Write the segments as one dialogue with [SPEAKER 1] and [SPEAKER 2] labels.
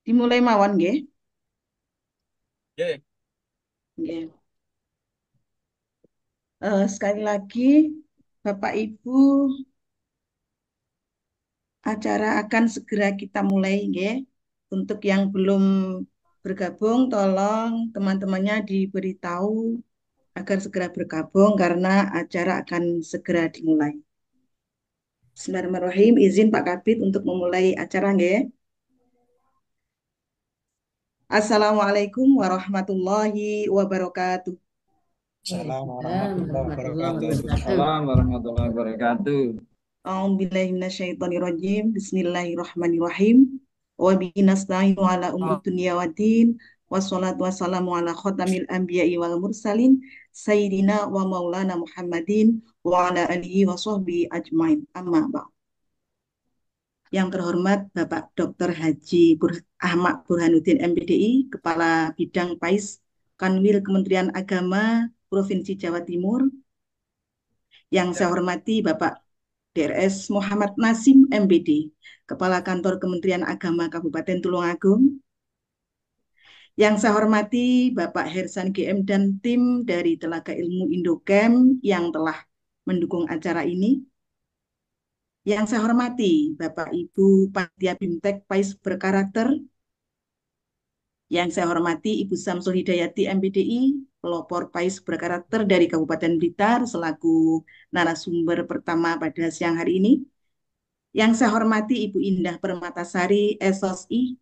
[SPEAKER 1] Dimulai mawon nggih.
[SPEAKER 2] Oke.
[SPEAKER 1] Nggih. Sekali lagi Bapak Ibu, acara akan segera kita mulai nggih. Untuk yang belum bergabung, tolong teman-temannya diberitahu agar segera bergabung karena acara akan segera dimulai. Bismillahirrahmanirrahim. Izin Pak Kabid untuk memulai acara nggih. Assalamualaikum warahmatullahi wabarakatuh.
[SPEAKER 2] Assalamualaikum
[SPEAKER 3] Waalaikumsalam
[SPEAKER 2] warahmatullahi
[SPEAKER 3] warahmatullahi
[SPEAKER 2] wabarakatuh.
[SPEAKER 3] wabarakatuh.
[SPEAKER 2] Waalaikumsalam warahmatullahi wabarakatuh.
[SPEAKER 1] A'udzubillahiminasyaitonirrajim. Bismillahirrahmanirrahim. Wa bihi nasta'inu ala umuri dunya waddin. Wassalatu wassalamu ala khatamil anbiya'i wal mursalin. Sayyidina wa maulana Muhammadin wa ala alihi wa sahbihi ajmain. Amma ba'd. Yang terhormat Bapak Dr. Haji Ahmad Burhanuddin MPDI, Kepala Bidang PAIS Kanwil Kementerian Agama Provinsi Jawa Timur. Yang saya hormati Bapak DRS Muhammad Nasim MPD, Kepala Kantor Kementerian Agama Kabupaten Tulungagung. Yang saya hormati Bapak Hersan GM dan tim dari Telaga Ilmu Indocamp yang telah mendukung acara ini. Yang saya hormati Bapak Ibu Panitia BIMTEK PAIS Berkarakter. Yang saya hormati Ibu Samsul Hidayati MPDI, pelopor PAIS Berkarakter dari Kabupaten Blitar selaku narasumber pertama pada siang hari ini. Yang saya hormati Ibu Indah Permatasari, SOSI,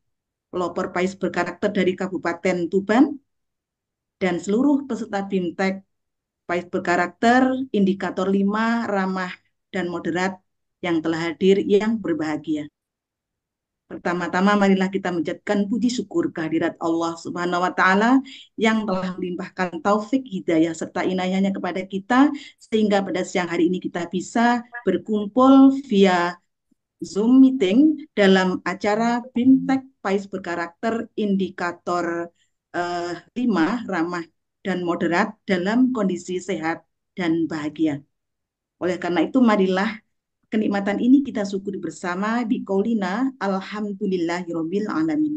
[SPEAKER 1] pelopor PAIS Berkarakter dari Kabupaten Tuban, dan seluruh peserta BIMTEK PAIS Berkarakter, Indikator 5, Ramah, dan Moderat yang telah hadir yang berbahagia. Pertama-tama marilah kita menjadikan puji syukur kehadirat Allah Subhanahu wa taala yang telah melimpahkan taufik hidayah serta inayahnya kepada kita sehingga pada siang hari ini kita bisa berkumpul via Zoom meeting dalam acara BIMTEK PAIS Berkarakter Indikator 5 Ramah dan Moderat dalam kondisi sehat dan bahagia. Oleh karena itu marilah kenikmatan ini kita syukuri bersama di qaulina alhamdulillahirabbil alamin.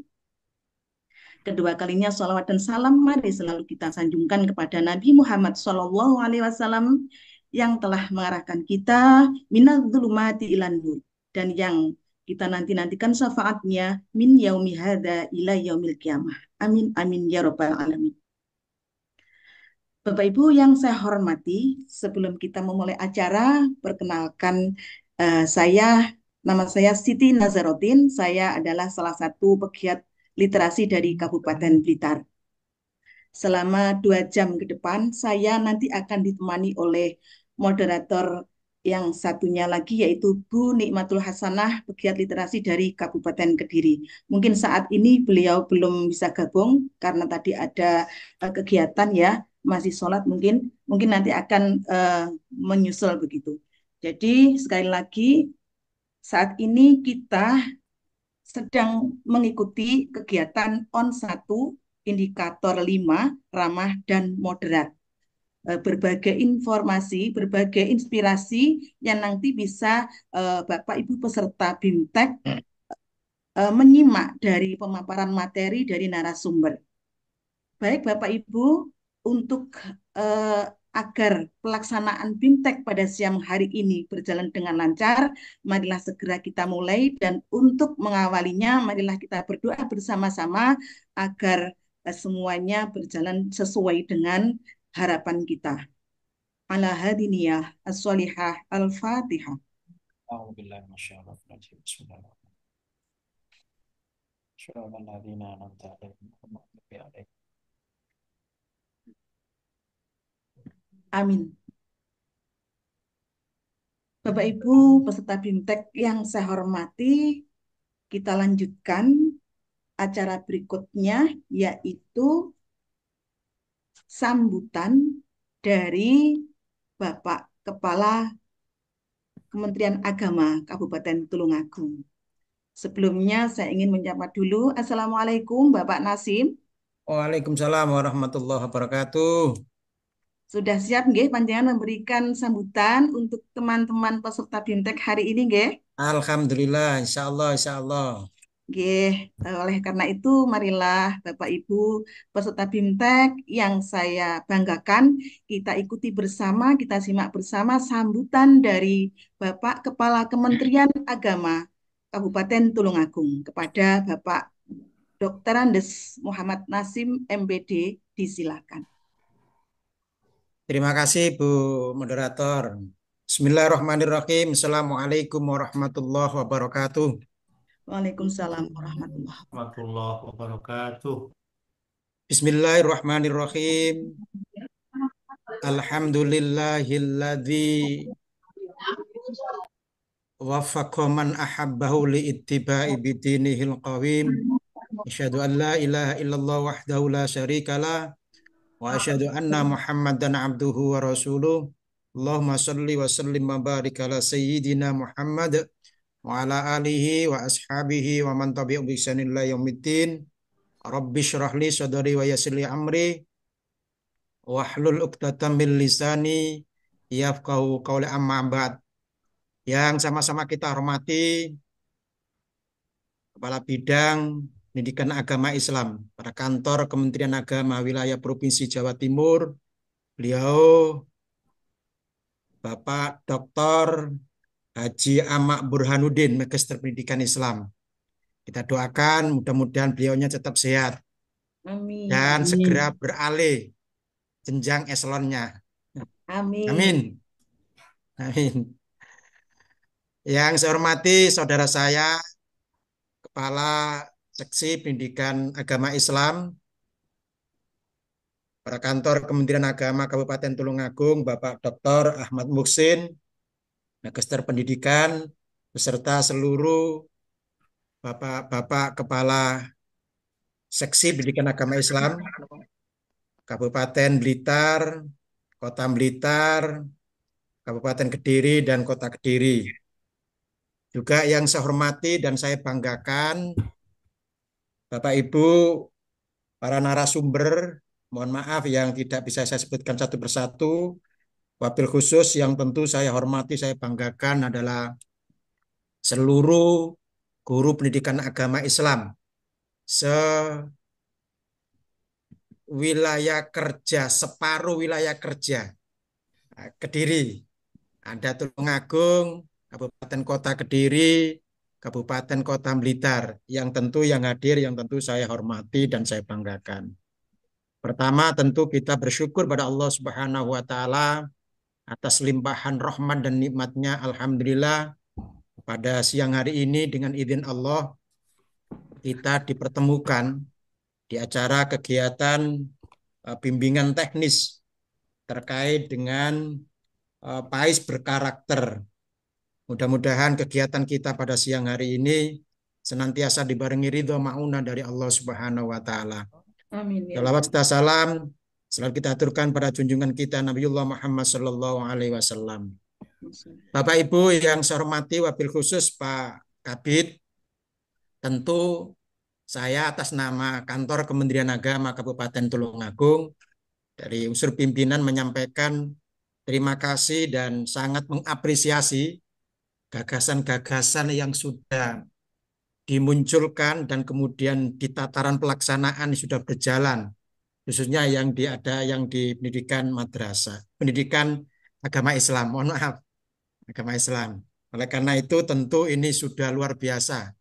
[SPEAKER 1] Kedua kalinya salawat dan salam mari selalu kita sanjungkan kepada Nabi Muhammad SAW yang telah mengarahkan kita minadz-dzulumati ilan nur dan yang kita nanti-nantikan syafaatnya min yaumi hadza ila yaumil qiyamah. Amin amin ya rabbal alamin. Bapak Ibu yang saya hormati, sebelum kita memulai acara, perkenalkan saya, nama saya Siti Nazarotin, saya adalah salah satu pegiat literasi dari Kabupaten Blitar. Selama 2 jam ke depan, saya nanti akan ditemani oleh moderator yang satunya lagi, yaitu Bu Nikmatul Hasanah, pegiat literasi dari Kabupaten Kediri. Mungkin saat ini beliau belum bisa gabung karena tadi ada kegiatan ya, masih sholat mungkin, nanti akan menyusul begitu. Jadi sekali lagi, saat ini kita sedang mengikuti kegiatan ON1 Indikator 5 Ramah dan Moderat. Berbagai informasi, berbagai inspirasi yang nanti bisa Bapak Ibu peserta BIMTEK menyimak dari pemaparan materi dari narasumber. Baik Bapak Ibu, untuk eh, agar pelaksanaan BIMTEK pada siang hari ini berjalan dengan lancar, marilah segera kita mulai dan untuk mengawalinya, marilah kita berdoa bersama-sama agar semuanya berjalan sesuai dengan harapan kita. Ala hadiniyah as-solihah al-fatihah.
[SPEAKER 2] Alhamdulillah, masya Allah. Bismillahirrahmanirrahim. Syuralladzina an'amta alaihim ghairil maghdubi alaihim.
[SPEAKER 1] Amin. Bapak Ibu peserta BIMTEK yang saya hormati, kita lanjutkan acara berikutnya yaitu sambutan dari Bapak Kepala Kementerian Agama Kabupaten Tulungagung. Sebelumnya saya ingin menyapa dulu. Assalamualaikum Bapak Nasim.
[SPEAKER 3] Waalaikumsalam warahmatullahi wabarakatuh.
[SPEAKER 1] Sudah siap nggih panjenengan memberikan sambutan untuk teman-teman peserta BIMTEK hari ini nggih?
[SPEAKER 3] Alhamdulillah, insya Allah, insya Allah.
[SPEAKER 1] Nggih, oleh karena itu marilah Bapak Ibu peserta BIMTEK yang saya banggakan, kita ikuti bersama, kita simak bersama sambutan dari Bapak Kepala Kementerian Agama Kabupaten Tulungagung kepada Bapak Dr. Andes Muhammad Nasim MPD, disilakan.
[SPEAKER 3] Terima kasih Bu Moderator. Bismillahirrahmanirrahim. Assalamualaikum warahmatullahi wabarakatuh.
[SPEAKER 1] Waalaikumsalam warahmatullahi
[SPEAKER 2] Warahmatullahi wabarakatuh.
[SPEAKER 3] Bismillahirrahmanirrahim. Alhamdulillahilladzi waffaqa man ahabbahu liittiba'i bidinihil qawim. Asyhadu an la ilaha illallah wahdahu la syarikalah wa asyhadu anna Muhammadan abduhu wa rasuluh. Allahumma salli wa sallim wa barik ala sayyidina Muhammad wa ala alihi wa ashabihi wa man tabi'ahum bi ihsanin ila yaumiddin. Rabbi shrah li sadri wa yassir li amri wahlul 'uqdatam min lisani yafqahu qawli, amma ba'd. Yang sama-sama kita hormati Kepala Bidang Pendidikan Agama Islam pada Kantor Kementerian Agama Wilayah Provinsi Jawa Timur, beliau Bapak Dr. Haji Amak Burhanuddin, Magister Pendidikan Islam. Kita doakan mudah-mudahan beliaunya tetap sehat
[SPEAKER 1] Amin.
[SPEAKER 3] dan segera beralih jenjang eselonnya.
[SPEAKER 1] Amin.
[SPEAKER 3] Amin. Amin. Yang saya hormati saudara saya, Kepala Seksi Pendidikan Agama Islam pada Kantor Kementerian Agama Kabupaten Tulungagung, Bapak Dr. Ahmad Muhsin, Magister Pendidikan, beserta seluruh Bapak-Bapak Kepala Seksi Pendidikan Agama Islam, Kabupaten Blitar, Kota Blitar, Kabupaten Kediri, dan Kota Kediri. Juga yang saya hormati dan saya banggakan, Bapak Ibu, para narasumber, mohon maaf yang tidak bisa saya sebutkan satu persatu. Wabil khusus yang tentu saya hormati, saya banggakan adalah seluruh guru pendidikan agama Islam sewilayah kerja, separuh wilayah kerja Kediri. Ada Tulungagung, Kabupaten Kota Kediri, Kabupaten Kota Blitar, yang tentu yang hadir, yang tentu saya hormati dan saya banggakan. Pertama, tentu kita bersyukur pada Allah Subhanahu wa Ta'ala atas limpahan rahmat dan nikmatnya. Alhamdulillah, pada siang hari ini dengan izin Allah kita dipertemukan di acara kegiatan bimbingan teknis terkait dengan PAIS berkarakter. Mudah-mudahan kegiatan kita pada siang hari ini senantiasa dibarengi ridho ma'unah dari Allah Subhanahu wa Ta'ala.
[SPEAKER 1] Amin.
[SPEAKER 3] Salawat serta salam selalu kita aturkan pada junjungan kita Nabiullah Muhammad Sallallahu Alaihi Wasallam. Bapak Ibu yang saya hormati, wabil khusus Pak Kabid, tentu saya atas nama Kantor Kementerian Agama Kabupaten Tulungagung dari unsur pimpinan menyampaikan terima kasih dan sangat mengapresiasi gagasan-gagasan yang sudah dimunculkan dan kemudian di tataran pelaksanaan sudah berjalan, khususnya yang di pendidikan madrasah, pendidikan agama Islam, mohon maaf, agama Islam. Oleh karena itu tentu ini sudah luar biasa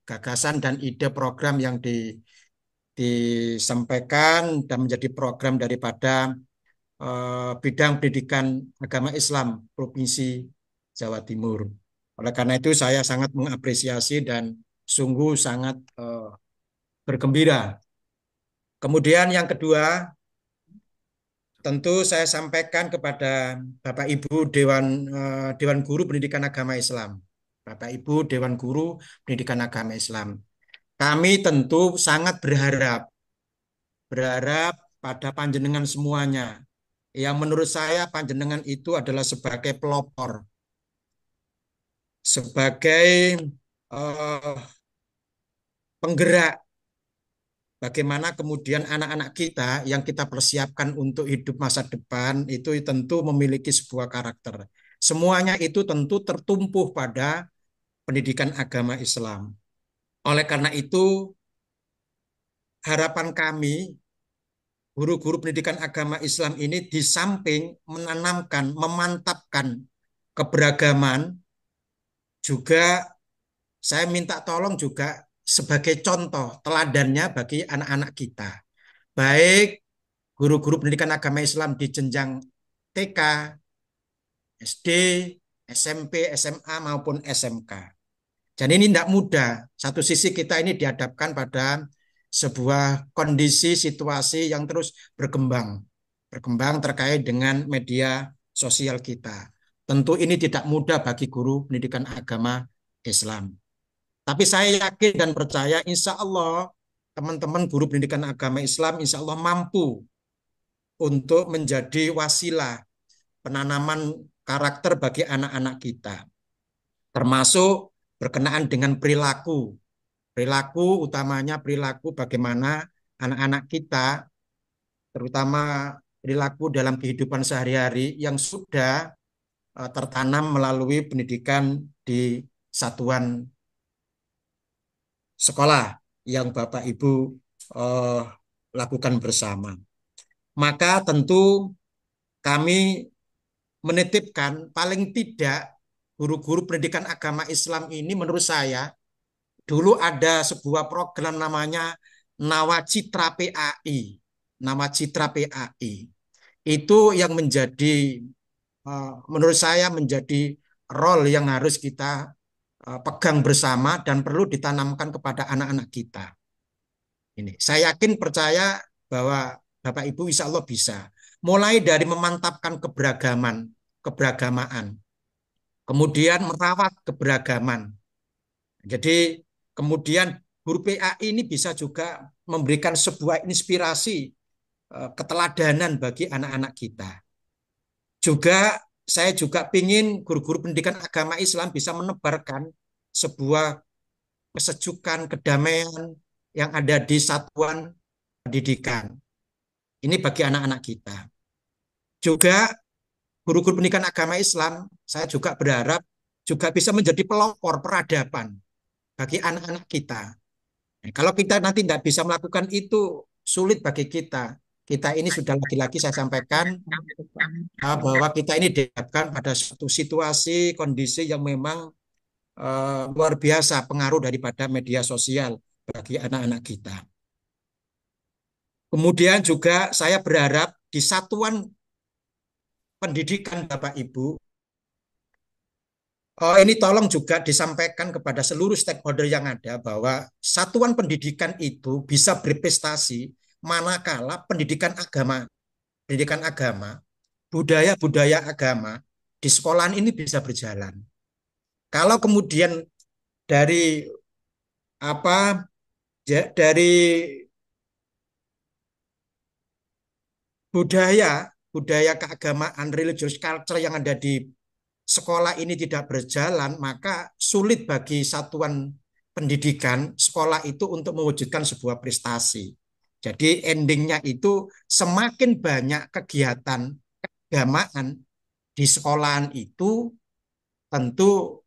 [SPEAKER 3] gagasan dan ide program yang disampaikan dan menjadi program daripada bidang pendidikan agama Islam Provinsi Jawa Timur. Oleh karena itu saya sangat mengapresiasi dan sungguh sangat bergembira. Kemudian yang kedua, tentu saya sampaikan kepada Bapak Ibu Dewan Guru Pendidikan Agama Islam. Bapak Ibu Dewan Guru Pendidikan Agama Islam. Kami tentu sangat berharap pada panjenengan semuanya. Yang menurut saya panjenengan itu adalah sebagai pelopor, sebagai penggerak bagaimana kemudian anak-anak kita yang kita persiapkan untuk hidup masa depan itu tentu memiliki sebuah karakter. Semuanya itu tentu tertumpu pada pendidikan agama Islam. Oleh karena itu, harapan kami, guru-guru pendidikan agama Islam ini di samping menanamkan, memantapkan keberagaman, juga saya minta tolong juga sebagai contoh teladannya bagi anak-anak kita. Baik guru-guru pendidikan agama Islam di jenjang TK, SD, SMP, SMA maupun SMK. Dan ini tidak mudah. Satu sisi kita ini dihadapkan pada sebuah kondisi situasi yang terus berkembang. Berkembang terkait dengan media sosial kita. Tentu ini tidak mudah bagi guru pendidikan agama Islam. Tapi saya yakin dan percaya insya Allah teman-teman guru pendidikan agama Islam insya Allah mampu untuk menjadi wasilah penanaman karakter bagi anak-anak kita. Termasuk berkenaan dengan perilaku. Perilaku utamanya perilaku bagaimana anak-anak kita, terutama perilaku dalam kehidupan sehari-hari yang sudah tertanam melalui pendidikan di satuan sekolah yang Bapak Ibu eh, lakukan bersama. Maka tentu kami menitipkan paling tidak guru-guru pendidikan agama Islam ini menurut saya dulu ada sebuah program namanya Nawacitra PAI. Nawacitra PAI. Itu yang menjadi menurut saya menjadi role yang harus kita pegang bersama dan perlu ditanamkan kepada anak-anak kita. Ini saya yakin percaya bahwa Bapak Ibu insya Allah bisa. Mulai dari memantapkan keberagamaan, kemudian merawat keberagaman. Jadi kemudian guru PAI ini bisa juga memberikan sebuah inspirasi keteladanan bagi anak-anak kita. Juga saya juga ingin guru-guru pendidikan agama Islam bisa menebarkan sebuah kesejukan, kedamaian yang ada di satuan pendidikan. Ini bagi anak-anak kita. Juga guru-guru pendidikan agama Islam, saya juga berharap juga bisa menjadi pelopor peradaban bagi anak-anak kita. Nah, kalau kita nanti tidak bisa melakukan itu, sulit bagi kita. Kita ini sudah lagi-lagi saya sampaikan bahwa kita ini dihadapkan pada suatu situasi, kondisi yang memang luar biasa pengaruh daripada media sosial bagi anak-anak kita. Kemudian juga saya berharap di satuan pendidikan Bapak Ibu, ini tolong juga disampaikan kepada seluruh stakeholder yang ada bahwa satuan pendidikan itu bisa berprestasi manakala pendidikan agama, budaya-budaya agama di sekolahan ini bisa berjalan. Kalau kemudian dari apa dari budaya keagamaan religious culture yang ada di sekolah ini tidak berjalan, maka sulit bagi satuan pendidikan sekolah itu untuk mewujudkan sebuah prestasi. Jadi endingnya itu semakin banyak kegiatan keagamaan di sekolahan itu tentu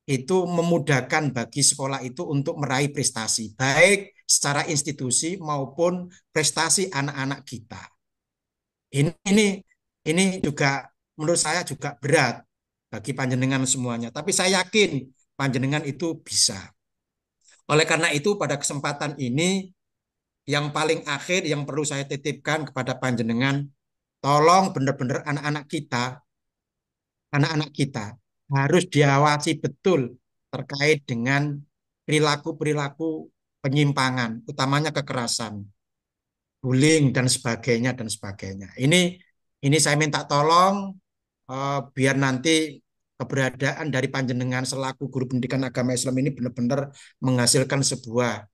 [SPEAKER 3] itu memudahkan bagi sekolah itu untuk meraih prestasi, baik secara institusi maupun prestasi anak-anak kita. Ini juga menurut saya juga berat bagi panjenengan semuanya. Tapi saya yakin panjenengan itu bisa. Oleh karena itu pada kesempatan ini yang paling akhir yang perlu saya titipkan kepada panjenengan, tolong benar-benar anak-anak kita harus diawasi betul terkait dengan perilaku-perilaku penyimpangan, utamanya kekerasan, bullying dan sebagainya dan sebagainya. Ini saya minta tolong biar nanti keberadaan dari panjenengan selaku guru pendidikan agama Islam ini benar-benar menghasilkan sebuah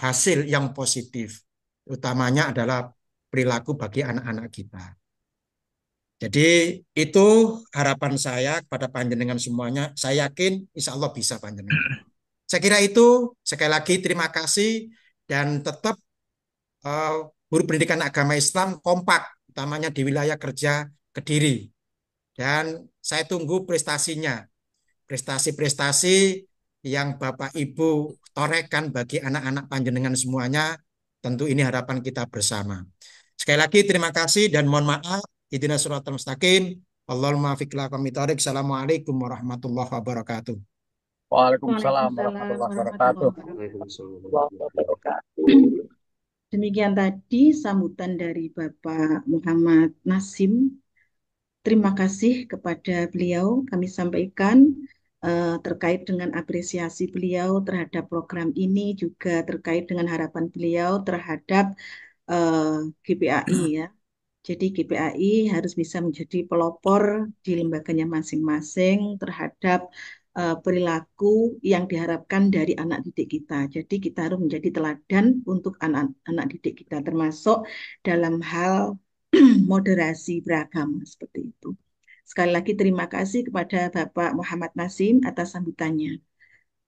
[SPEAKER 3] hasil yang positif, utamanya adalah perilaku bagi anak-anak kita. Jadi itu harapan saya kepada panjenengan semuanya. Saya yakin insya Allah bisa panjenengan. Saya kira itu sekali lagi terima kasih dan tetap guru pendidikan agama Islam kompak, utamanya di wilayah kerja Kediri. Dan saya tunggu prestasinya, prestasi-prestasi yang Bapak Ibu torehkan bagi anak-anak panjenengan semuanya, tentu ini harapan kita bersama. Sekali lagi terima kasih dan mohon maaf. Ihdinas siratal mustaqim. Allahumma fiq ila aqwamit thoriq. Assalamualaikum warahmatullahi wabarakatuh.
[SPEAKER 4] Waalaikumsalam
[SPEAKER 1] Waalaikumsalam
[SPEAKER 4] warahmatullahi wabarakatuh.
[SPEAKER 1] warahmatullahi wabarakatuh. Demikian tadi sambutan dari Bapak Muhammad Nasim. Terima kasih kepada beliau kami sampaikan terkait dengan apresiasi beliau terhadap program ini, juga terkait dengan harapan beliau terhadap GPAI ya. Jadi GPAI harus bisa menjadi pelopor di lembaganya masing-masing terhadap perilaku yang diharapkan dari anak didik kita. Jadi kita harus menjadi teladan untuk anak didik kita, termasuk dalam hal moderasi beragama seperti itu. Sekali lagi terima kasih kepada Bapak Muhammad Nasim atas sambutannya.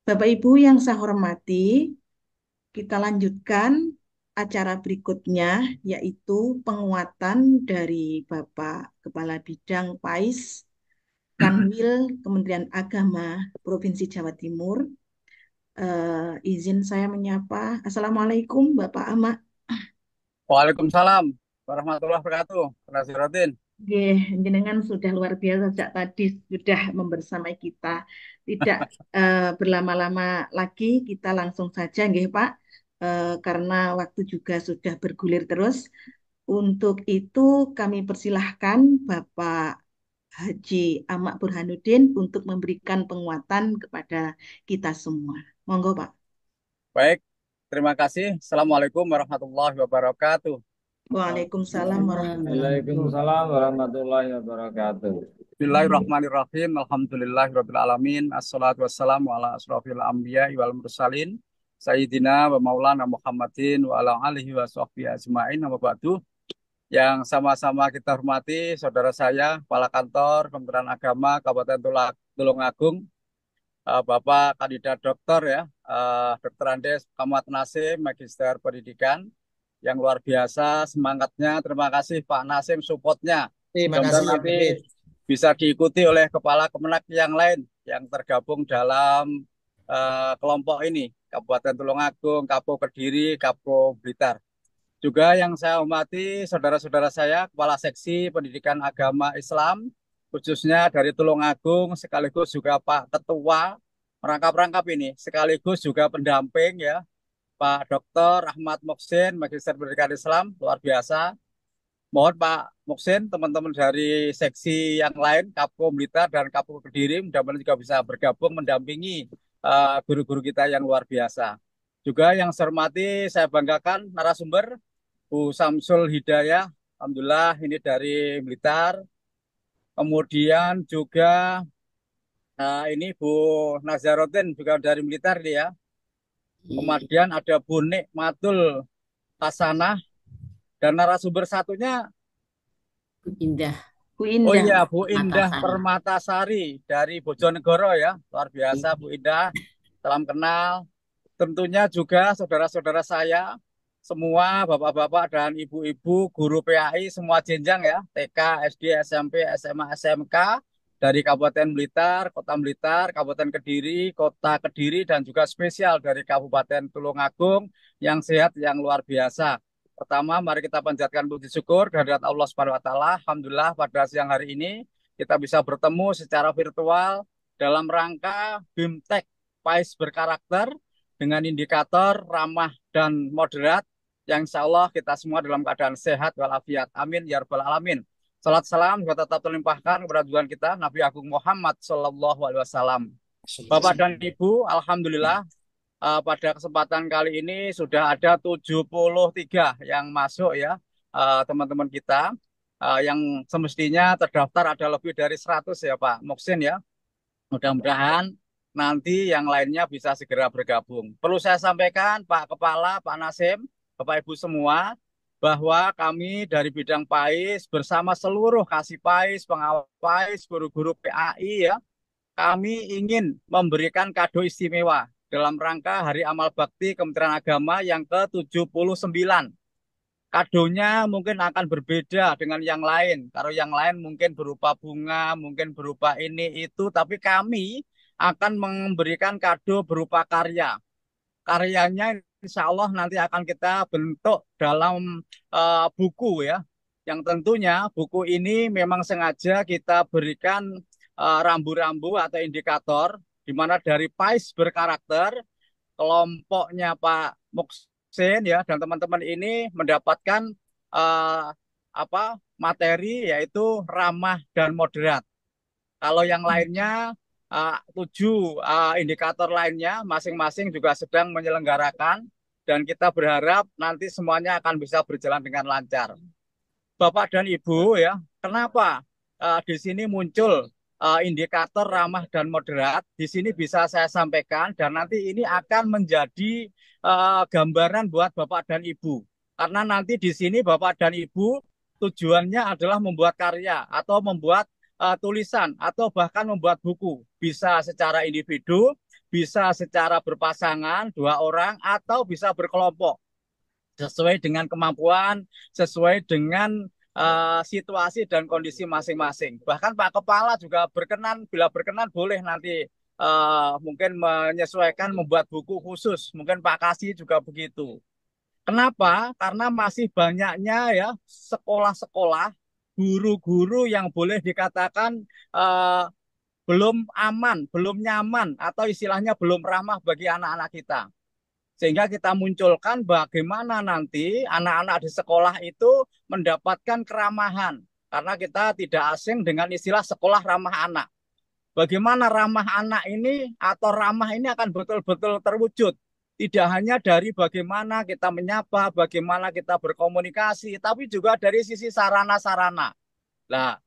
[SPEAKER 1] Bapak Ibu yang saya hormati, kita lanjutkan acara berikutnya, yaitu penguatan dari Bapak Kepala Bidang PAIS Kanwil Kementerian Agama Provinsi Jawa Timur. Izin saya menyapa. Assalamualaikum Bapak Ahmad.
[SPEAKER 4] Waalaikumsalam warahmatullahi wabarakatuh. Nasruddin.
[SPEAKER 1] Nggih, jenengan sudah luar biasa sejak tadi sudah membersamai kita. Tidak berlama-lama lagi, kita langsung saja, nggih Pak, karena waktu juga sudah bergulir terus. Untuk itu kami persilahkan Bapak Haji Ahmad Burhanuddin untuk memberikan penguatan kepada kita semua. Monggo Pak.
[SPEAKER 4] Baik, terima kasih. Assalamualaikum warahmatullahi wabarakatuh.
[SPEAKER 1] Waalaikumsalam warahmatullahi
[SPEAKER 5] Waalaikumsalam warahmatullahi wabarakatuh.
[SPEAKER 4] Bismillahirrahmanirrahim. Alhamdulillahirabbil alamin. Assalatu wassalamu ala asrofil anbiya wal mursalin. Sayyidina wa maulana Muhammadin wa ala alihi wa sahbihi ajma'in. Nama ba'du. Yang sama-sama kita hormati saudara saya, Kepala Kantor Kementerian Agama Kabupaten Tulungagung, Bapak Kandidat Doktor ya, Dr. Andes Muhammad Nasim, Magister Pendidikan, yang luar biasa semangatnya. Terima kasih Pak Nasim supportnya.
[SPEAKER 3] Terima
[SPEAKER 4] Mudah-mudahan
[SPEAKER 3] kasih.
[SPEAKER 4] nanti bisa diikuti oleh kepala Kemenak yang lain yang tergabung dalam kelompok ini, Kabupaten Tulungagung, Kapo Kediri, Kapo Blitar. Juga yang saya hormati saudara-saudara saya, Kepala Seksi Pendidikan Agama Islam, khususnya dari Tulungagung, sekaligus juga Pak Ketua merangkap-rangkap ini, sekaligus juga pendamping ya, Pak Dr. Ahmad Moksin, Magister Pendidikan Islam, luar biasa. Mohon Pak Moksin, teman-teman dari seksi yang lain, Kapko Blitar dan Kapko Kediri, mudah-mudahan juga bisa bergabung mendampingi guru-guru kita yang luar biasa. Juga yang saya hormati, saya banggakan narasumber, Bu Samsul Hidayah, alhamdulillah ini dari Blitar. Kemudian juga ini Bu Nazaruddin juga dari Blitar nih ya. Kemudian ada Bu Nikmatul Hasanah dan narasumber satunya
[SPEAKER 6] Indah.
[SPEAKER 1] Bu
[SPEAKER 4] oh
[SPEAKER 1] Indah.
[SPEAKER 4] iya Bu Indah
[SPEAKER 6] Permatasari.
[SPEAKER 4] Permatasari dari Bojonegoro ya. Luar biasa Bu Indah. Salam kenal. Tentunya juga saudara-saudara saya semua bapak-bapak dan ibu-ibu guru PAI semua jenjang ya, TK, SD, SMP, SMA, SMK dari Kabupaten Blitar, Kota Blitar, Kabupaten Kediri, Kota Kediri dan juga spesial dari Kabupaten Tulungagung yang sehat yang luar biasa. Pertama, mari kita panjatkan puji syukur kehadirat Allah Subhanahu wa taala. Alhamdulillah pada siang hari ini kita bisa bertemu secara virtual dalam rangka BIMTEK PAIS berkarakter dengan indikator ramah dan moderat yang insya Allah kita semua dalam keadaan sehat walafiat. Amin ya rabbal alamin. Salat salam juga tetap terlimpahkan kepada Tuhan kita Nabi Agung Muhammad Sallallahu Alaihi Wasallam. Bapak dan Ibu, alhamdulillah pada kesempatan kali ini sudah ada 73 yang masuk ya teman-teman kita yang semestinya terdaftar ada lebih dari 100 ya Pak Moksin ya. Mudah-mudahan nanti yang lainnya bisa segera bergabung. Perlu saya sampaikan Pak Kepala, Pak Nasim, Bapak Ibu semua, bahwa kami dari bidang PAIS bersama seluruh kasih PAIS, pengawal PAIS, guru-guru PAI ya, kami ingin memberikan kado istimewa dalam rangka Hari Amal Bakti Kementerian Agama yang ke-79. Kadonya mungkin akan berbeda dengan yang lain. Kalau yang lain mungkin berupa bunga, mungkin berupa ini itu, tapi kami akan memberikan kado berupa karya. Karyanya insya Allah nanti akan kita bentuk dalam buku ya. Yang tentunya buku ini memang sengaja kita berikan rambu-rambu atau indikator di mana dari PAIS berkarakter kelompoknya Pak Muksin ya dan teman-teman ini mendapatkan eh, materi yaitu ramah dan moderat. Kalau yang lainnya 7 indikator lainnya masing-masing juga sedang menyelenggarakan dan kita berharap nanti semuanya akan bisa berjalan dengan lancar. Bapak dan Ibu ya, kenapa di sini muncul indikator ramah dan moderat? Di sini bisa saya sampaikan dan nanti ini akan menjadi gambaran buat Bapak dan Ibu. Karena nanti di sini Bapak dan Ibu tujuannya adalah membuat karya atau membuat tulisan atau bahkan membuat buku. Bisa secara individu, bisa secara berpasangan, 2 orang, atau bisa berkelompok. Sesuai dengan kemampuan, sesuai dengan situasi dan kondisi masing-masing. Bahkan Pak Kepala juga berkenan, bila berkenan boleh nanti mungkin menyesuaikan membuat buku khusus. Mungkin Pak Kasih juga begitu. Kenapa? Karena masih banyaknya ya sekolah-sekolah, guru-guru yang boleh dikatakan belum aman, belum nyaman, atau istilahnya belum ramah bagi anak-anak kita. Sehingga kita munculkan bagaimana nanti anak-anak di sekolah itu mendapatkan keramahan. Karena kita tidak asing dengan istilah sekolah ramah anak. Bagaimana ramah anak ini atau ramah ini akan betul-betul terwujud. Tidak hanya dari bagaimana kita menyapa, bagaimana kita berkomunikasi, tapi juga dari sisi sarana-sarana. Nah,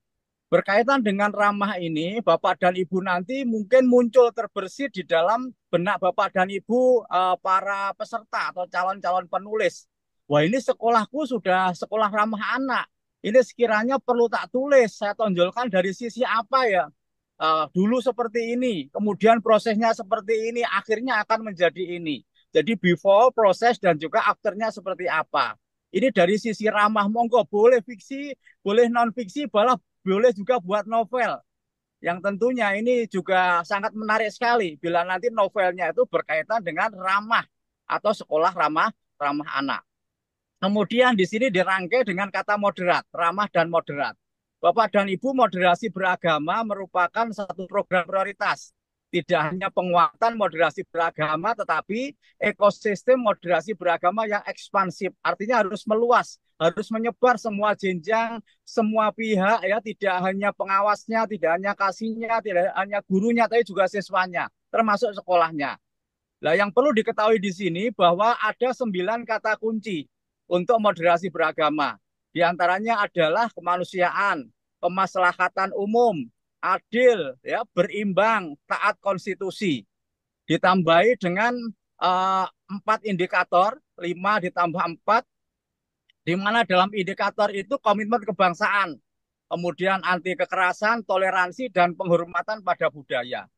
[SPEAKER 4] berkaitan dengan ramah ini, Bapak dan Ibu nanti mungkin muncul terbersit di dalam benak Bapak dan Ibu para peserta atau calon-calon penulis. Wah, ini sekolahku sudah sekolah ramah anak. Ini sekiranya perlu tak tulis, saya tonjolkan dari sisi apa ya. Dulu seperti ini, kemudian prosesnya seperti ini, akhirnya akan menjadi ini. Jadi before, proses, dan juga afternya seperti apa. Ini dari sisi ramah, monggo boleh fiksi, boleh non-fiksi, boleh juga buat novel. Yang tentunya ini juga sangat menarik sekali bila nanti novelnya itu berkaitan dengan ramah atau sekolah ramah anak. Kemudian di sini dirangkai dengan kata moderat, ramah dan moderat. Bapak dan Ibu, moderasi beragama merupakan satu program prioritas. Tidak hanya penguatan moderasi beragama, tetapi ekosistem moderasi beragama yang ekspansif. Artinya harus meluas, harus menyebar semua jenjang, semua pihak, ya, tidak hanya pengawasnya, tidak hanya kasihnya, tidak hanya gurunya, tapi juga siswanya, termasuk sekolahnya. Nah, yang perlu diketahui di sini bahwa ada 9 kata kunci untuk moderasi beragama. Di antaranya adalah kemanusiaan, kemaslahatan umum, adil, ya, berimbang, taat konstitusi. Ditambahi dengan 4 indikator, 5 ditambah 4, di mana dalam indikator itu komitmen kebangsaan, kemudian anti kekerasan, toleransi, dan penghormatan pada budaya.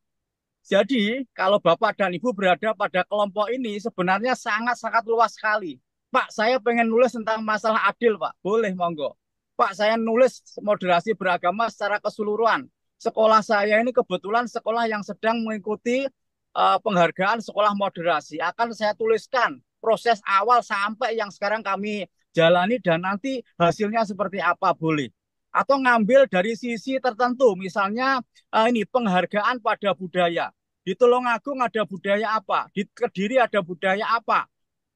[SPEAKER 4] Jadi, kalau Bapak dan Ibu berada pada kelompok ini, sebenarnya sangat-sangat luas sekali. Pak, saya pengen nulis tentang masalah adil, Pak. Boleh, monggo. Pak, saya nulis moderasi beragama secara keseluruhan. Sekolah saya ini kebetulan sekolah yang sedang mengikuti penghargaan sekolah moderasi. Akan saya tuliskan proses awal sampai yang sekarang kami jalani dan nanti hasilnya seperti apa, boleh. Atau ngambil dari sisi tertentu, misalnya ini penghargaan pada budaya. Di Tulungagung ada budaya apa? Di Kediri ada budaya apa?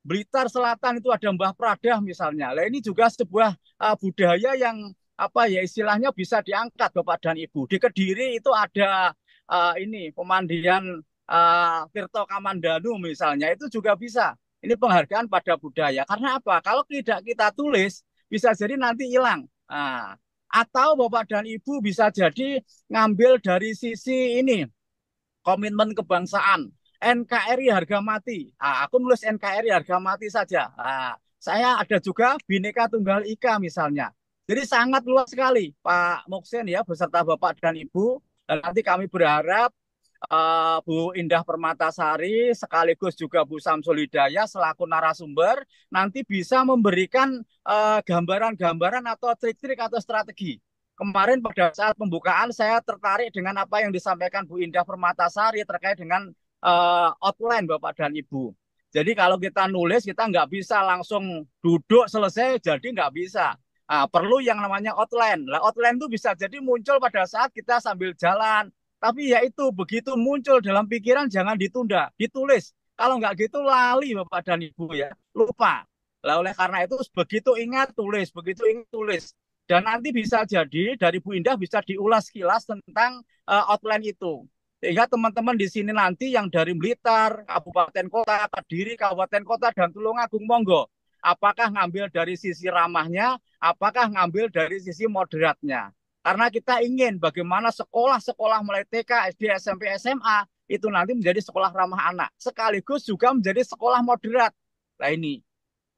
[SPEAKER 4] Blitar Selatan itu ada Mbah Pradah misalnya. Nah, ini juga sebuah budaya yang apa ya istilahnya bisa diangkat Bapak dan Ibu. Di Kediri itu ada ini pemandian Tirto Kamandanu misalnya, itu juga bisa. Ini penghargaan pada budaya. Karena apa? Kalau tidak kita tulis, bisa jadi nanti hilang. Nah, atau Bapak dan Ibu bisa jadi ngambil dari sisi ini, komitmen kebangsaan, NKRI harga mati. Aku nulis NKRI harga mati saja. Saya ada juga Bhinneka Tunggal Ika misalnya. Jadi sangat luas sekali Pak Muksin ya beserta Bapak dan Ibu. Dan nanti kami berharap Bu Indah Permatasari sekaligus juga Bu Samsul Hidayah selaku narasumber nanti bisa memberikan gambaran-gambaran atau trik-trik atau strategi. kemarin pada saat pembukaan saya tertarik dengan apa yang disampaikan Bu Indah Permatasari terkait dengan outline Bapak dan Ibu. Jadi kalau kita nulis kita nggak bisa langsung duduk selesai jadi nggak bisa. Perlu yang namanya outline. Lah outline itu bisa jadi muncul pada saat kita sambil jalan. Tapi ya itu begitu muncul dalam pikiran jangan ditunda, ditulis. Kalau nggak gitu lali Bapak dan Ibu ya, lupa. Lah oleh karena itu begitu ingat tulis, begitu ingat tulis. Dan nanti bisa jadi dari Bu Indah bisa diulas kilas tentang outline itu. Sehingga teman-teman di sini nanti yang dari Blitar, Kabupaten Kota, Kediri, Kabupaten Kota, dan Tulungagung, monggo. Apakah ngambil dari sisi ramahnya, apakah ngambil dari sisi moderatnya. Karena kita ingin bagaimana sekolah-sekolah mulai TK, SD, SMP, SMA, itu nanti menjadi sekolah ramah anak. Sekaligus juga menjadi sekolah moderat. Nah ini.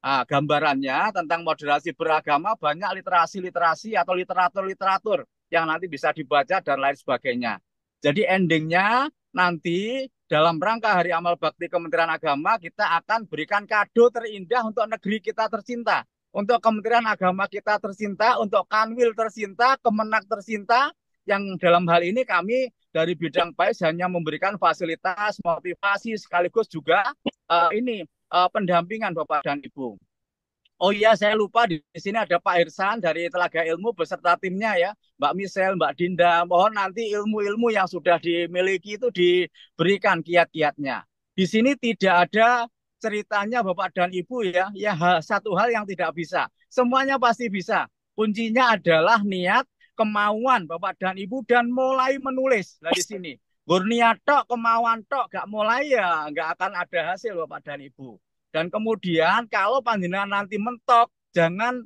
[SPEAKER 4] Gambarannya tentang moderasi beragama banyak literasi-literasi atau literatur-literatur yang nanti bisa dibaca dan lain sebagainya. Jadi endingnya nanti dalam rangka Hari Amal Bakti Kementerian Agama kita akan berikan kado terindah untuk negeri kita tercinta. Untuk Kementerian Agama kita tercinta, untuk Kanwil tercinta, Kemenak tercinta, yang dalam hal ini kami dari bidang PAIS hanya memberikan fasilitas, motivasi, sekaligus juga pendampingan Bapak dan Ibu. Oh iya, saya lupa di sini ada Pak Irsan dari Telaga Ilmu beserta timnya ya, Mbak Michelle, Mbak Dinda. Mohon nanti ilmu-ilmu yang sudah dimiliki itu diberikan kiat-kiatnya. Di sini tidak ada ceritanya Bapak dan Ibu ya, satu hal yang tidak bisa. Semuanya pasti bisa. Kuncinya adalah niat, kemauan Bapak dan Ibu dan mulai menulis. Nah di sini. Niat tok, kemauan tok, gak mulai ya gak akan ada hasil Bapak dan Ibu. Dan kemudian kalau panjenengan nanti mentok, jangan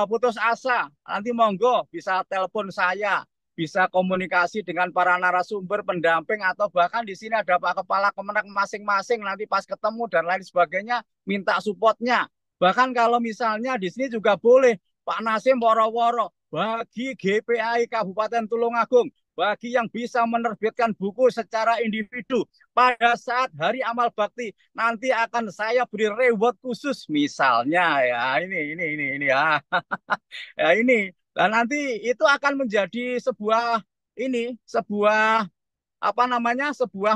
[SPEAKER 4] putus asa. Nanti monggo bisa telepon saya, bisa komunikasi dengan para narasumber, pendamping, atau bahkan di sini ada Pak Kepala Kemenak masing-masing. Nanti pas ketemu dan lain sebagainya, minta supportnya. Bahkan kalau misalnya di sini juga boleh Pak Nasim woro-woro bagi GPAI Kabupaten Tulungagung, bagi yang bisa menerbitkan buku secara individu pada saat Hari Amal Bakti nanti akan saya beri reward khusus misalnya ya ini ya. Ya ini dan nanti itu akan menjadi sebuah sebuah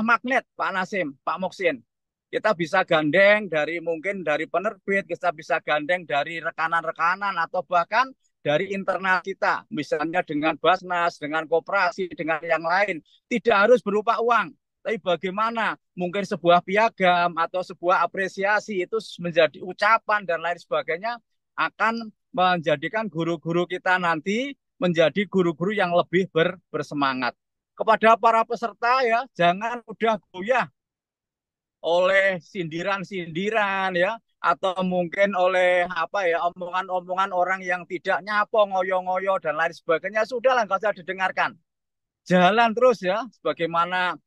[SPEAKER 4] magnet Pak Nasim, Pak Moksin. Kita bisa gandeng mungkin dari penerbit, kita bisa gandeng dari rekanan-rekanan atau bahkan dari internal kita, misalnya dengan Basnas, dengan koperasi, dengan yang lain. Tidak harus berupa uang, tapi bagaimana mungkin sebuah piagam atau sebuah apresiasi itu menjadi ucapan dan lain sebagainya akan menjadikan guru-guru kita nanti menjadi guru-guru yang lebih bersemangat. Kepada para peserta ya, jangan mudah goyah oleh sindiran-sindiran ya, atau mungkin oleh omongan-omongan orang yang tidak nyapo, ngoyo-ngoyo dan lain sebagainya. Sudahlah, nggak usah didengarkan. Jalan terus ya, sebagaimana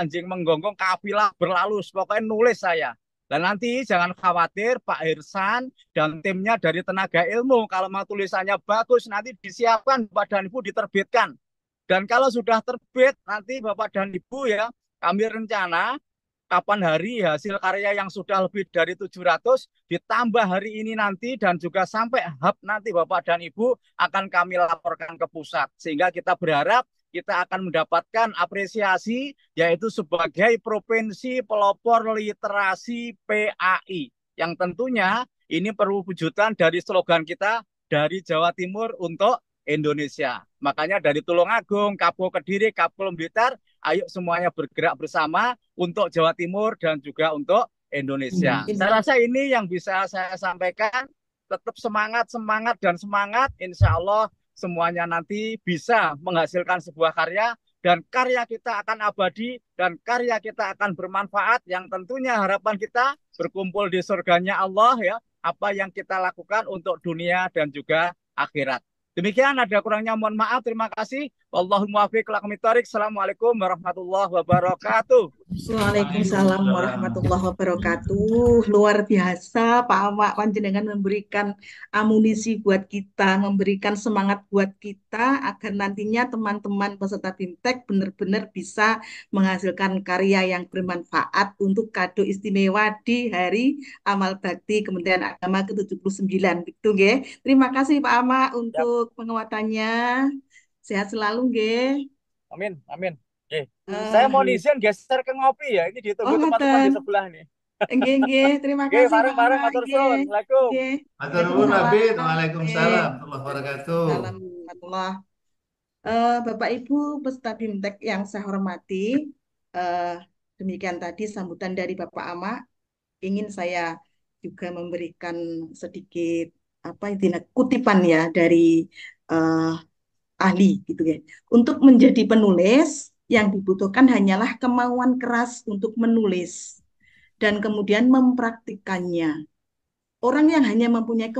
[SPEAKER 4] anjing menggonggong kafilah berlalu. Pokoknya nulis saya. Dan nanti jangan khawatir, Pak Irsan dan timnya dari Tenaga Ilmu kalau mau tulisannya bagus nanti disiapkan Bapak dan Ibu diterbitkan. Dan kalau sudah terbit nanti Bapak dan Ibu ya, kami rencana kapan hari hasil karya yang sudah lebih dari 700 ditambah hari ini nanti dan juga sampai hub nanti Bapak dan Ibu akan kami laporkan ke pusat. Sehingga kita berharap kita akan mendapatkan apresiasi yaitu sebagai Provinsi Pelopor Literasi PAI. Yang tentunya ini perwujudan dari slogan kita dari Jawa Timur untuk Indonesia. Makanya dari Tulungagung, Kabo Kediri, Kabo Blitar, ayo semuanya bergerak bersama untuk Jawa Timur dan juga untuk Indonesia. Saya rasa ini yang bisa saya sampaikan. Tetap semangat, dan semangat. Insya Allah semuanya nanti bisa menghasilkan sebuah karya dan karya kita akan abadi dan karya kita akan bermanfaat yang tentunya harapan kita berkumpul di surganya Allah ya. Apa yang kita lakukan untuk dunia dan juga akhirat. Demikian, ada kurangnya mohon maaf. Terima kasih. Wallahul muwaffiq ila aqwamit thoriq. Assalamualaikum warahmatullahi wabarakatuh.
[SPEAKER 1] Waalaikumsalam warahmatullahi wabarakatuh. Luar biasa, Pak Amak panjenengan memberikan amunisi buat kita, memberikan semangat buat kita agar nantinya teman-teman peserta BIMTEK benar-benar bisa menghasilkan karya yang bermanfaat untuk kado istimewa di Hari Amal Bakti Kementerian Agama ke-79. Gitu, nggih. Terima kasih Pak Amak
[SPEAKER 4] Siap.
[SPEAKER 1] untuk penguatannya. Sehat selalu, nggih.
[SPEAKER 4] Amin, amin. Oke. Saya
[SPEAKER 1] Eh,
[SPEAKER 4] mohon izin geser ke ngopi ya. Ini
[SPEAKER 1] oh,
[SPEAKER 4] ditunggu teman-teman di
[SPEAKER 1] ngoten.
[SPEAKER 4] sebelah nih.
[SPEAKER 1] Nggih. Terima
[SPEAKER 4] Oke,
[SPEAKER 1] kasih Pak
[SPEAKER 4] bareng-bareng
[SPEAKER 1] Ahmad.
[SPEAKER 4] matur
[SPEAKER 1] Nggih.
[SPEAKER 4] suwun. Assalamualaikum.
[SPEAKER 1] Nggih.
[SPEAKER 2] Matur nuwun
[SPEAKER 1] Waalaikumsalam.
[SPEAKER 2] Abid.
[SPEAKER 1] Nggih.
[SPEAKER 2] Waalaikumsalam warahmatullahi wabarakatuh.
[SPEAKER 1] Salam warahmatullah. Bapak Ibu peserta BIMTEK yang saya hormati, eh, demikian tadi sambutan dari Bapak Ama. Ingin saya juga memberikan sedikit apa itu kutipan ya dari eh, ahli gitu ya. Untuk menjadi penulis yang dibutuhkan hanyalah kemauan keras untuk menulis dan kemudian mempraktikkannya. Orang yang hanya mempunyai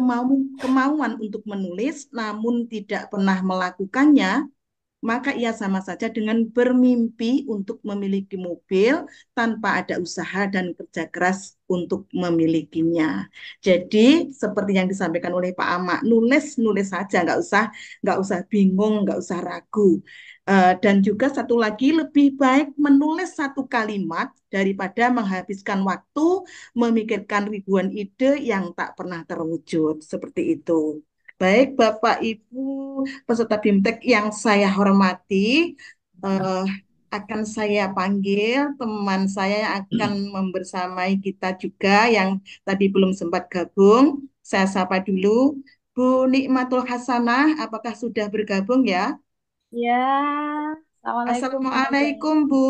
[SPEAKER 1] kemauan untuk menulis namun tidak pernah melakukannya, maka ia sama saja dengan bermimpi untuk memiliki mobil tanpa ada usaha dan kerja keras untuk memilikinya. Jadi seperti yang disampaikan oleh Pak Ama, nulis saja, nggak usah bingung, nggak usah ragu. Dan juga satu lagi, lebih baik menulis satu kalimat daripada menghabiskan waktu memikirkan ribuan ide yang tak pernah terwujud. Seperti itu. Baik, Bapak Ibu peserta BIMTEK yang saya hormati, eh, akan saya panggil teman saya yang akan membersamai kita juga yang tadi belum sempat gabung. Saya sapa dulu. Bu Nikmatul Hasanah, apakah sudah bergabung ya?
[SPEAKER 7] Ya, Assalamualaikum Bu Naza.
[SPEAKER 1] Assalamualaikum, Bu.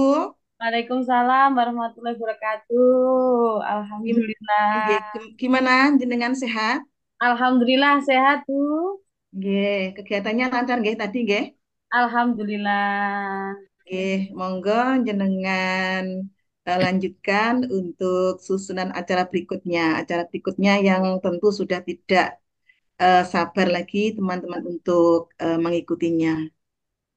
[SPEAKER 7] Waalaikumsalam warahmatullahi wabarakatuh.
[SPEAKER 1] Gim-
[SPEAKER 7] Alhamdulillah.
[SPEAKER 1] Gimana jenengan sehat?
[SPEAKER 7] Alhamdulillah sehat Bu.
[SPEAKER 1] Nggih, kegiatannya lancar nggih tadi nggih?
[SPEAKER 7] Alhamdulillah.
[SPEAKER 1] Nggih, monggo jenengan lanjutkan untuk susunan acara berikutnya. Acara berikutnya yang tentu sudah tidak sabar lagi teman-teman untuk mengikutinya.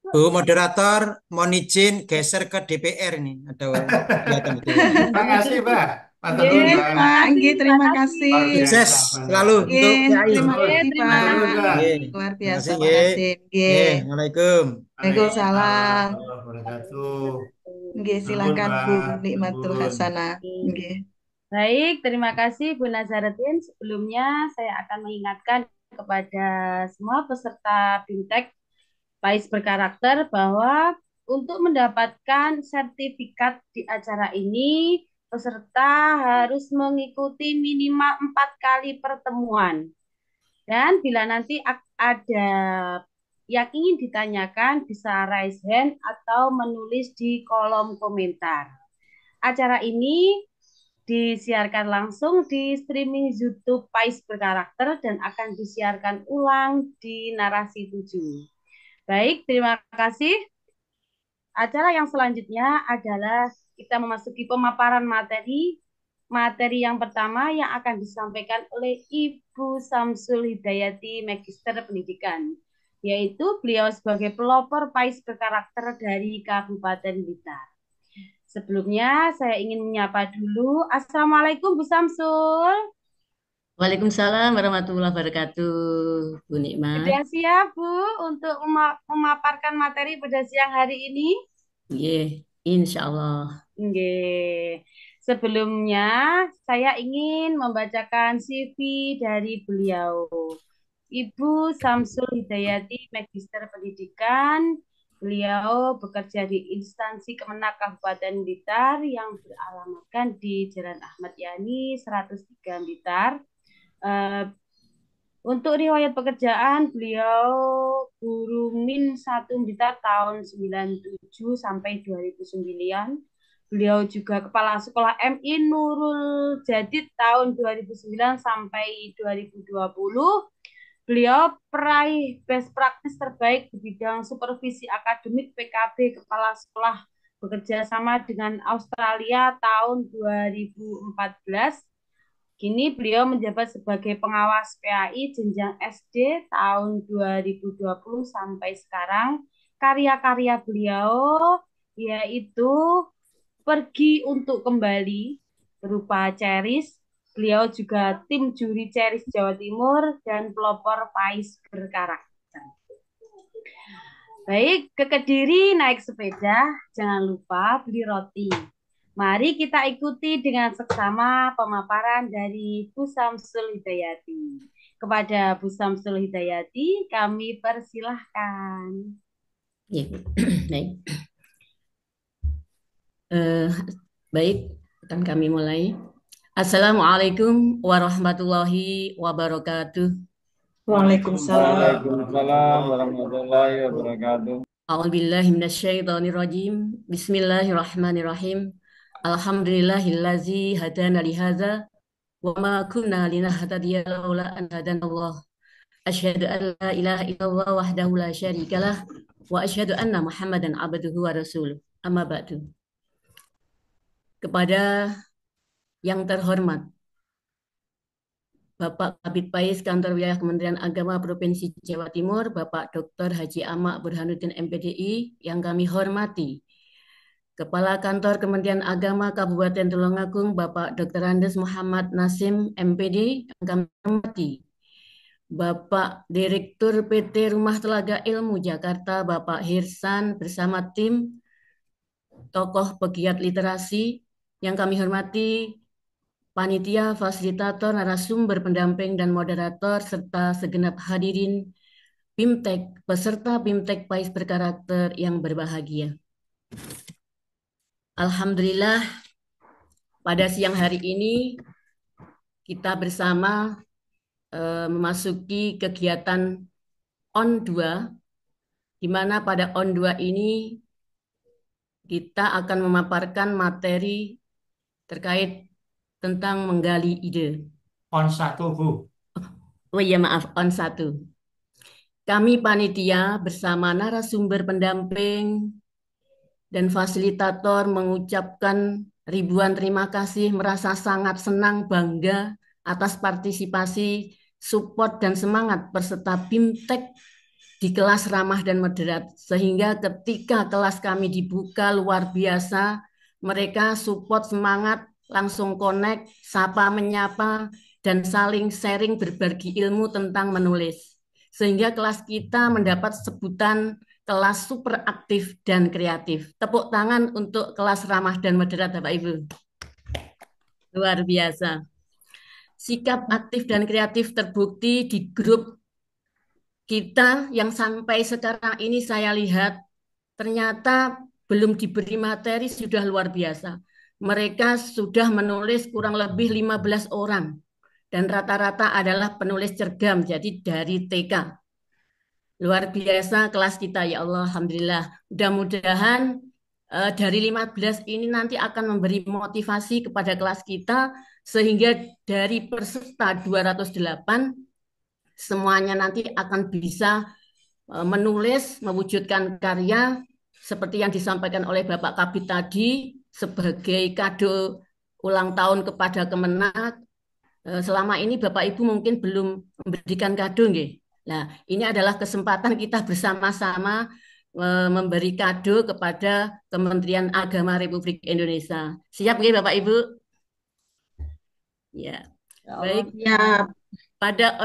[SPEAKER 3] Bu moderator, mohon izin geser ke DPR nih. Ada kegiatan betul.
[SPEAKER 2] Makasih, Pak. Matur
[SPEAKER 1] Nggih,
[SPEAKER 2] nuwun,
[SPEAKER 7] Nggih,
[SPEAKER 2] Pak.
[SPEAKER 7] terima
[SPEAKER 1] Pak.
[SPEAKER 7] kasih,
[SPEAKER 1] Nggih,
[SPEAKER 7] terima
[SPEAKER 1] terima
[SPEAKER 7] kasih.
[SPEAKER 1] kasih.
[SPEAKER 2] Luar biasa,
[SPEAKER 3] Sukses
[SPEAKER 2] Pak.
[SPEAKER 3] selalu untuk
[SPEAKER 1] Nggih,
[SPEAKER 3] PAI.
[SPEAKER 1] terima
[SPEAKER 2] Nuwun.
[SPEAKER 1] kasih,
[SPEAKER 7] Terima
[SPEAKER 1] Pak.
[SPEAKER 2] Matur nuwun, Pak.
[SPEAKER 3] Nggih.
[SPEAKER 1] Luar
[SPEAKER 3] Terima
[SPEAKER 1] biasa,
[SPEAKER 3] kasih
[SPEAKER 1] Pak
[SPEAKER 3] nggih.
[SPEAKER 1] Nasim.
[SPEAKER 3] Nggih,
[SPEAKER 1] Nggih.
[SPEAKER 3] Assalamualaikum.
[SPEAKER 1] Waalaikumsalam.
[SPEAKER 2] Waalaikumsalam warahmatullahi wabarakatuh.
[SPEAKER 1] Nggih,
[SPEAKER 2] Nuwun,
[SPEAKER 1] silakan Bu
[SPEAKER 2] Pak.
[SPEAKER 1] Nikmatul
[SPEAKER 2] Nuwun.
[SPEAKER 1] Hasanah. Nggih.
[SPEAKER 7] Baik, terima kasih Bu Nazaruddin. Sebelumnya saya akan mengingatkan kepada semua peserta BIMTEK PAIS Berkarakter bahwa untuk mendapatkan sertifikat di acara ini, peserta harus mengikuti minimal 4 kali pertemuan. Dan bila nanti ada yang ingin ditanyakan, bisa raise hand atau menulis di kolom komentar. Acara ini disiarkan langsung di streaming YouTube PAIS Berkarakter dan akan disiarkan ulang di Narasi 7. Baik, terima kasih. Acara yang selanjutnya adalah kita memasuki pemaparan materi. Materi yang pertama yang akan disampaikan oleh Ibu Samsul Hidayati, Magister Pendidikan, yaitu beliau sebagai pelopor PAIS Berkarakter dari Kabupaten Blitar. Sebelumnya saya ingin menyapa dulu. Assalamualaikum Bu Samsul.
[SPEAKER 6] Waalaikumsalam warahmatullahi wabarakatuh, Bu Nikmat.
[SPEAKER 7] Sudah siap Bu untuk memaparkan materi pada siang hari ini?
[SPEAKER 6] Nggih, insya Allah.
[SPEAKER 7] Nggih. Sebelumnya saya ingin membacakan CV dari beliau. Ibu Samsul Hidayati, Magister Pendidikan. Beliau bekerja di instansi Kemenak Kabupaten Blitar yang beralamatkan di Jalan Ahmad Yani 103 Blitar. Untuk riwayat pekerjaan, beliau guru Min 1 Blitar tahun 97 sampai 2009. Beliau juga kepala sekolah MI Nurul Jadid tahun 2009 sampai 2020. Beliau peraih best practice terbaik di bidang supervisi akademik PKB Kepala Sekolah bekerja sama dengan Australia tahun 2014. Kini beliau menjabat sebagai pengawas PAI jenjang SD tahun 2020 sampai sekarang. karya-karya beliau, yaitu Pergi untuk Kembali berupa Ceris. Beliau juga tim juri Ceris Jawa Timur dan pelopor Pais Berkarakter. Baik, ke Kediri naik sepeda, jangan lupa beli roti. Mari kita ikuti dengan seksama pemaparan dari Bu Samsul Hidayati. Kepada Bu Samsul Hidayati, kami persilahkan.
[SPEAKER 6] Ya, baik. Baik, akan kami mulai. Assalamualaikum warahmatullahi wabarakatuh.
[SPEAKER 1] Waalaikumsalam.
[SPEAKER 5] Waalaikumsalam warahmatullahi wabarakatuh.
[SPEAKER 6] A'udzubillahi minasyaitonirrajim. Bismillahirrahmanirrahim. Alhamdulillahillazi hadana lihadza wa ma kunna linahtadiya laula an hadanallah. Asyhadu an la ilaha illallah wahdahu la syarikalah wa asyhadu anna Muhammadan abduhu wa rasuluh. Amma ba'du. Kepada yang terhormat Bapak Kabid Pais Kantor Wilayah Kementerian Agama Provinsi Jawa Timur, Bapak Dr. Haji Amak Burhanuddin MPDI, yang kami hormati, Kepala Kantor Kementerian Agama Kabupaten Tulungagung, Bapak Dr. Andes Muhammad Nasim MPD, yang kami hormati, Bapak Direktur PT Rumah Telaga Ilmu Jakarta, Bapak Hirsan bersama tim, tokoh pegiat literasi, yang kami hormati, panitia, fasilitator, narasumber, pendamping, dan moderator, serta segenap hadirin BIMTEK, peserta BIMTEK Pais Berkarakter yang berbahagia. Alhamdulillah, pada siang hari ini kita bersama memasuki kegiatan ON 2, di mana pada ON 2 ini kita akan memaparkan materi terkait tentang menggali ide.
[SPEAKER 2] On 1, Bu.
[SPEAKER 6] Oh iya, maaf, ON 1. Kami panitia bersama narasumber pendamping dan fasilitator mengucapkan ribuan terima kasih, merasa sangat senang, bangga atas partisipasi, support, dan semangat peserta BIMTEK di kelas ramah dan moderat. Sehingga ketika kelas kami dibuka luar biasa, mereka support, semangat, langsung connect, sapa menyapa, dan saling sharing berbagi ilmu tentang menulis. Sehingga kelas kita mendapat sebutan kelas super aktif dan kreatif. Tepuk tangan untuk kelas ramah dan moderat, Bapak Ibu. Luar biasa. Sikap aktif dan kreatif terbukti di grup kita yang sampai sekarang ini saya lihat ternyata belum diberi materi sudah luar biasa. Mereka sudah menulis kurang lebih 15 orang. Dan rata-rata adalah penulis cergam, jadi dari TK. Luar biasa kelas kita, ya Allah, Alhamdulillah. Mudah-mudahan dari 15 ini nanti akan memberi motivasi kepada kelas kita, sehingga dari peserta 208, semuanya nanti akan bisa menulis, mewujudkan karya, seperti yang disampaikan oleh Bapak Kabid tadi, sebagai kado ulang tahun kepada Kemenak. Selama ini Bapak Ibu mungkin belum memberikan kado, nggih. Nah, ini adalah kesempatan kita bersama-sama memberi kado kepada Kementerian Agama Republik Indonesia. Siap nggih Bapak Ibu? Ya. Baik.
[SPEAKER 1] Ya,
[SPEAKER 6] Pada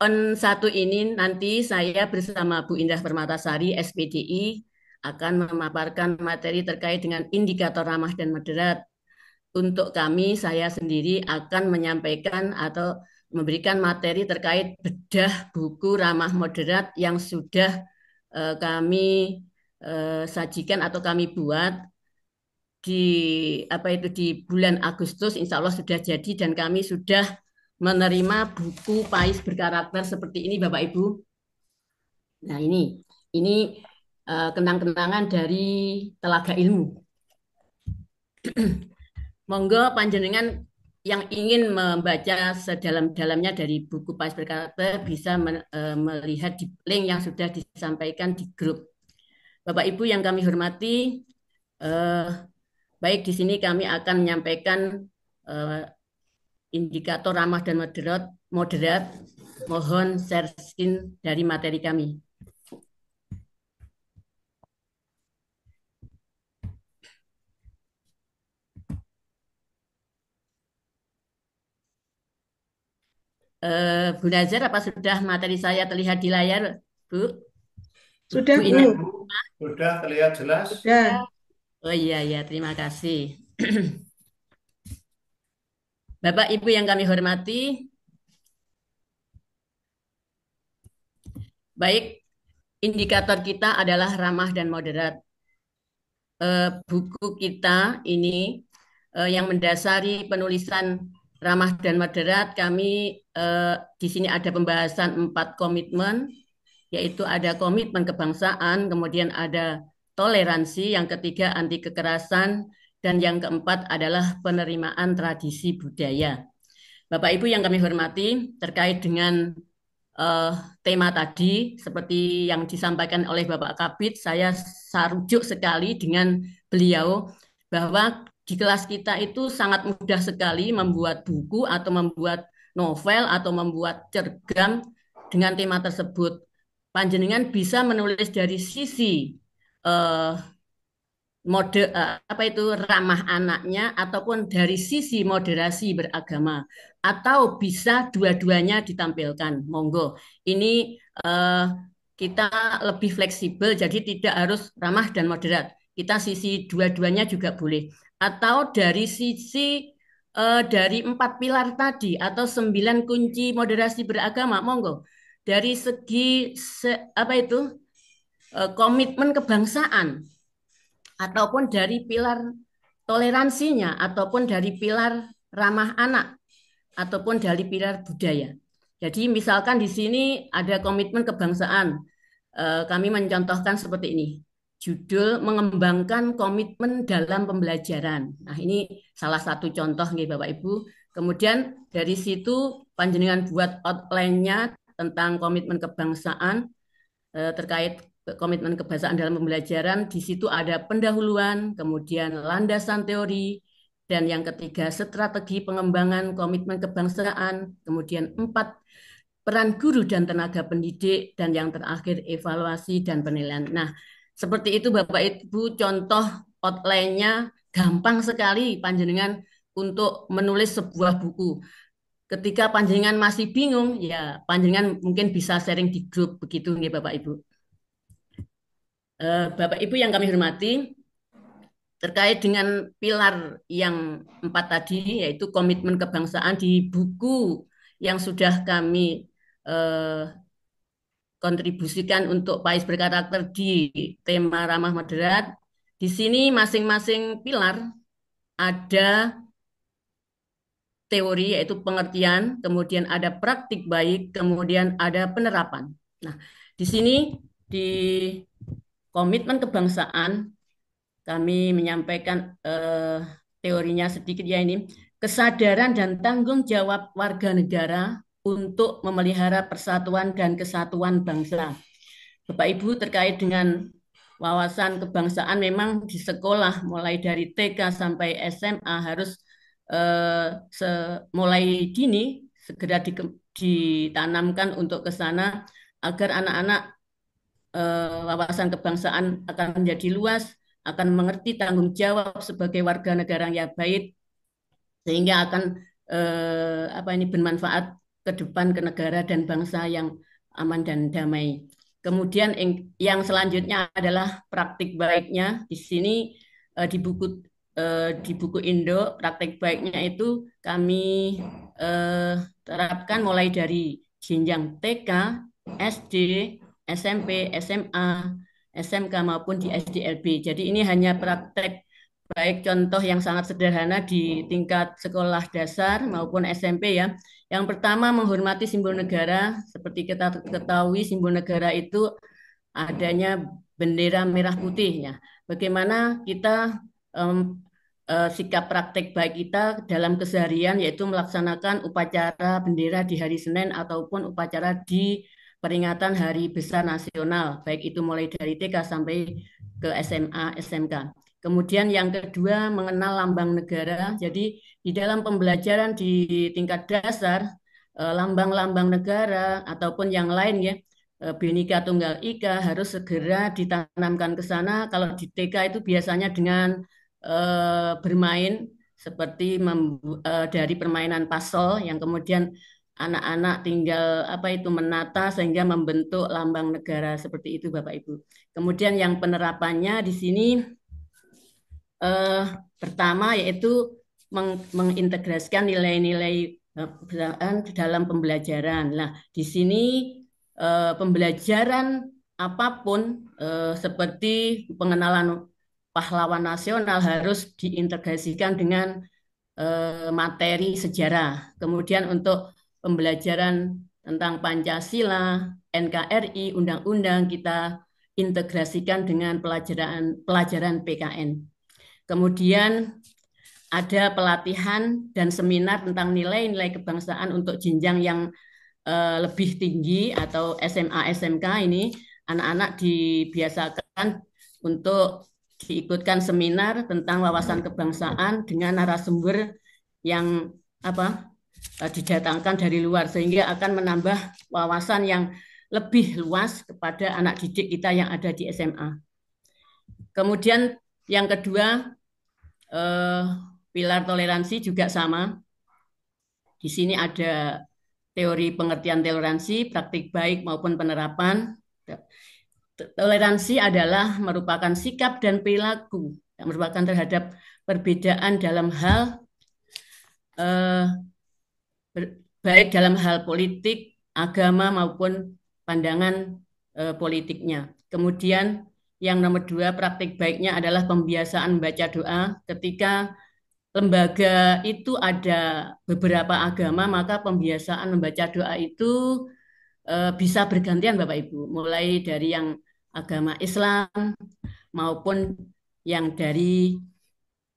[SPEAKER 6] on 1 ini nanti saya bersama Bu Indah Permatasari SPDI akan memaparkan materi terkait dengan indikator ramah dan moderat. Untuk kami, saya sendiri akan menyampaikan atau memberikan materi terkait bedah buku ramah moderat yang sudah kami sajikan atau kami buat di bulan Agustus, insya Allah sudah jadi, dan kami sudah menerima buku Pais Berkarakter seperti ini, Bapak Ibu. Nah, ini kenang-kenangan dari Telaga Ilmu. Monggo panjenengan yang ingin membaca sedalam-dalamnya dari buku Pais Berkarakter bisa melihat di link yang sudah disampaikan di grup. Bapak Ibu yang kami hormati, baik di sini kami akan menyampaikan indikator ramah dan moderat. Mohon share screen dari materi kami. Bu Nazar, apa sudah materi saya terlihat di layar, Bu?
[SPEAKER 1] Sudah,
[SPEAKER 6] Bu
[SPEAKER 1] Bu.
[SPEAKER 6] Ina?
[SPEAKER 2] Sudah terlihat jelas.
[SPEAKER 1] Sudah.
[SPEAKER 6] Oh iya, ya, terima kasih. Bapak Ibu yang kami hormati, baik, indikator kita adalah ramah dan moderat. Buku kita ini yang mendasari penulisan ramah dan moderat, kami di sini ada pembahasan 4 komitmen, yaitu ada komitmen kebangsaan, kemudian ada toleransi, yang ketiga anti kekerasan, dan yang keempat adalah penerimaan tradisi budaya. Bapak Ibu yang kami hormati, terkait dengan eh, tema tadi, seperti yang disampaikan oleh Bapak Kabid, saya sarujuk sekali dengan beliau bahwa di kelas kita itu sangat mudah sekali membuat buku atau membuat novel atau membuat cergam dengan tema tersebut. Panjenengan bisa menulis dari sisi eh, mode apa itu ramah anaknya ataupun dari sisi moderasi beragama atau bisa dua-duanya ditampilkan. Monggo. Ini eh, kita lebih fleksibel jadi tidak harus ramah dan moderat. Kita sisi dua-duanya juga boleh. Atau dari sisi dari 4 pilar tadi atau 9 kunci moderasi beragama, monggo. Dari segi apa itu komitmen kebangsaan ataupun dari pilar toleransinya, ataupun dari pilar ramah anak, ataupun dari pilar budaya. Jadi misalkan di sini ada komitmen kebangsaan, kami mencontohkan seperti ini. Judul mengembangkan komitmen dalam pembelajaran. Nah ini salah satu contoh nih Bapak Ibu. Kemudian dari situ panjenengan buat outline-nya tentang komitmen kebangsaan terkait komitmen kebangsaan dalam pembelajaran. Di situ ada pendahuluan, kemudian landasan teori, dan yang ketiga strategi pengembangan komitmen kebangsaan, kemudian 4 peran guru dan tenaga pendidik, dan yang terakhir evaluasi dan penilaian. Nah, seperti itu Bapak Ibu contoh outline-nya, gampang sekali panjenengan untuk menulis sebuah buku. Ketika panjenengan masih bingung, ya panjenengan mungkin bisa sharing di grup begitu nih Bapak Ibu. Bapak Ibu yang kami hormati, terkait dengan pilar yang 4 tadi, yaitu komitmen kebangsaan di buku yang sudah kami kontribusikan untuk PAIS berkarakter di tema ramah moderat, di sini masing-masing pilar ada teori, yaitu pengertian, kemudian ada praktik baik, kemudian ada penerapan. Nah, di sini di komitmen kebangsaan kami menyampaikan teorinya sedikit ya ini. Kesadaran dan tanggung jawab warga negara untuk memelihara persatuan dan kesatuan bangsa. Bapak Ibu terkait dengan wawasan kebangsaan memang di sekolah mulai dari TK sampai SMA harus mulai dini segera ditanamkan untuk ke sana agar anak-anak wawasan kebangsaan akan menjadi luas, akan mengerti tanggung jawab sebagai warga negara yang baik, sehingga akan apa ini bermanfaat ke depan ke negara dan bangsa yang aman dan damai. Kemudian yang selanjutnya adalah praktik baiknya. Di sini di buku Indo praktik baiknya itu kami terapkan mulai dari jenjang TK, SD, SMP, SMA, SMK maupun di SDLB. Jadi ini hanya praktek baik contoh yang sangat sederhana di tingkat sekolah dasar maupun SMP ya. Yang pertama menghormati simbol negara. Seperti kita ketahui simbol negara itu adanya bendera merah putih ya. Bagaimana kita sikap praktek baik kita dalam keseharian yaitu melaksanakan upacara bendera di hari Senin ataupun upacara di peringatan Hari Besar Nasional, baik itu mulai dari TK sampai ke SMA, SMK. Kemudian yang kedua mengenal lambang negara. Jadi di dalam pembelajaran di tingkat dasar lambang-lambang negara ataupun yang lain ya Bhinneka Tunggal Ika harus segera ditanamkan ke sana. Kalau di TK itu biasanya dengan bermain seperti dari permainan puzzle yang kemudian anak-anak tinggal apa itu menata sehingga membentuk lambang negara seperti itu Bapak Ibu. Kemudian yang penerapannya di sini pertama yaitu mengintegrasikan nilai-nilai dalam pembelajaran. Nah, di sini pembelajaran apapun seperti pengenalan pahlawan nasional harus diintegrasikan dengan materi sejarah. Kemudian untuk pembelajaran tentang Pancasila, NKRI, undang-undang kita integrasikan dengan pelajaran PKN. Kemudian ada pelatihan dan seminar tentang nilai-nilai kebangsaan untuk jenjang yang lebih tinggi atau SMA, SMK ini anak-anak dibiasakan untuk diikutkan seminar tentang wawasan kebangsaan dengan narasumber yang didatangkan dari luar sehingga akan menambah wawasan yang lebih luas kepada anak didik kita yang ada di SMA. Kemudian yang kedua, pilar toleransi juga sama. Di sini ada teori pengertian toleransi, praktik baik maupun penerapan. Toleransi adalah merupakan sikap dan perilaku yang merupakan terhadap perbedaan dalam hal baik dalam hal politik, agama maupun pandangan politiknya. Kemudian yang nomor 2, praktik baiknya adalah pembiasaan membaca doa. Ketika lembaga itu ada beberapa agama, maka pembiasaan membaca doa itu bisa bergantian Bapak Ibu, mulai dari yang agama Islam maupun yang dari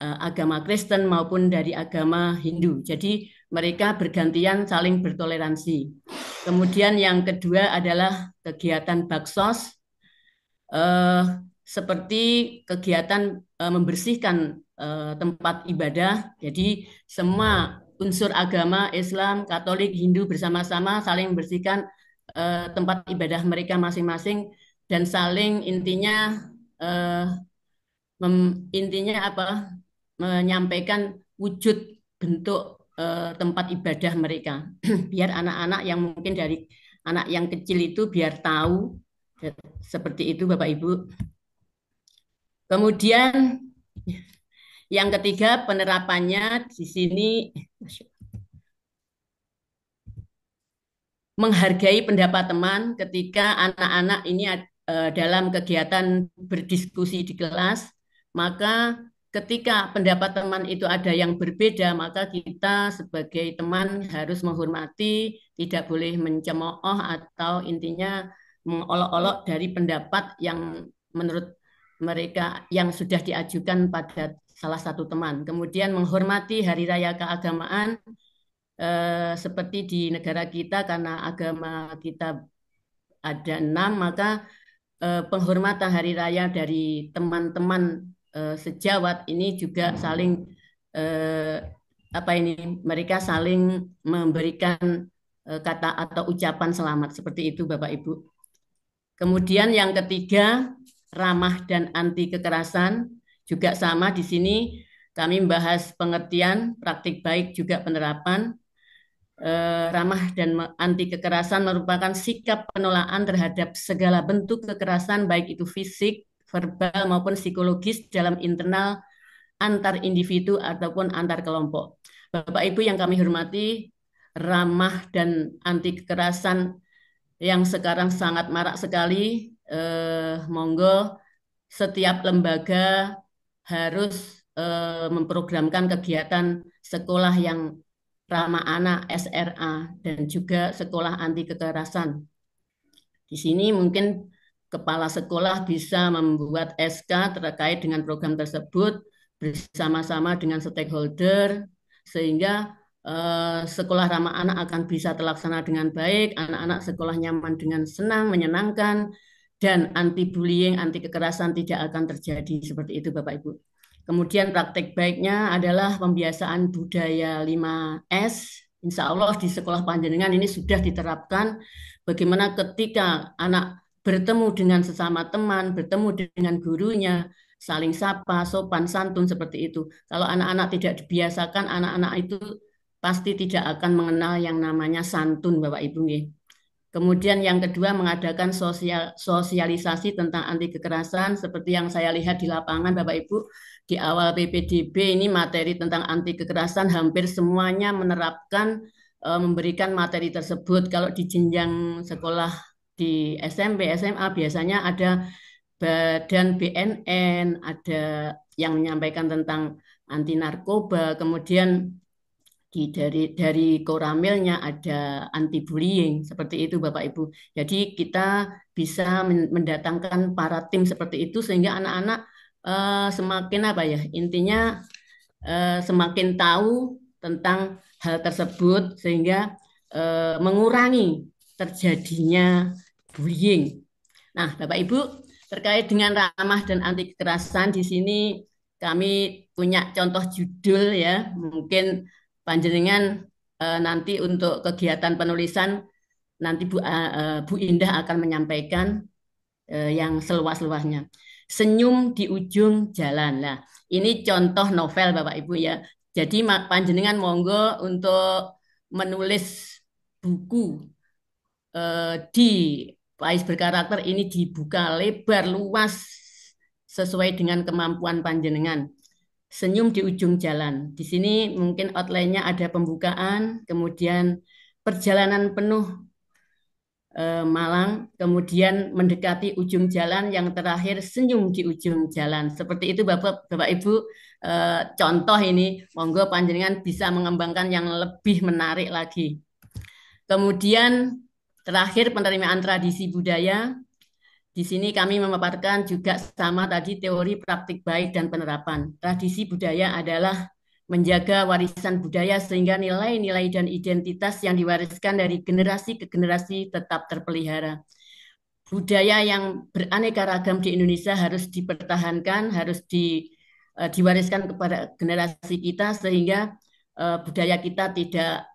[SPEAKER 6] agama Kristen maupun dari agama Hindu. Jadi mereka bergantian saling bertoleransi. Kemudian yang kedua adalah kegiatan baksos, seperti kegiatan membersihkan tempat ibadah. Jadi semua unsur agama Islam, Katolik, Hindu bersama-sama saling membersihkan tempat ibadah mereka masing-masing dan saling intinya menyampaikan wujud bentuk tempat ibadah mereka biar anak-anak yang mungkin dari anak yang kecil itu biar tahu seperti itu Bapak Ibu. Kemudian yang ketiga penerapannya di sini menghargai pendapat teman ketika anak-anak ini dalam kegiatan berdiskusi di kelas, maka ketika pendapat teman itu ada yang berbeda, maka kita sebagai teman harus menghormati, tidak boleh mencemooh atau intinya mengolok-olok dari pendapat yang menurut mereka yang sudah diajukan pada salah satu teman. Kemudian menghormati hari raya keagamaan, seperti di negara kita karena agama kita ada 6, maka penghormatan hari raya dari teman-teman sejawat ini juga saling mereka saling memberikan kata atau ucapan selamat seperti itu Bapak Ibu. Kemudian yang ketiga ramah dan anti kekerasan juga sama di sini kami membahas pengertian praktik baik juga penerapan. Ramah dan anti kekerasan merupakan sikap penolakan terhadap segala bentuk kekerasan baik itu fisik, verbal maupun psikologis dalam internal antar individu ataupun antar kelompok. Bapak Ibu yang kami hormati, ramah dan anti kekerasan yang sekarang sangat marak sekali, monggo setiap lembaga harus memprogramkan kegiatan sekolah yang ramah anak SRA dan juga sekolah anti kekerasan. Di sini mungkin kepala sekolah bisa membuat SK terkait dengan program tersebut bersama-sama dengan stakeholder sehingga sekolah ramah anak akan bisa terlaksana dengan baik, anak-anak sekolah nyaman dengan senang, menyenangkan, dan anti bullying, anti kekerasan tidak akan terjadi seperti itu Bapak Ibu. Kemudian praktek baiknya adalah pembiasaan budaya 5S. Insya Allah di sekolah panjenengan ini sudah diterapkan bagaimana ketika anak bertemu dengan sesama teman, bertemu dengan gurunya, saling sapa, sopan, santun seperti itu. Kalau anak-anak tidak dibiasakan, anak-anak itu pasti tidak akan mengenal yang namanya santun, Bapak Ibu. Nggih. Kemudian yang kedua mengadakan sosialisasi tentang anti kekerasan seperti yang saya lihat di lapangan Bapak Ibu di awal PPDB ini materi tentang anti kekerasan hampir semuanya menerapkan memberikan materi tersebut. Kalau di jenjang sekolah di SMP, SMA biasanya ada badan BNN, ada yang menyampaikan tentang anti narkoba, kemudian dari Koramilnya ada anti bullying seperti itu Bapak Ibu. Jadi kita bisa mendatangkan para tim seperti itu sehingga anak-anak semakin apa ya intinya semakin tahu tentang hal tersebut sehingga mengurangi terjadinya bullying. Nah, Bapak Ibu, terkait dengan ramah dan anti kekerasan di sini kami punya contoh judul ya. Mungkin panjenengan nanti untuk kegiatan penulisan nanti Bu Indah akan menyampaikan yang seluas-luasnya. Senyum di ujung jalan. Nah, ini contoh novel Bapak Ibu ya. Jadi panjenengan monggo untuk menulis buku di Pais Berkarakter ini dibuka lebar luas sesuai dengan kemampuan panjenengan. Senyum di ujung jalan. Di sini mungkin outline-nya ada pembukaan, kemudian perjalanan penuh Malang, kemudian mendekati ujung jalan, yang terakhir senyum di ujung jalan. Seperti itu Bapak Ibu, contoh ini, monggo panjenengan bisa mengembangkan yang lebih menarik lagi. Kemudian terakhir penerimaan tradisi budaya. Di sini kami memaparkan juga sama tadi teori praktik baik dan penerapan. Tradisi budaya adalah menjaga warisan budaya sehingga nilai-nilai dan identitas yang diwariskan dari generasi ke generasi tetap terpelihara. Budaya yang beraneka ragam di Indonesia harus dipertahankan, harus diwariskan kepada generasi kita sehingga budaya kita tidak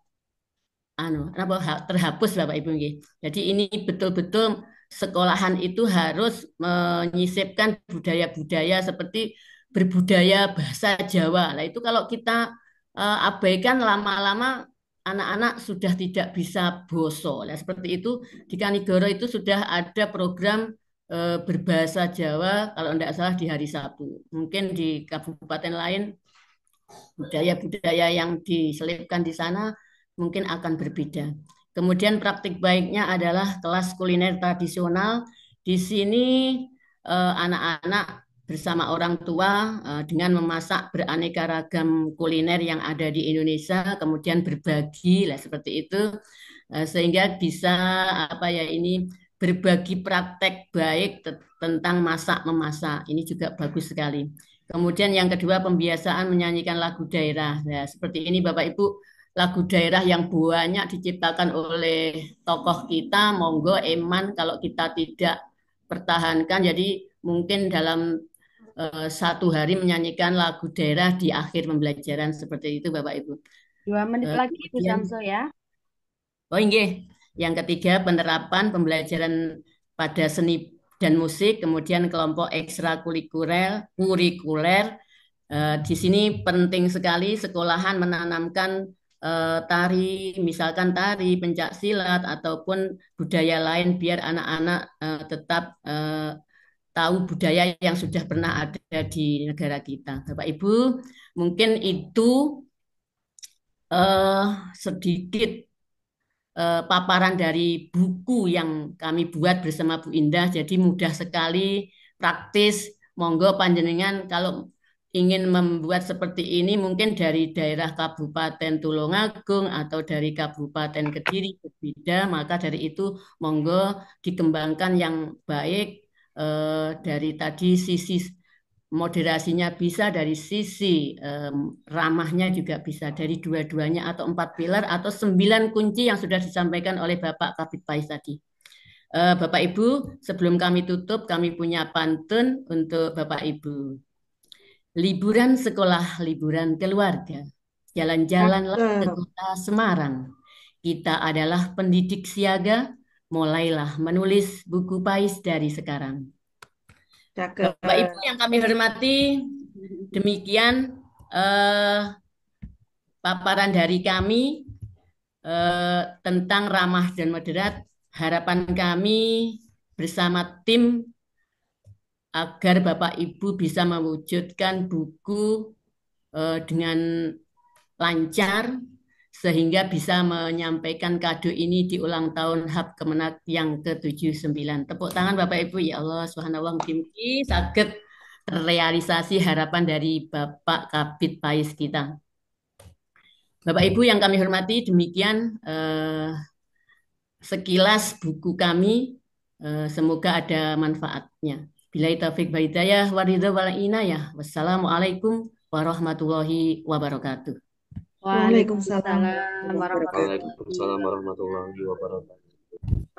[SPEAKER 6] terhapus Bapak Ibu. Jadi ini betul-betul sekolahan itu harus menyisipkan budaya-budaya seperti berbudaya bahasa Jawa. Nah itu kalau kita abaikan lama-lama anak-anak sudah tidak bisa boso. Nah seperti itu di Kanigoro itu sudah ada program berbahasa Jawa kalau tidak salah di hari Sabtu. Mungkin di kabupaten lain budaya-budaya yang diselipkan di sana mungkin akan berbeda. Kemudian praktik baiknya adalah kelas kuliner tradisional. Di sini anak-anak bersama orang tua dengan memasak beraneka ragam kuliner yang ada di Indonesia, kemudian berbagi lah seperti itu, sehingga bisa berbagi praktek baik tentang masak memasak. Ini juga bagus sekali. Kemudian yang kedua pembiasaan menyanyikan lagu daerah. Nah, seperti ini Bapak Ibu. Lagu daerah yang banyak diciptakan oleh tokoh kita, monggo eman kalau kita tidak pertahankan. Jadi mungkin dalam satu hari menyanyikan lagu daerah di akhir pembelajaran seperti itu Bapak Ibu.
[SPEAKER 7] 2 menit lagi Bu Samso ya.
[SPEAKER 6] Oh inggih. Yang ketiga penerapan pembelajaran pada seni dan musik, kemudian kelompok ekstrakurikuler. Di sini penting sekali sekolahan menanamkan tari, misalkan tari, pencak silat, ataupun budaya lain biar anak-anak tetap tahu budaya yang sudah pernah ada di negara kita. Bapak Ibu, mungkin itu sedikit paparan dari buku yang kami buat bersama Bu Indah. Jadi mudah sekali, praktis. Monggo panjenengan kalau ingin membuat seperti ini mungkin dari daerah Kabupaten Tulungagung atau dari Kabupaten Kediri berbeda, maka dari itu monggo dikembangkan yang baik dari tadi sisi moderasinya bisa, dari sisi ramahnya juga bisa, dari dua-duanya atau 4 pilar atau 9 kunci yang sudah disampaikan oleh Bapak Kabid Pais tadi. Bapak Ibu, sebelum kami tutup, kami punya pantun untuk Bapak Ibu. Liburan sekolah, liburan keluarga. Jalan-jalanlah ke kota Semarang. Kita adalah pendidik siaga, mulailah menulis buku Pais dari sekarang. Bapak Ibu yang kami hormati, demikian paparan dari kami tentang ramah dan moderat. Harapan kami bersama tim agar Bapak Ibu bisa mewujudkan buku dengan lancar sehingga bisa menyampaikan kado ini di ulang tahun HUB Kemenak yang ke-79. Tepuk tangan Bapak Ibu, ya Allah subhanallah, mugi-mugi saged terrealisasi harapan dari Bapak Kabid Pais kita. Bapak Ibu yang kami hormati, demikian sekilas buku kami. Semoga ada manfaatnya. Billahi taufiq wal hidayah waridho wal inayah. Wassalamualaikum warahmatullahi wabarakatuh.
[SPEAKER 1] Waalaikumsalam
[SPEAKER 7] Waalaikumsalam
[SPEAKER 1] warahmatullahi
[SPEAKER 7] warahmatullahi
[SPEAKER 5] Waalaikumsalam warahmatullahi wabarakatuh.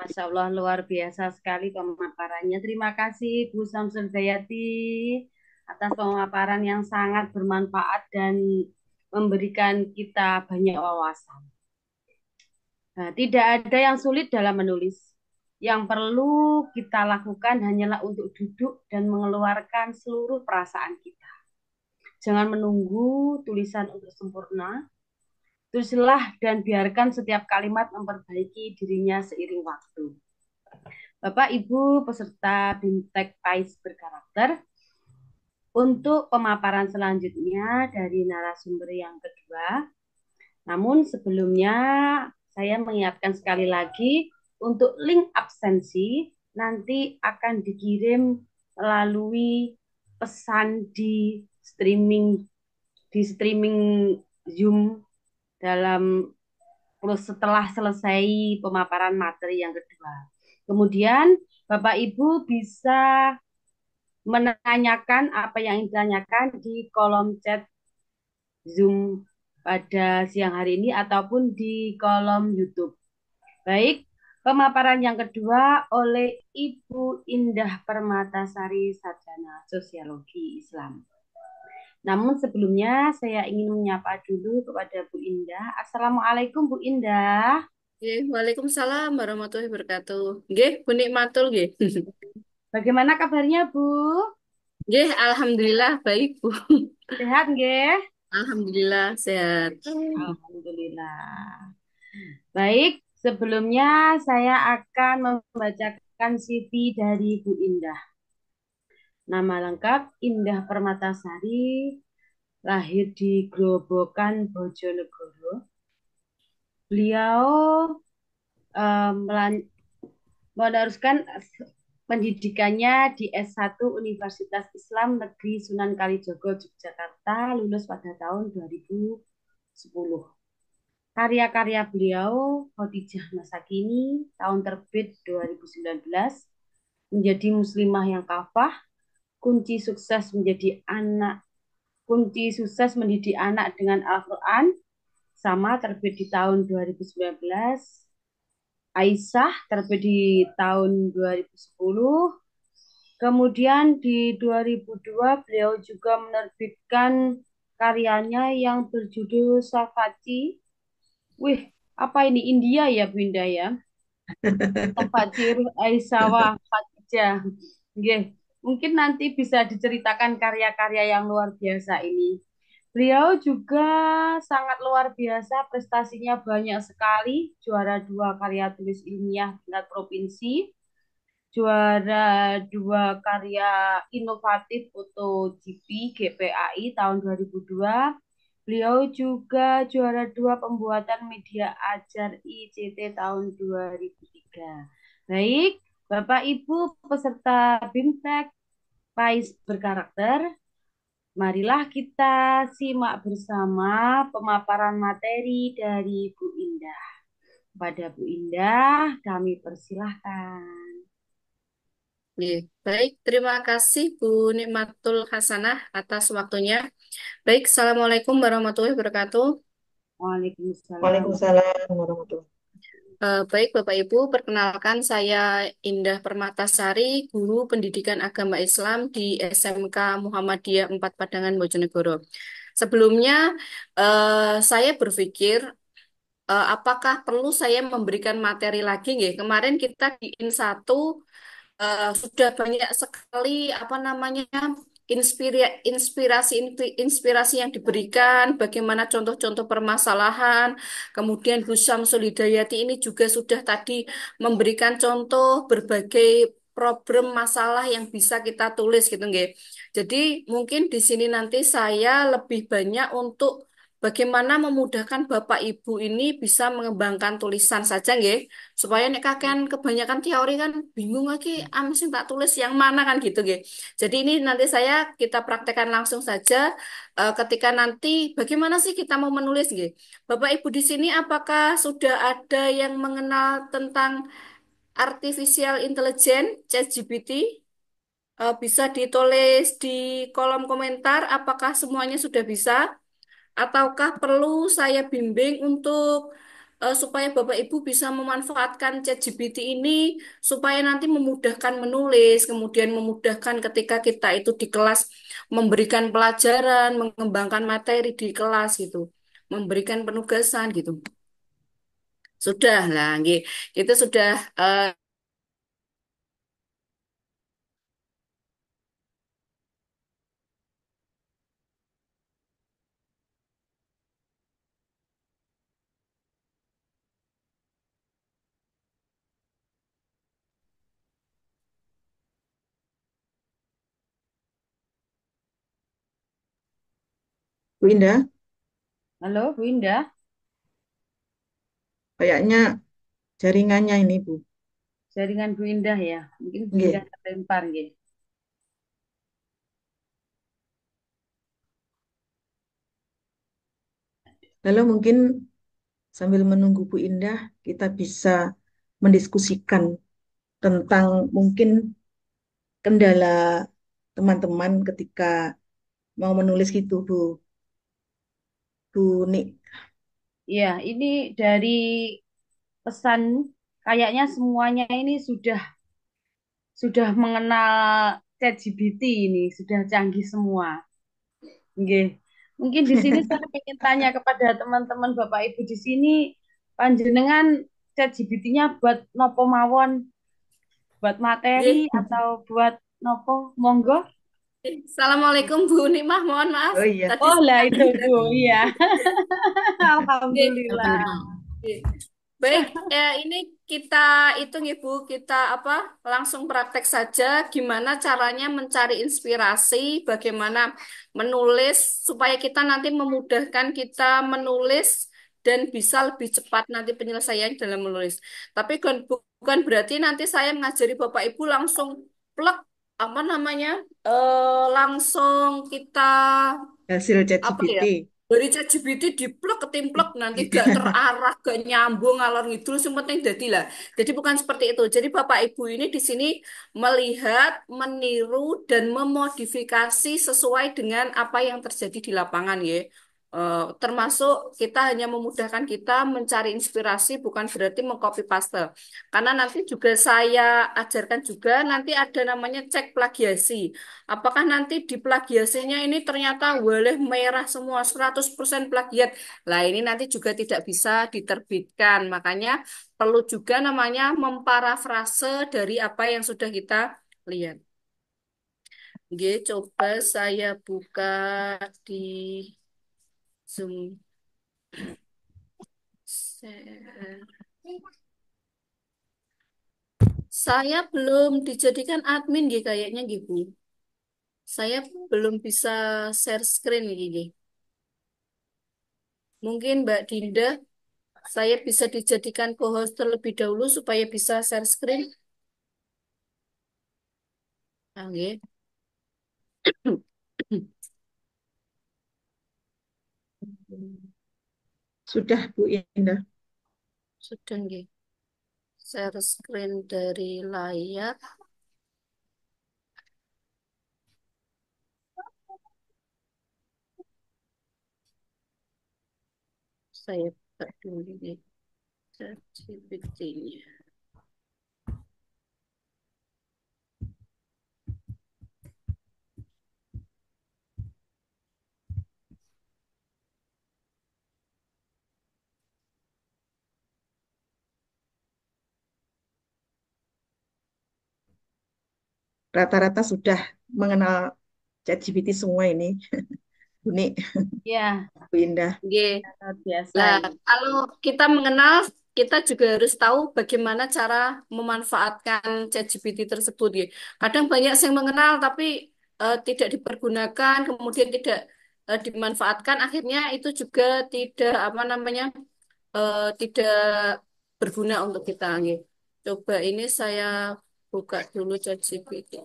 [SPEAKER 7] Masya Allah, luar biasa sekali pemaparannya. Terima kasih Bu Samsul Dayati atas pemaparan yang sangat bermanfaat dan memberikan kita banyak wawasan. Nah, tidak ada yang sulit dalam menulis. Yang perlu kita lakukan hanyalah untuk duduk dan mengeluarkan seluruh perasaan kita. Jangan menunggu tulisan untuk sempurna. Tulislah dan biarkan setiap kalimat memperbaiki dirinya seiring waktu. Bapak, Ibu, peserta BIMTEK PAIS berkarakter, untuk pemaparan selanjutnya dari narasumber yang kedua. Namun sebelumnya saya mengingatkan sekali lagi untuk link absensi nanti akan dikirim melalui pesan di streaming Zoom setelah selesai pemaparan materi yang kedua. Kemudian Bapak Ibu bisa menanyakan apa yang ingin ditanyakan di kolom chat Zoom pada siang hari ini ataupun di kolom YouTube. Baik, pemaparan yang kedua oleh Ibu Indah Permatasari, Sarjana Sosiologi Islam. Namun sebelumnya saya ingin menyapa dulu kepada Bu Indah. Assalamualaikum Bu Indah.
[SPEAKER 8] Waalaikumsalam warahmatullahi wabarakatuh. Nggih, Bu Nikmatul nggih.
[SPEAKER 7] Bagaimana kabarnya Bu?
[SPEAKER 8] Nggih, alhamdulillah baik, Bu.
[SPEAKER 7] Sehat nggih?
[SPEAKER 8] Alhamdulillah sehat.
[SPEAKER 7] Alhamdulillah. Baik, sebelumnya saya akan membacakan CV dari Bu Indah. Nama lengkap Indah Permatasari, lahir di Grobogan, Bojonegoro. Beliau meneruskan pendidikannya di S1 Universitas Islam Negeri Sunan Kalijogo, Yogyakarta, lulus pada tahun 2010. Karya-karya beliau, Khadijah Masa Kini, tahun terbit 2019, Menjadi Muslimah yang Kafah, Kunci Sukses Mendidik Anak dengan Al-Quran, sama terbit di tahun 2019, Aisyah terbit di tahun 2010, kemudian di 2002 beliau juga menerbitkan karyanya yang berjudul Safaci. Wih, apa ini India ya Bu Indah ya? Safaci Aisyah Khadijah. Nggih, mungkin nanti bisa diceritakan karya-karya yang luar biasa ini. Beliau juga sangat luar biasa, prestasinya banyak sekali, juara 2 karya tulis ilmiah tingkat provinsi, juara 2 karya inovatif MotoGP GPAI tahun 2002. Beliau juga juara 2 pembuatan media ajar ICT tahun 2003. Baik, Bapak Ibu peserta BIMTEK PAIS berkarakter, marilah kita simak bersama pemaparan materi dari Bu Indah. Kepada Bu Indah, kami persilahkan.
[SPEAKER 8] Baik, terima kasih Bu Nikmatul Hasanah atas waktunya. Baik, Assalamualaikum warahmatullahi wabarakatuh.
[SPEAKER 7] Waalaikumsalam.
[SPEAKER 1] Waalaikumsalam warahmatullahi
[SPEAKER 8] Baik Bapak Ibu, perkenalkan saya Indah Permatasari, Guru Pendidikan Agama Islam di SMK Muhammadiyah 4 Padangan, Bojonegoro. Sebelumnya saya berpikir apakah perlu saya memberikan materi lagi nggih? Kemarin kita di IN 1 sudah banyak sekali inspirasi yang diberikan, bagaimana contoh-contoh permasalahan. Kemudian Bu Syamsul Hidayati ini juga sudah tadi memberikan contoh berbagai problem masalah yang bisa kita tulis gitu nggih. Jadi mungkin di sini nanti saya lebih banyak untuk bagaimana memudahkan Bapak Ibu ini bisa mengembangkan tulisan saja nggih. Supaya nek kakean kebanyakan teori kan bingung lagi sing tak tulis yang mana kan gitu nggih. Jadi ini nanti kita praktekkan langsung saja ketika nanti bagaimana sih kita mau menulis gitu. Bapak Ibu di sini apakah sudah ada yang mengenal tentang artificial intelligence, ChatGPT? Bisa ditulis di kolom komentar apakah semuanya sudah bisa ataukah perlu saya bimbing untuk supaya Bapak Ibu bisa memanfaatkan ChatGPT ini supaya nanti memudahkan menulis, kemudian memudahkan ketika kita itu di kelas memberikan pelajaran, mengembangkan materi di kelas gitu, memberikan penugasan gitu. Sudah lah, nggih. Itu sudah
[SPEAKER 1] Bu Indah,
[SPEAKER 7] Halo, Bu Indah.
[SPEAKER 1] kayaknya jaringannya ini, Bu.
[SPEAKER 7] Jaringan Bu Indah ya. Mungkin Bu Indah
[SPEAKER 1] Nggih.
[SPEAKER 7] terlempar nggih.
[SPEAKER 1] Lalu mungkin sambil menunggu Bu Indah, kita bisa mendiskusikan tentang mungkin kendala teman-teman ketika mau menulis gitu, Bu Nik.
[SPEAKER 7] Iya, ini dari pesan kayaknya semuanya ini sudah mengenal ChatGPT ini, sudah canggih semua. Nggih. Mungkin di sini saya ingin tanya kepada teman-teman Bapak Ibu di sini, panjenengan ChatGPT-nya buat nopo mawon, buat materi
[SPEAKER 8] nggih.
[SPEAKER 7] atau buat nopo? Monggo.
[SPEAKER 8] Assalamualaikum Bu Nimah, mohon maaf
[SPEAKER 1] Oh iya.
[SPEAKER 8] tadi
[SPEAKER 7] Oh lah
[SPEAKER 8] saya
[SPEAKER 7] itu Bu, iya.
[SPEAKER 8] Nggih.
[SPEAKER 7] Alhamdulillah.
[SPEAKER 8] Nggih. Baik, ini kita hitung Ibu, kita apa langsung praktek saja gimana caranya mencari inspirasi, bagaimana menulis supaya kita nanti memudahkan kita menulis dan bisa lebih cepat nanti penyelesaian dalam menulis. Tapi bukan berarti nanti saya mengajari Bapak Ibu langsung plek apa namanya langsung kita
[SPEAKER 1] Hasil
[SPEAKER 8] apa ya
[SPEAKER 1] ChatGPT.
[SPEAKER 8] dari ChatGPT diplek ketimplek nanti gak terarah gak nyambung ngalor ngidul yang penting jadi lah jadi bukan seperti itu jadi Bapak Ibu ini di sini melihat meniru dan memodifikasi sesuai dengan apa yang terjadi di lapangan ya. Termasuk kita hanya memudahkan kita mencari inspirasi bukan berarti mengcopy paste karena nanti juga saya ajarkan juga nanti ada namanya cek plagiasi. Apakah nanti di plagiasinya ini ternyata boleh merah semua 100% plagiat. Lah ini nanti juga tidak bisa diterbitkan. Makanya perlu juga namanya memparafrase dari apa yang sudah kita lihat. Oke, coba saya buka di Zoom. Share. Saya belum dijadikan admin kayaknya gitu. Saya belum bisa share screen gini. Mungkin Mbak Dinda, saya bisa dijadikan co-host terlebih dahulu supaya bisa share screen. Oke.
[SPEAKER 1] Sudah, Bu Indah.
[SPEAKER 8] Sudah nggih. Share screen dari layar. Saya buka dulu nih ChatGPT-nya.
[SPEAKER 1] Rata-rata sudah mengenal ChatGPT semua ini. Unik,
[SPEAKER 7] Ya,
[SPEAKER 1] Bu Indah.
[SPEAKER 8] Nggih.
[SPEAKER 7] luar biasa
[SPEAKER 8] Lah,
[SPEAKER 7] ini.
[SPEAKER 8] kalau kita mengenal, kita juga harus tahu bagaimana cara memanfaatkan ChatGPT tersebut. Ya. Kadang banyak yang mengenal tapi tidak dipergunakan, kemudian tidak dimanfaatkan, akhirnya itu juga tidak apa namanya tidak berguna untuk kita. Nggih. Coba ini saya buka dulu ChatGPT.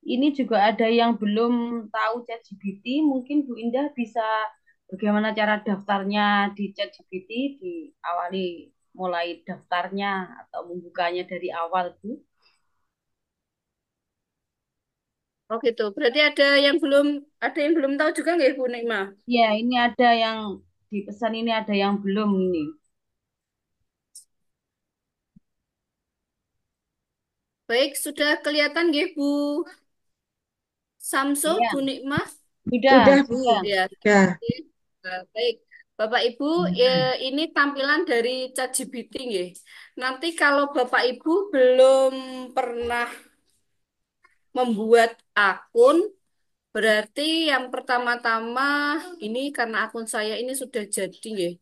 [SPEAKER 7] Ini juga ada yang belum tahu ChatGPT, mungkin Bu Indah bisa bagaimana cara daftarnya di ChatGPT, diawali mulai daftarnya atau membukanya dari awal, Bu.
[SPEAKER 8] Oh gitu. Berarti ada yang belum tahu juga nggak Bu Nikma?
[SPEAKER 7] Ya, ini ada yang di pesan ini ada yang belum ini.
[SPEAKER 8] Baik, sudah kelihatan nggih Bu Samso,
[SPEAKER 7] Iya,
[SPEAKER 8] Bu Nikma?
[SPEAKER 7] sudah,
[SPEAKER 1] Sudah, Bu.
[SPEAKER 7] sudah.
[SPEAKER 8] Ya,
[SPEAKER 1] Sudah.
[SPEAKER 8] oke. Baik. Bapak Ibu, ya, ini tampilan dari ChatGPT nggih. Nanti kalau Bapak Ibu belum pernah membuat akun, berarti yang pertama-tama ini karena akun saya ini sudah jadi nggih.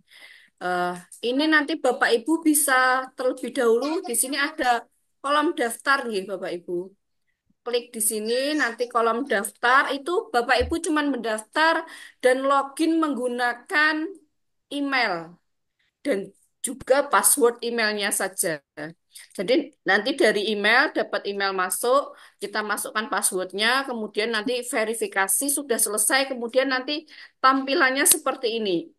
[SPEAKER 8] Eh, ini nanti Bapak Ibu bisa terlebih dahulu di sini ada kolom daftar nggih Bapak Ibu. Klik di sini, nanti kolom daftar itu Bapak Ibu cuman mendaftar dan login menggunakan email dan juga password emailnya saja. Jadi nanti dari email dapat email masuk, kita masukkan passwordnya, kemudian nanti verifikasi sudah selesai, kemudian nanti tampilannya seperti ini.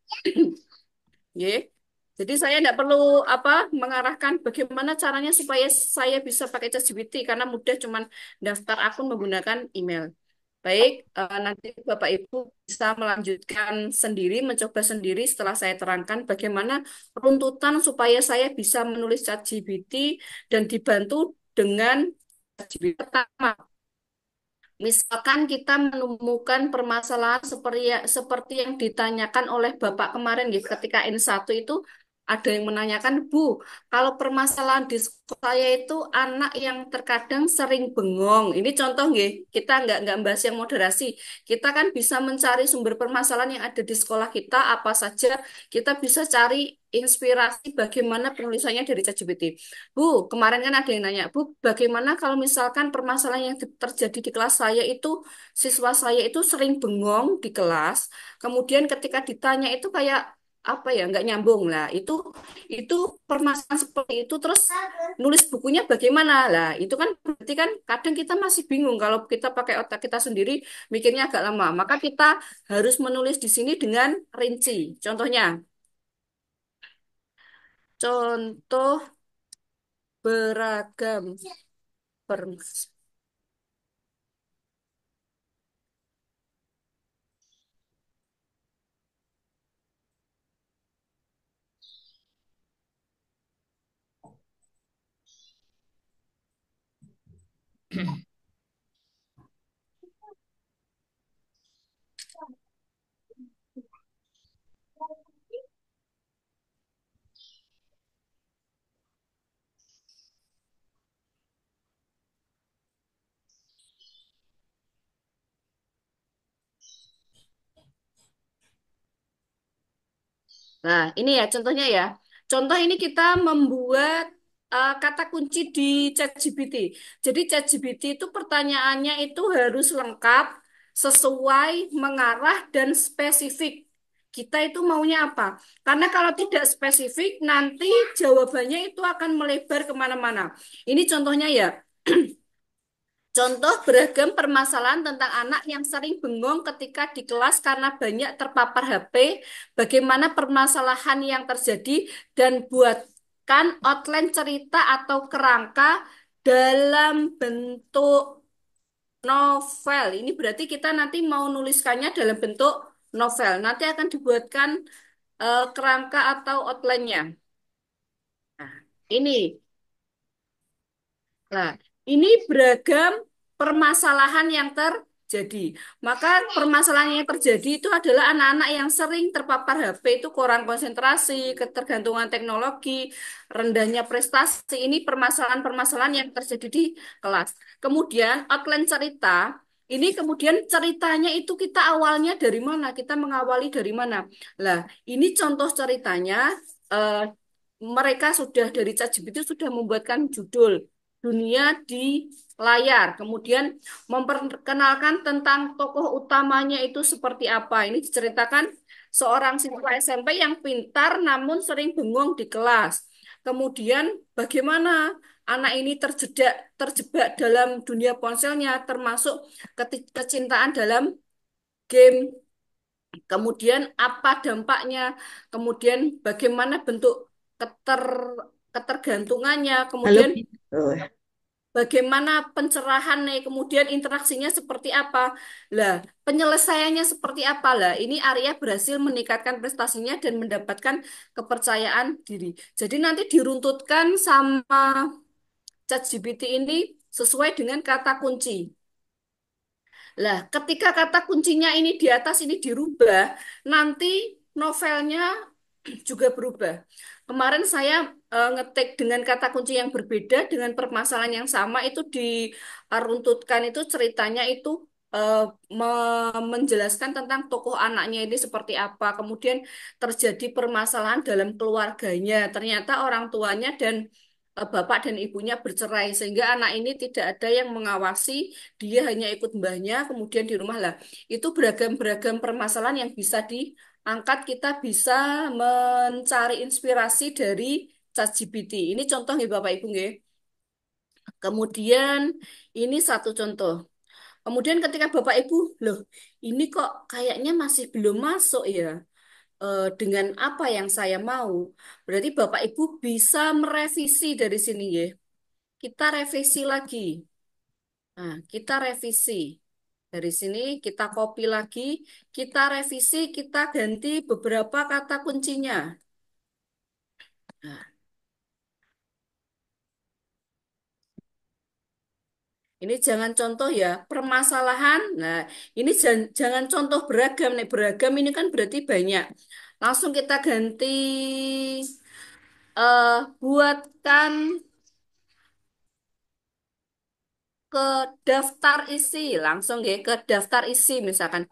[SPEAKER 8] Ya. Jadi saya tidak perlu mengarahkan bagaimana caranya supaya saya bisa pakai ChatGPT karena mudah cuman daftar akun menggunakan email. Baik, nanti Bapak Ibu bisa melanjutkan sendiri, mencoba sendiri setelah saya terangkan bagaimana runtutan supaya saya bisa menulis ChatGPT dan dibantu dengan ChatGPT. Pertama, misalkan kita menemukan permasalahan seperti yang ditanyakan oleh Bapak kemarin gitu, ketika N1 itu ada yang menanyakan, Bu, kalau permasalahan di sekolah saya itu anak yang terkadang sering bengong. Ini contoh nggih, kita nggak bahas yang moderasi. Kita kan bisa mencari sumber permasalahan yang ada di sekolah kita apa saja. Kita bisa cari inspirasi bagaimana penulisannya dari ChatGPT. Bu, kemarin kan ada yang nanya, Bu, bagaimana kalau misalkan permasalahan yang terjadi di kelas saya itu, siswa saya itu sering bengong di kelas, kemudian ketika ditanya itu kayak apa ya, nggak nyambung lah. Itu permasalahan seperti itu, terus nulis bukunya bagaimana lah. Itu kan berarti kan kadang kita masih bingung kalau kita pakai otak kita sendiri, mikirnya agak lama. Maka kita harus menulis di sini dengan rinci. Contoh beragam permasalahan. Nah, ini ya contohnya ya. Contoh ini kita membuat kata kunci di ChatGPT. Jadi ChatGPT itu pertanyaannya itu harus lengkap, sesuai, mengarah, dan spesifik. Kita itu maunya apa? Karena kalau tidak spesifik, nanti jawabannya itu akan melebar kemana-mana. Ini contohnya ya. Contoh beragam permasalahan tentang anak yang sering bengong ketika di kelas karena banyak terpapar HP, bagaimana permasalahan yang terjadi, dan buatkan outline cerita atau kerangka dalam bentuk novel. Ini berarti kita nanti mau nuliskannya dalam bentuk novel. Nanti akan dibuatkan kerangka atau outline-nya. Nah, ini. Nah, ini beragam permasalahan yang terjadi. Jadi, maka permasalahan yang terjadi itu adalah anak-anak yang sering terpapar HP itu kurang konsentrasi, ketergantungan teknologi, rendahnya prestasi. Ini permasalahan-permasalahan yang terjadi di kelas. Kemudian outline cerita, ini kemudian ceritanya itu kita awalnya dari mana? Kita mengawali dari mana? Lah, ini contoh ceritanya. eh, Mereka sudah dari ChatGPT sudah membuatkan judul Dunia di Layar. Kemudian memperkenalkan tentang tokoh utamanya itu seperti apa. Ini diceritakan seorang siswa SMP yang pintar namun sering bengong di kelas. Kemudian bagaimana anak ini terjebak dalam dunia ponselnya, termasuk kecintaan dalam game. Kemudian apa dampaknya? Kemudian bagaimana bentuk keter ketergantungannya?
[SPEAKER 1] Halo.
[SPEAKER 8] Kemudian
[SPEAKER 1] Oh,
[SPEAKER 8] bagaimana pencerahannya, kemudian interaksinya seperti apa? Lah, penyelesaiannya seperti apa? Lah, ini Arya berhasil meningkatkan prestasinya dan mendapatkan kepercayaan diri. Jadi nanti diruntutkan sama ChatGPT ini sesuai dengan kata kunci. Lah, ketika kata kuncinya ini di atas ini dirubah, nanti novelnya juga berubah. Kemarin saya ngetik dengan kata kunci yang berbeda dengan permasalahan yang sama itu diruntutkan itu ceritanya itu eh, menjelaskan tentang tokoh anaknya ini seperti apa. Kemudian terjadi permasalahan dalam keluarganya. Ternyata orang tuanya dan bapak dan ibunya bercerai sehingga anak ini tidak ada yang mengawasi, dia hanya ikut mbahnya, kemudian di rumah lah. Itu beragam-beragam permasalahan yang bisa diangkat, kita bisa mencari inspirasi dari ChatGPT. Ini contoh ya Bapak Ibu nggih. Kemudian ini satu contoh. Kemudian ketika Bapak Ibu, loh, ini kok kayaknya masih belum masuk ya dengan apa yang saya mau. Berarti Bapak Ibu bisa merevisi dari sini ya. Kita revisi lagi. Nah, kita revisi. Dari sini kita copy lagi, kita revisi, kita ganti beberapa kata kuncinya. Nah, ini jangan contoh ya, permasalahan. Nah, ini jangan contoh beragam. Nih, beragam ini kan berarti banyak. Langsung kita ganti, buatkan ke daftar isi. Langsung ya ke daftar isi misalkan.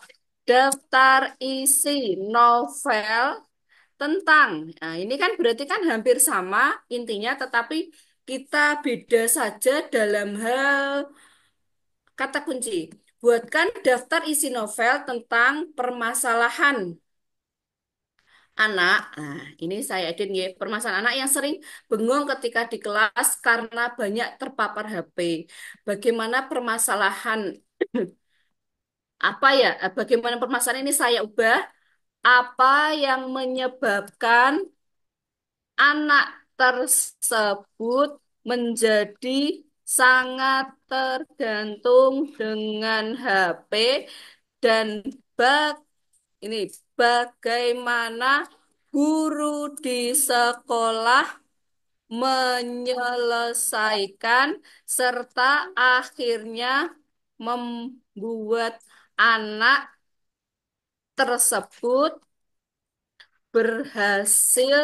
[SPEAKER 8] Daftar isi novel tentang. Nah, ini kan berarti kan hampir sama intinya, tetapi kita beda saja dalam hal kata kunci. Buatkan daftar isi novel tentang permasalahan anak. Nah, ini saya edit ya. Permasalahan anak yang sering bengong ketika di kelas karena banyak terpapar HP. Bagaimana permasalahan apa ya? Bagaimana permasalahan ini saya ubah? Apa yang menyebabkan anak tersebut menjadi sangat tergantung dengan HP dan bag ini bagaimana guru di sekolah menyelesaikan serta akhirnya membuat anak tersebut berhasil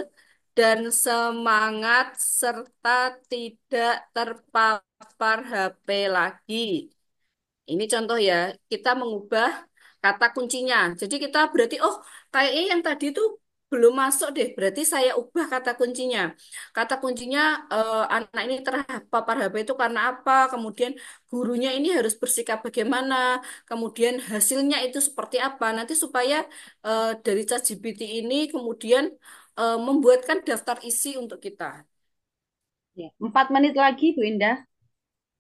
[SPEAKER 8] dan semangat serta tidak terpapar HP lagi. Ini contoh ya, kita mengubah kata kuncinya. Jadi kita berarti, oh kayaknya yang tadi itu belum masuk deh. Berarti saya ubah kata kuncinya. Kata kuncinya anak ini terpapar HP itu karena apa? Kemudian gurunya ini harus bersikap bagaimana? Kemudian hasilnya itu seperti apa? Nanti supaya dari ChatGPT ini kemudian membuatkan daftar isi untuk kita.
[SPEAKER 7] Ya, 4 menit lagi, Bu Indah.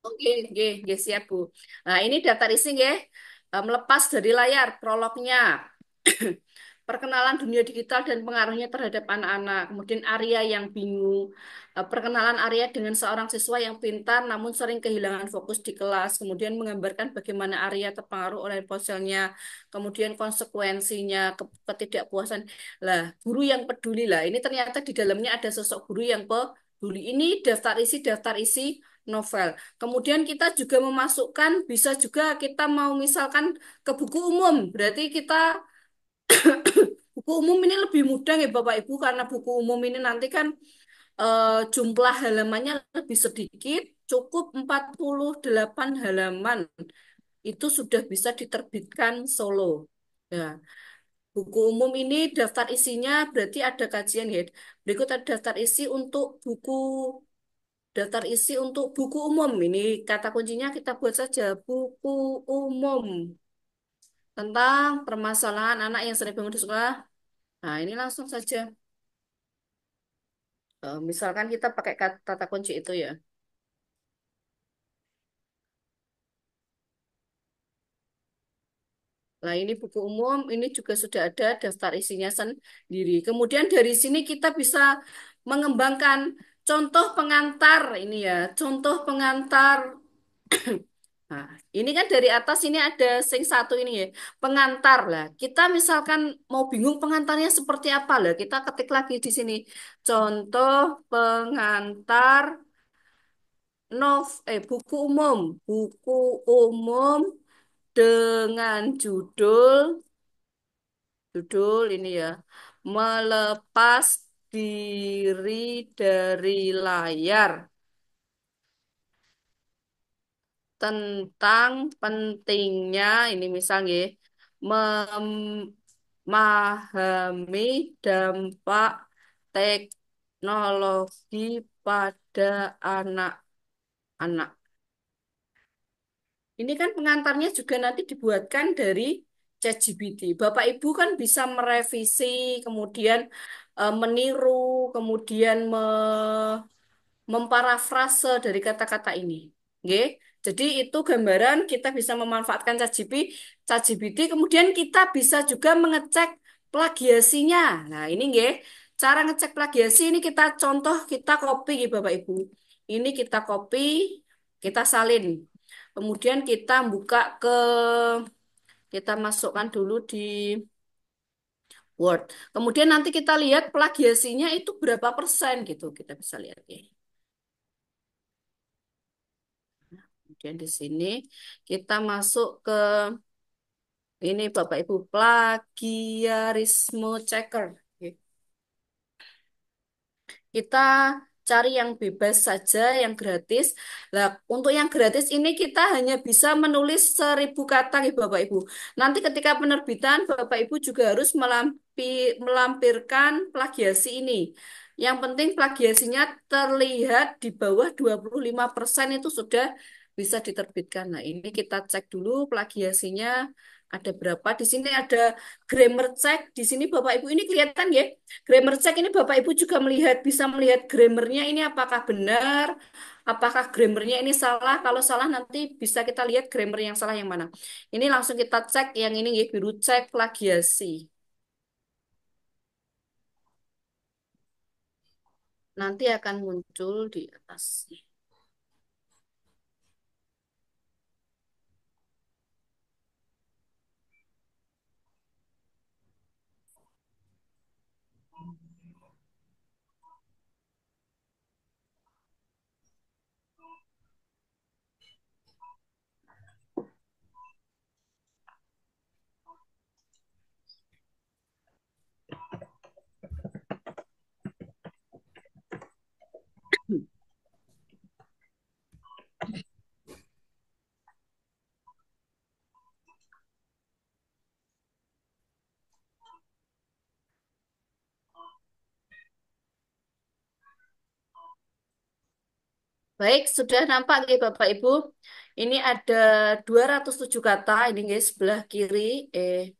[SPEAKER 8] Oke, oke, oke, siap Bu. Nah, ini daftar isi nggih. Melepas dari layar prolognya. Perkenalan dunia digital dan pengaruhnya terhadap anak-anak. Kemudian Arya yang bingung. Perkenalan Arya dengan seorang siswa yang pintar namun sering kehilangan fokus di kelas. Kemudian menggambarkan bagaimana Arya terpengaruh oleh ponselnya. Kemudian konsekuensinya, ketidakpuasan. Lah, guru yang peduli lah. Ini ternyata di dalamnya ada sosok guru yang peduli. Ini daftar isi novel. Kemudian kita juga memasukkan, bisa juga kita mau misalkan ke buku umum. Berarti kita buku umum ini lebih mudah ya Bapak Ibu, karena buku umum ini nanti kan jumlah halamannya lebih sedikit, cukup 48 halaman. Itu sudah bisa diterbitkan solo. Nah, buku umum ini daftar isinya berarti ada kajian ya. Berikut ada daftar isi untuk buku umum. Ini kata kuncinya kita buat saja buku umum tentang permasalahan anak yang sering bangun di sekolah. Nah, ini langsung saja. Misalkan kita pakai kata kunci itu ya. Nah, ini buku umum, ini juga sudah ada daftar isinya sendiri. Kemudian dari sini kita bisa mengembangkan contoh pengantar ini ya, contoh pengantar. Nah, ini kan dari atas ini ada sing satu ini ya, pengantar lah. Kita misalkan mau bingung pengantarnya seperti apa lah, kita ketik lagi di sini. Contoh pengantar buku umum dengan judul ini ya, melepas diri dari layar, tentang pentingnya ini misalnya memahami dampak teknologi pada anak-anak. Ini kan pengantarnya juga nanti dibuatkan dari ChatGPT. Bapak Ibu kan bisa merevisi, kemudian meniru, kemudian memparafrase dari kata-kata ini. Nggih. Jadi itu gambaran kita bisa memanfaatkan ChatGPT, kemudian kita bisa juga mengecek plagiasinya. Nah, ini nggih. Cara ngecek plagiasi ini kita contoh kita copy nggih, Bapak Ibu. Ini kita copy, kita salin. Kemudian kita masukkan dulu di Word. Kemudian nanti kita lihat plagiasinya itu berapa persen gitu. Kita bisa lihat ya. Kemudian di sini kita masuk ke ini Bapak Ibu plagiarisme checker. Kita cari yang bebas saja, yang gratis. Nah, untuk yang gratis ini kita hanya bisa menulis 1.000 kata nih Bapak Ibu. Nanti ketika penerbitan Bapak Ibu juga harus melampirkan plagiasi ini. Yang penting plagiasinya terlihat di bawah 25% itu sudah bisa diterbitkan. Nah, ini kita cek dulu plagiasinya ada berapa. Di sini ada grammar check. Di sini Bapak Ibu ini kelihatan ya. Grammar check ini Bapak Ibu juga bisa melihat grammarnya ini apakah benar, apakah grammarnya ini salah. Kalau salah nanti bisa kita lihat grammar yang salah yang mana. Ini langsung kita cek yang ini ya, biru cek plagiasi. Nanti akan muncul di atas. Baik, sudah nampak nih Bapak Ibu. Ini ada 207 kata, ini guys sebelah kiri,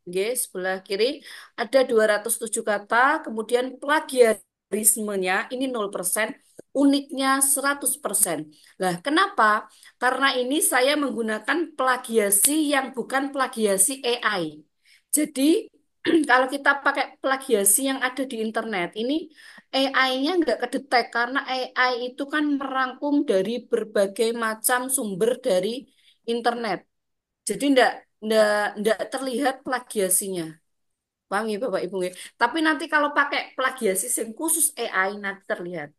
[SPEAKER 8] guys sebelah kiri ada 207 kata, kemudian plagiarismenya ini 0%, uniknya 100%. Lah, kenapa? Karena ini saya menggunakan plagiasi yang bukan plagiasi AI. Jadi, kalau kita pakai plagiasi yang ada di internet, ini AI-nya nggak kedetek karena AI itu kan merangkum dari berbagai macam sumber dari internet. Jadi nggak terlihat plagiasinya. Paham ya Bapak Ibu? Ya? Tapi nanti kalau pakai plagiasi yang khusus AI nanti terlihat.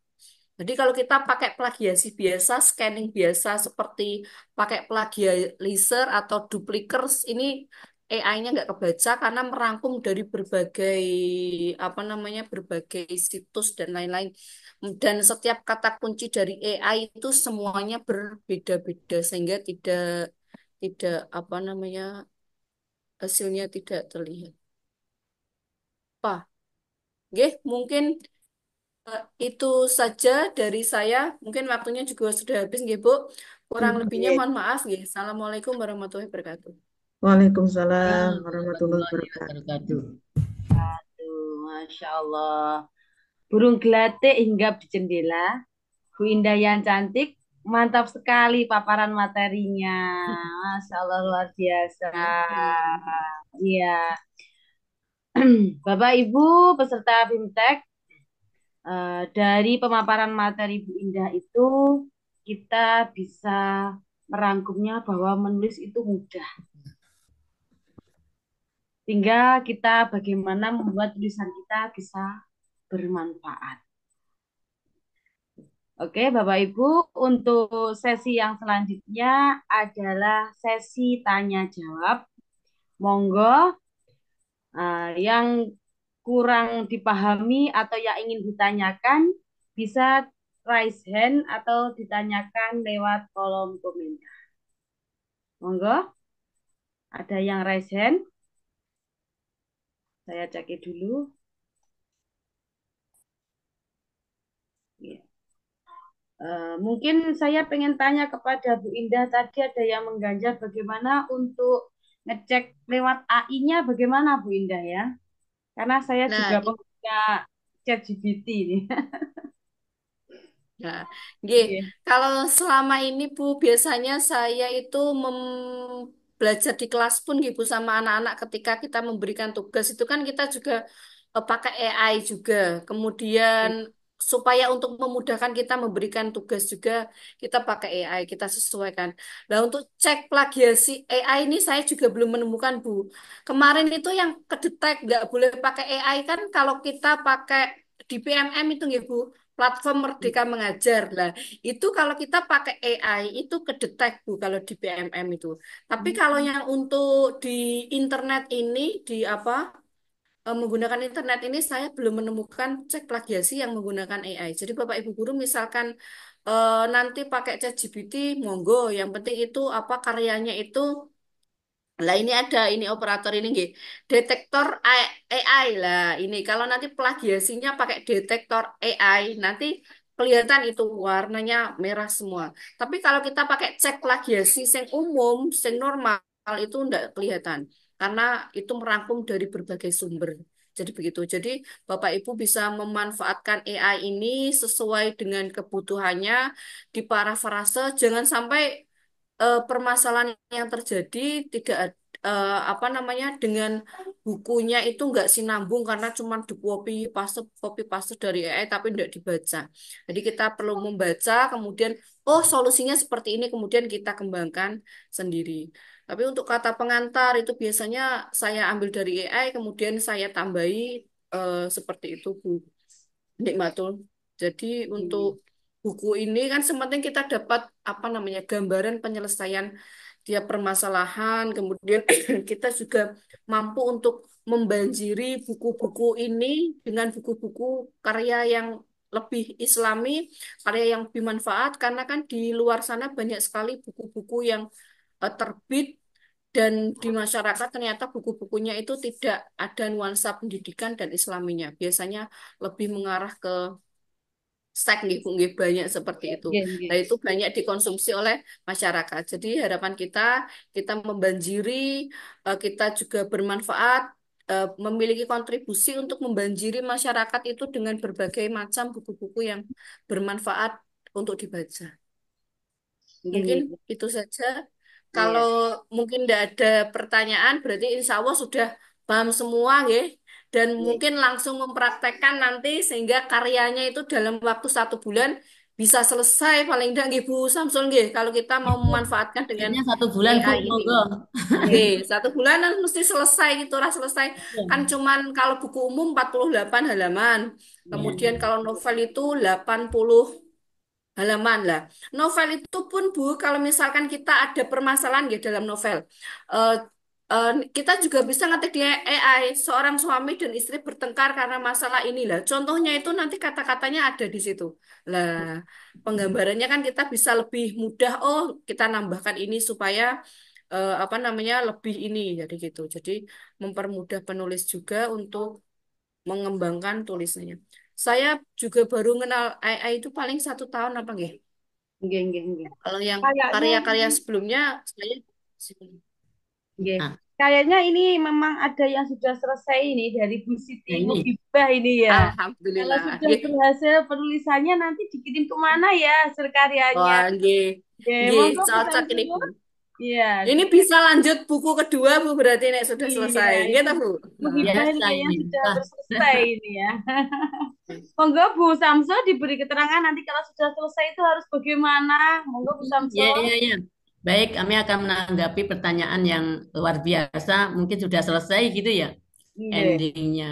[SPEAKER 8] Jadi kalau kita pakai plagiasi biasa, scanning biasa seperti pakai plagializer atau duplikers, ini AI-nya nggak kebaca karena merangkum dari berbagai apa namanya berbagai situs dan lain-lain. Dan setiap kata kunci dari AI itu semuanya berbeda-beda sehingga tidak tidak apa namanya hasilnya tidak terlihat. Pak, nggih, mungkin itu saja dari saya. Mungkin waktunya juga sudah habis, nggih, Bu. Kurang lebihnya
[SPEAKER 1] Oke.
[SPEAKER 8] mohon maaf, nggih. Assalamualaikum warahmatullahi wabarakatuh.
[SPEAKER 1] Waalaikumsalam warahmatullahi
[SPEAKER 6] Warahmatullahi
[SPEAKER 1] wabarakatuh.
[SPEAKER 6] wabarakatuh.
[SPEAKER 7] Aduh, Masya Allah. Burung gelatik hinggap di jendela. Bu Indah yang cantik, mantap sekali paparan materinya. Masya Allah luar biasa. Iya, Bapak Ibu peserta BIMTEK, dari pemaparan materi Bu Indah itu kita bisa merangkumnya bahwa menulis itu mudah. Tinggal kita bagaimana membuat tulisan kita bisa bermanfaat. Oke, Bapak Ibu, untuk sesi yang selanjutnya adalah sesi tanya jawab. Monggo, yang kurang dipahami atau yang ingin ditanyakan bisa raise hand atau ditanyakan lewat kolom komentar. Monggo, ada yang raise hand? Saya cek dulu. Ya. Mungkin saya pengen tanya kepada Bu Indah, tadi ada yang mengganjal bagaimana untuk ngecek lewat AI-nya bagaimana Bu Indah ya? Karena saya juga
[SPEAKER 8] Nah,
[SPEAKER 7] pengguna ChatGPT ini.
[SPEAKER 8] nah, nggih.
[SPEAKER 7] Oke.
[SPEAKER 8] Kalau selama ini Bu, biasanya saya itu belajar di kelas pun gitu sama anak-anak ketika kita memberikan tugas itu kan kita juga pakai AI juga. Kemudian supaya untuk memudahkan kita memberikan tugas juga kita pakai AI, kita sesuaikan. Nah, untuk cek plagiasi AI ini saya juga belum menemukan Bu. Kemarin itu yang kedetek nggak boleh pakai AI kan kalau kita pakai di PMM itu nggih Bu, platform Merdeka Mengajar. Lah, itu kalau kita pakai AI itu kedetek Bu kalau di PMM itu. Tapi kalau yang untuk di internet ini di apa menggunakan internet ini saya belum menemukan cek plagiasi yang menggunakan AI. Jadi Bapak Ibu guru misalkan nanti pakai ChatGPT, monggo. Yang penting itu apa karyanya itu. Lah ini ada ini operator ini nggih. Detektor AI lah ini. Kalau nanti plagiasinya pakai detektor AI, nanti kelihatan itu warnanya merah semua. Tapi kalau kita pakai cek plagiasi sing umum, sing normal itu enggak kelihatan karena itu merangkum dari berbagai sumber. Jadi begitu. Jadi Bapak Ibu bisa memanfaatkan AI ini sesuai dengan kebutuhannya, diparafrase, jangan sampai permasalahan yang terjadi tidak apa namanya dengan bukunya itu nggak sinambung karena cuma di copy paste dari AI tapi tidak dibaca. Jadi kita perlu membaca kemudian oh solusinya seperti ini kemudian kita kembangkan sendiri. Tapi untuk kata pengantar itu biasanya saya ambil dari AI kemudian saya tambahi seperti itu Bu Nikmatul. Jadi untuk buku ini kan sementing kita dapat apa namanya gambaran penyelesaian tiap permasalahan, kemudian kita juga mampu untuk membanjiri buku-buku ini dengan buku-buku karya yang lebih Islami, karya yang lebih manfaat, karena kan di luar sana banyak sekali buku-buku yang terbit dan di masyarakat ternyata buku-bukunya itu tidak ada nuansa pendidikan dan Islaminya. Biasanya lebih mengarah ke seks nggih, Bu, nggih, banyak seperti itu.
[SPEAKER 7] Nggih, nggih.
[SPEAKER 8] Nah, itu banyak dikonsumsi oleh masyarakat. Jadi harapan kita kita membanjiri kita juga bermanfaat memiliki kontribusi untuk membanjiri masyarakat itu dengan berbagai macam buku-buku yang bermanfaat untuk dibaca.
[SPEAKER 7] Nggih,
[SPEAKER 8] Mungkin
[SPEAKER 7] nggih.
[SPEAKER 8] itu saja. Kalau
[SPEAKER 7] Iya.
[SPEAKER 8] mungkin tidak ada pertanyaan, berarti insya Allah sudah paham semua, ya. Dan
[SPEAKER 7] Nggih.
[SPEAKER 8] mungkin langsung mempraktekkan nanti sehingga karyanya itu dalam waktu 1 bulan bisa selesai paling tidak, nggih, Bu Samsul, nggih. Kalau kita mau memanfaatkan dengan
[SPEAKER 6] Targetnya 1 bulan, Bu,
[SPEAKER 8] AI ini.
[SPEAKER 6] monggo.
[SPEAKER 8] Nggih, 1 bulan kan mesti selesai gitu lah selesai. Kan cuman kalau buku umum 48 halaman.
[SPEAKER 6] Ya.
[SPEAKER 8] Kemudian kalau novel itu 80 halaman lah. Novel itu pun Bu, kalau misalkan kita ada permasalahan ya dalam novel, eh, kita juga bisa ngetik di AI, seorang suami dan istri bertengkar karena masalah inilah. Contohnya itu nanti kata-katanya ada di situ. Lah, penggambarannya kan kita bisa lebih mudah. Oh, kita nambahkan ini supaya apa namanya lebih ini, jadi gitu. Jadi mempermudah penulis juga untuk mengembangkan tulisannya. Saya juga baru kenal AI itu paling 1 tahun apa nggih?
[SPEAKER 7] Nggih, nggih, nggih.
[SPEAKER 8] Kalau yang
[SPEAKER 7] Kayaknya
[SPEAKER 8] karya-karya sebelumnya saya
[SPEAKER 7] nggih.
[SPEAKER 3] Ah,
[SPEAKER 7] Kayaknya ini memang ada yang sudah selesai ini dari Bu Siti
[SPEAKER 6] Nah, ini
[SPEAKER 7] Muhibah ini ya. Kalau
[SPEAKER 8] alhamdulillah.
[SPEAKER 7] sudah
[SPEAKER 8] Nggih.
[SPEAKER 7] berhasil penulisannya nanti dikirim kemana ya hasil karyanya?
[SPEAKER 8] Wah, nggih.
[SPEAKER 7] Oke,
[SPEAKER 8] Nggih,
[SPEAKER 7] monggo Bu
[SPEAKER 8] cocok ini Bu.
[SPEAKER 7] Samsul. Iya,
[SPEAKER 8] Ini bisa lanjut buku kedua Bu berarti nek sudah
[SPEAKER 7] iya,
[SPEAKER 8] selesai.
[SPEAKER 7] ini
[SPEAKER 8] Gitu Bu.
[SPEAKER 7] Muhibah ini
[SPEAKER 6] biasa
[SPEAKER 7] kayaknya
[SPEAKER 6] ini.
[SPEAKER 7] sudah
[SPEAKER 6] Wah,
[SPEAKER 7] hampir selesai ini ya. Monggo Bu Samsul diberi keterangan nanti kalau sudah selesai itu harus bagaimana? Monggo Bu
[SPEAKER 6] ya,
[SPEAKER 7] Samsul.
[SPEAKER 6] ya, ya. Baik, kami akan menanggapi pertanyaan yang luar biasa. Mungkin sudah selesai gitu ya
[SPEAKER 7] Nggih.
[SPEAKER 6] endingnya.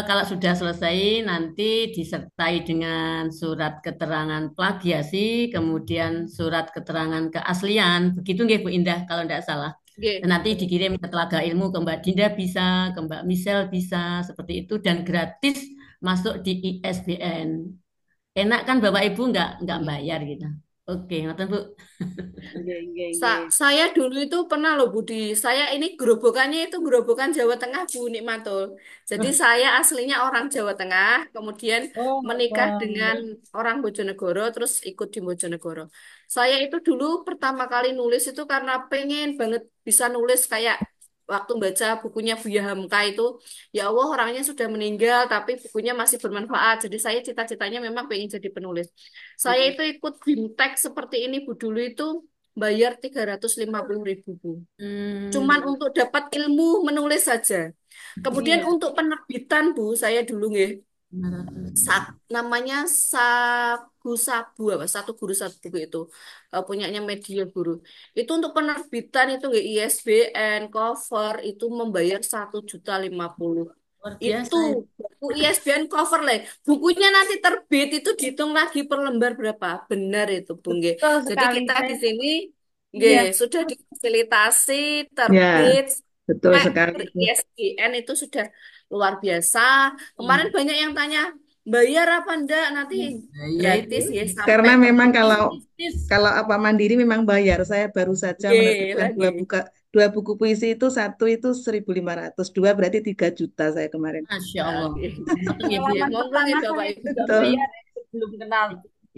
[SPEAKER 6] Kalau sudah selesai, nanti disertai dengan surat keterangan plagiasi, kemudian surat keterangan keaslian. Begitu nggih Bu Indah, kalau tidak salah.
[SPEAKER 8] Nggih.
[SPEAKER 6] Dan nanti dikirim ke Telaga Ilmu ke Mbak Dinda bisa, ke Mbak Michelle bisa, seperti itu. Dan gratis masuk di ISBN. Enak kan Bapak Ibu nggak bayar gitu. Oke, ngoten Bu.
[SPEAKER 7] Nggih, nggih, nggih.
[SPEAKER 8] Saya dulu itu pernah loh Budi, saya ini gerobokannya itu gerobokan Jawa Tengah Bu Nikmatul. Jadi saya aslinya orang Jawa Tengah, kemudian
[SPEAKER 7] Oh,
[SPEAKER 8] menikah
[SPEAKER 7] oh.
[SPEAKER 8] dengan orang Bojonegoro, terus ikut di Bojonegoro. Saya itu dulu pertama kali nulis itu karena pengen banget bisa nulis kayak waktu baca bukunya Buya Hamka itu, ya Allah orangnya sudah meninggal tapi bukunya masih bermanfaat. Jadi saya cita-citanya memang pengen jadi penulis. Saya itu ikut BIMTEK seperti ini Bu dulu itu bayar 350.000 Bu. Cuman
[SPEAKER 6] Hmm,
[SPEAKER 8] untuk dapat ilmu menulis saja. Kemudian
[SPEAKER 7] Iya.
[SPEAKER 8] untuk penerbitan Bu, saya dulu nggih, namanya Sagu Sabu apa satu guru satu buku itu punyanya Media Guru. Itu untuk penerbitan itu nggih ISBN cover itu membayar 1.050.000.
[SPEAKER 6] luar
[SPEAKER 8] Itu
[SPEAKER 6] biasa ya.
[SPEAKER 8] buku ISBN cover lah. Bukunya nanti terbit itu dihitung lagi per lembar berapa. Benar itu, Bu nggih.
[SPEAKER 7] Betul
[SPEAKER 8] Jadi
[SPEAKER 7] sekali.
[SPEAKER 8] kita di
[SPEAKER 7] Saya,
[SPEAKER 8] sini nggih
[SPEAKER 7] iya.
[SPEAKER 8] sudah difasilitasi
[SPEAKER 1] Ya,
[SPEAKER 8] terbit
[SPEAKER 1] betul
[SPEAKER 8] sampai
[SPEAKER 1] sekali
[SPEAKER 8] per
[SPEAKER 1] itu.
[SPEAKER 8] ISBN itu sudah luar biasa. Kemarin
[SPEAKER 6] Hmm.
[SPEAKER 8] banyak yang tanya, bayar apa enggak? Nanti
[SPEAKER 6] Nah, ya itu
[SPEAKER 8] gratis ya
[SPEAKER 1] Karena
[SPEAKER 8] sampai
[SPEAKER 1] memang
[SPEAKER 8] terbit.
[SPEAKER 6] bisnis.
[SPEAKER 1] kalau apa mandiri memang bayar. Saya baru saja
[SPEAKER 8] Nggih,
[SPEAKER 1] menerbitkan
[SPEAKER 8] lagi.
[SPEAKER 1] dua buku puisi itu, satu itu 1.500, dua berarti 3 juta saya kemarin.
[SPEAKER 6] Masya
[SPEAKER 8] Nah,
[SPEAKER 6] Allah.
[SPEAKER 8] nggih.
[SPEAKER 6] Untung ya Bu ya.
[SPEAKER 8] Nggih,
[SPEAKER 7] Pengalaman
[SPEAKER 8] monggo
[SPEAKER 7] pertama
[SPEAKER 8] nggih Bapak
[SPEAKER 7] saya
[SPEAKER 8] Ibu.
[SPEAKER 7] juga
[SPEAKER 1] Betul.
[SPEAKER 7] bayar sebelum kenal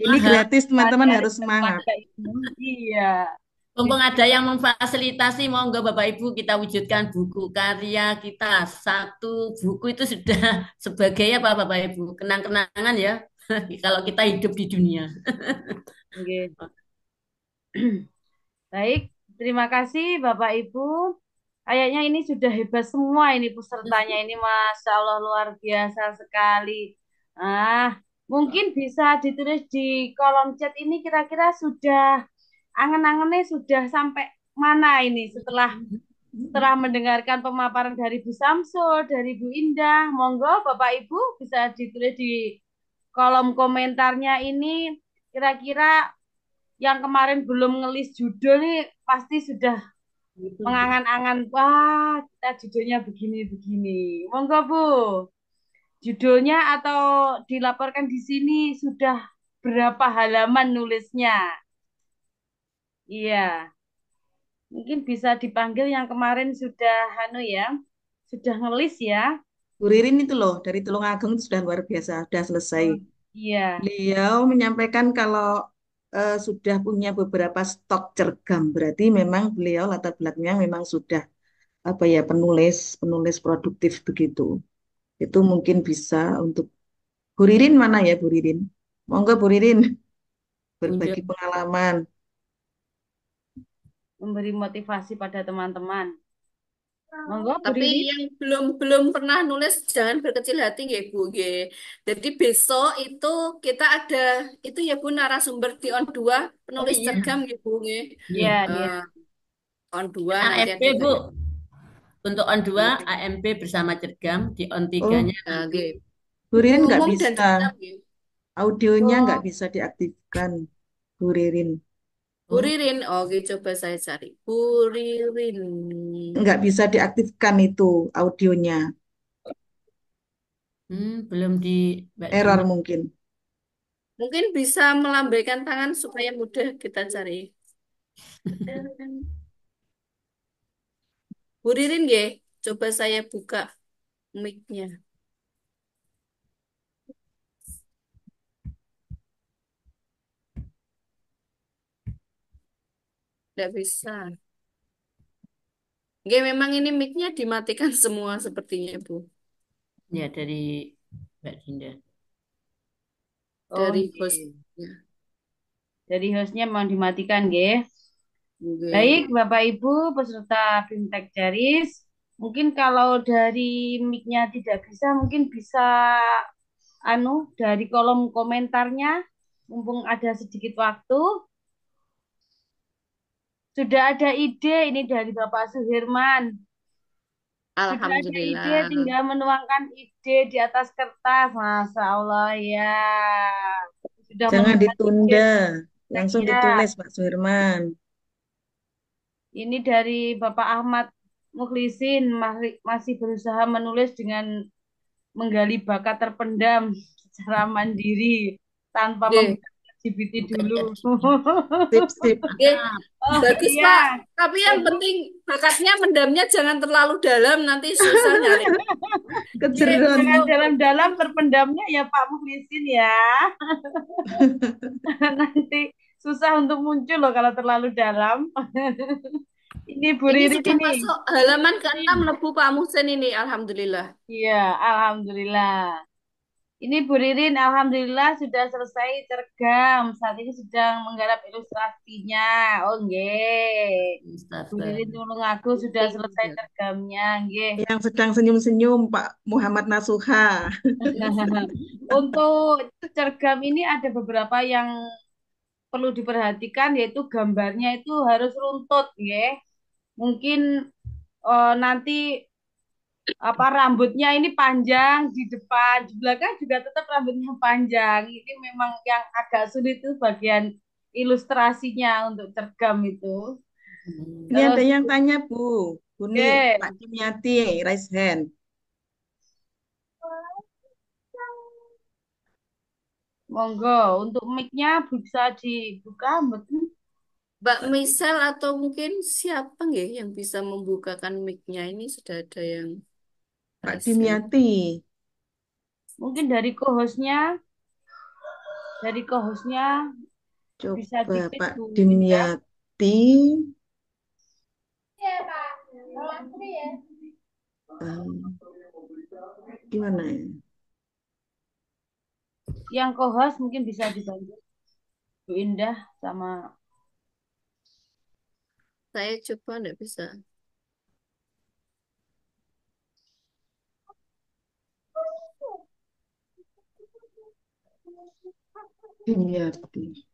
[SPEAKER 1] Ini
[SPEAKER 6] Mahal.
[SPEAKER 1] gratis, teman-teman
[SPEAKER 7] karya
[SPEAKER 1] harus semangat.
[SPEAKER 7] lembaga itu. Iya.
[SPEAKER 6] Mumpung ada yang memfasilitasi, monggo Bapak Ibu kita wujudkan buku karya kita. Satu buku itu sudah sebagai apa Bapak Ibu? Kenang-kenangan ya. Kalau kita hidup di dunia.
[SPEAKER 7] Nggih. Baik, terima kasih Bapak Ibu. Kayaknya ini sudah hebat semua ini pesertanya ini, Masya Allah luar biasa sekali. Ah, mungkin bisa ditulis di kolom chat ini kira-kira sudah angen-angennya sudah sampai mana ini setelah mendengarkan pemaparan dari Bu Samsul, dari Bu Indah. Monggo Bapak Ibu bisa ditulis di kolom komentarnya ini kira-kira yang kemarin belum ngelis judul nih pasti sudah mengangan-angan, wah kita judulnya begini-begini. Monggo Bu, judulnya atau dilaporkan di sini sudah berapa halaman nulisnya? Iya, mungkin bisa dipanggil yang kemarin sudah sudah ngelis ya.
[SPEAKER 1] Bu Ririn itu loh, dari Tulungagung itu sudah luar biasa, sudah selesai.
[SPEAKER 7] Oh, iya,
[SPEAKER 1] Beliau menyampaikan kalau sudah punya beberapa stok cergam, berarti memang beliau latar belakangnya memang sudah apa ya penulis penulis produktif begitu. Itu mungkin bisa untuk Bu Ririn mana ya Bu Ririn? Monggo Bu Ririn berbagi
[SPEAKER 6] Muncul.
[SPEAKER 1] pengalaman.
[SPEAKER 7] memberi motivasi pada teman-teman. Monggo Bu
[SPEAKER 8] Tapi
[SPEAKER 7] Ririn.
[SPEAKER 8] yang belum belum pernah nulis jangan berkecil hati nggih Bu nggih. Jadi besok itu kita ada itu ya Bu narasumber di on 2
[SPEAKER 6] Oh
[SPEAKER 8] penulis
[SPEAKER 6] iya.
[SPEAKER 8] cergam nggih Bu nggih.
[SPEAKER 6] Iya.
[SPEAKER 7] Iya, dia.
[SPEAKER 8] Eh, on 2 nanti
[SPEAKER 6] AMP
[SPEAKER 8] ada
[SPEAKER 6] Bu.
[SPEAKER 8] banyak.
[SPEAKER 6] Untuk on 2
[SPEAKER 8] Nggih.
[SPEAKER 6] AMP bersama Cergam, di on
[SPEAKER 1] Oh,
[SPEAKER 6] 3-nya
[SPEAKER 8] Nah,
[SPEAKER 6] nanti
[SPEAKER 8] nggih.
[SPEAKER 1] Bu
[SPEAKER 8] Buku
[SPEAKER 1] Ririn nggak
[SPEAKER 8] umum dan
[SPEAKER 1] bisa.
[SPEAKER 8] cergam nggih.
[SPEAKER 1] Audionya nggak
[SPEAKER 8] Oh,
[SPEAKER 1] bisa diaktifkan, Bu Ririn.
[SPEAKER 8] Bu Ririn. Oke, coba saya cari. Bu Ririn.
[SPEAKER 1] Nggak bisa diaktifkan itu audionya.
[SPEAKER 6] Belum di Mbak
[SPEAKER 1] Error
[SPEAKER 6] Dinda.
[SPEAKER 1] mungkin.
[SPEAKER 8] Mungkin bisa melambaikan tangan supaya mudah kita cari. Bu Ririn, ya. Coba saya buka mic-nya. Tidak bisa. Oke, memang ini mic-nya dimatikan semua sepertinya, Bu.
[SPEAKER 6] Ya, dari Mbak Dinda.
[SPEAKER 7] Oh,
[SPEAKER 8] Dari
[SPEAKER 7] nggih.
[SPEAKER 8] hostnya.
[SPEAKER 7] Dari hostnya mau dimatikan, nggih.
[SPEAKER 8] Oke.
[SPEAKER 7] Baik, Bapak Ibu peserta Fintech Charis, mungkin kalau dari mic-nya tidak bisa, mungkin bisa dari kolom komentarnya, mumpung ada sedikit waktu. Sudah ada ide ini dari Bapak Suherman. Sudah ada ide,
[SPEAKER 8] Alhamdulillah.
[SPEAKER 7] tinggal menuangkan ide di atas kertas. Masya Allah ya. Sudah
[SPEAKER 1] Jangan
[SPEAKER 7] menuangkan ide
[SPEAKER 1] ditunda, langsung
[SPEAKER 7] ya.
[SPEAKER 1] ditulis Pak Suherman.
[SPEAKER 7] Ini dari Bapak Ahmad Mukhlisin masih berusaha menulis dengan menggali bakat terpendam secara mandiri tanpa
[SPEAKER 8] Oke.
[SPEAKER 7] membuka GPT
[SPEAKER 6] Bekerja
[SPEAKER 7] dulu.
[SPEAKER 1] Sip, sip.
[SPEAKER 8] Oke,
[SPEAKER 7] Oh
[SPEAKER 8] bagus
[SPEAKER 7] iya,
[SPEAKER 8] Pak. Tapi yang
[SPEAKER 7] jadi
[SPEAKER 8] penting bakatnya mendamnya jangan terlalu dalam, nanti susah nyari. Oke,
[SPEAKER 1] Kejeron.
[SPEAKER 7] jangan
[SPEAKER 8] untuk
[SPEAKER 7] dalam-dalam terpendamnya ya Pak Mukhlisin ya. Nanti susah untuk muncul loh kalau terlalu dalam. Ini Bu
[SPEAKER 8] ini
[SPEAKER 7] Ririn
[SPEAKER 8] sudah
[SPEAKER 7] ini.
[SPEAKER 8] masuk
[SPEAKER 7] Bu
[SPEAKER 8] halaman ke-6
[SPEAKER 7] Ririn.
[SPEAKER 8] Lebu Pak Muhsin ini, alhamdulillah.
[SPEAKER 7] Iya, alhamdulillah. Ini Bu Ririn, alhamdulillah sudah selesai cergam. Saat ini sedang menggarap ilustrasinya. Oh, nggih. Bu
[SPEAKER 6] Mustafa.
[SPEAKER 7] Ririn tulung aku sudah selesai cergamnya, nggih.
[SPEAKER 1] Yang sedang senyum-senyum Pak Muhammad Nasuha.
[SPEAKER 7] Untuk cergam ini ada beberapa yang perlu diperhatikan, yaitu gambarnya itu harus runtut, nggih. Mungkin nanti apa rambutnya ini panjang di depan, di belakang juga tetap rambutnya panjang. Ini memang yang agak sulit itu bagian ilustrasinya untuk cergam itu.
[SPEAKER 1] Ini ada
[SPEAKER 7] Terus,
[SPEAKER 1] yang tanya Bu. Buni,
[SPEAKER 7] oke,
[SPEAKER 1] Pak Dimyati, raise hand.
[SPEAKER 7] monggo untuk mic-nya bisa dibuka, betul?
[SPEAKER 8] Mbak Misel atau mungkin siapa nggih yang bisa membukakan mic-nya, ini sudah ada yang
[SPEAKER 1] Pak
[SPEAKER 8] present.
[SPEAKER 1] Dimyati.
[SPEAKER 7] Mungkin dari co-hostnya bisa
[SPEAKER 1] Coba
[SPEAKER 7] diklik
[SPEAKER 1] Pak
[SPEAKER 7] Bu Indah.
[SPEAKER 1] Dimyati. Gimana ya?
[SPEAKER 7] Yang co-host mungkin bisa dibantu Bu Indah sama
[SPEAKER 8] Saya coba enggak bisa.
[SPEAKER 1] Dimyati.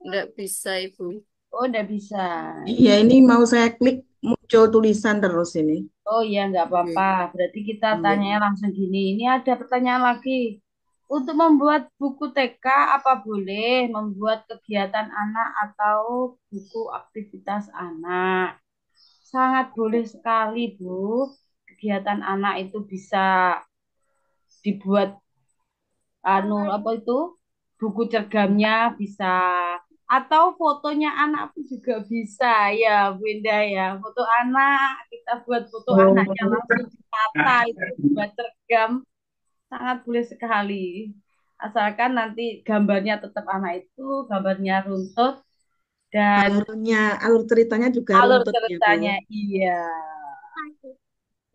[SPEAKER 8] Enggak bisa, Ibu.
[SPEAKER 7] Oh, udah bisa.
[SPEAKER 1] Iya, ini mau saya klik muncul tulisan terus ini.
[SPEAKER 7] Oh iya, nggak apa-apa.
[SPEAKER 8] Oke.
[SPEAKER 7] Berarti kita
[SPEAKER 1] Iya.
[SPEAKER 7] tanya langsung gini. Ini ada pertanyaan lagi. Untuk membuat buku TK, apa boleh membuat kegiatan anak atau buku aktivitas anak? Sangat boleh sekali, Bu. Kegiatan anak itu bisa dibuat apa itu? Buku cergamnya bisa atau fotonya anak pun juga bisa ya Bu Indah ya. Foto anak kita buat foto anaknya langsung ditata itu buat cergam sangat boleh sekali. Asalkan nanti gambarnya tetap anak itu, gambarnya runtut dan
[SPEAKER 1] Alur ceritanya juga
[SPEAKER 7] alur
[SPEAKER 1] runtut ya, Bu.
[SPEAKER 7] ceritanya iya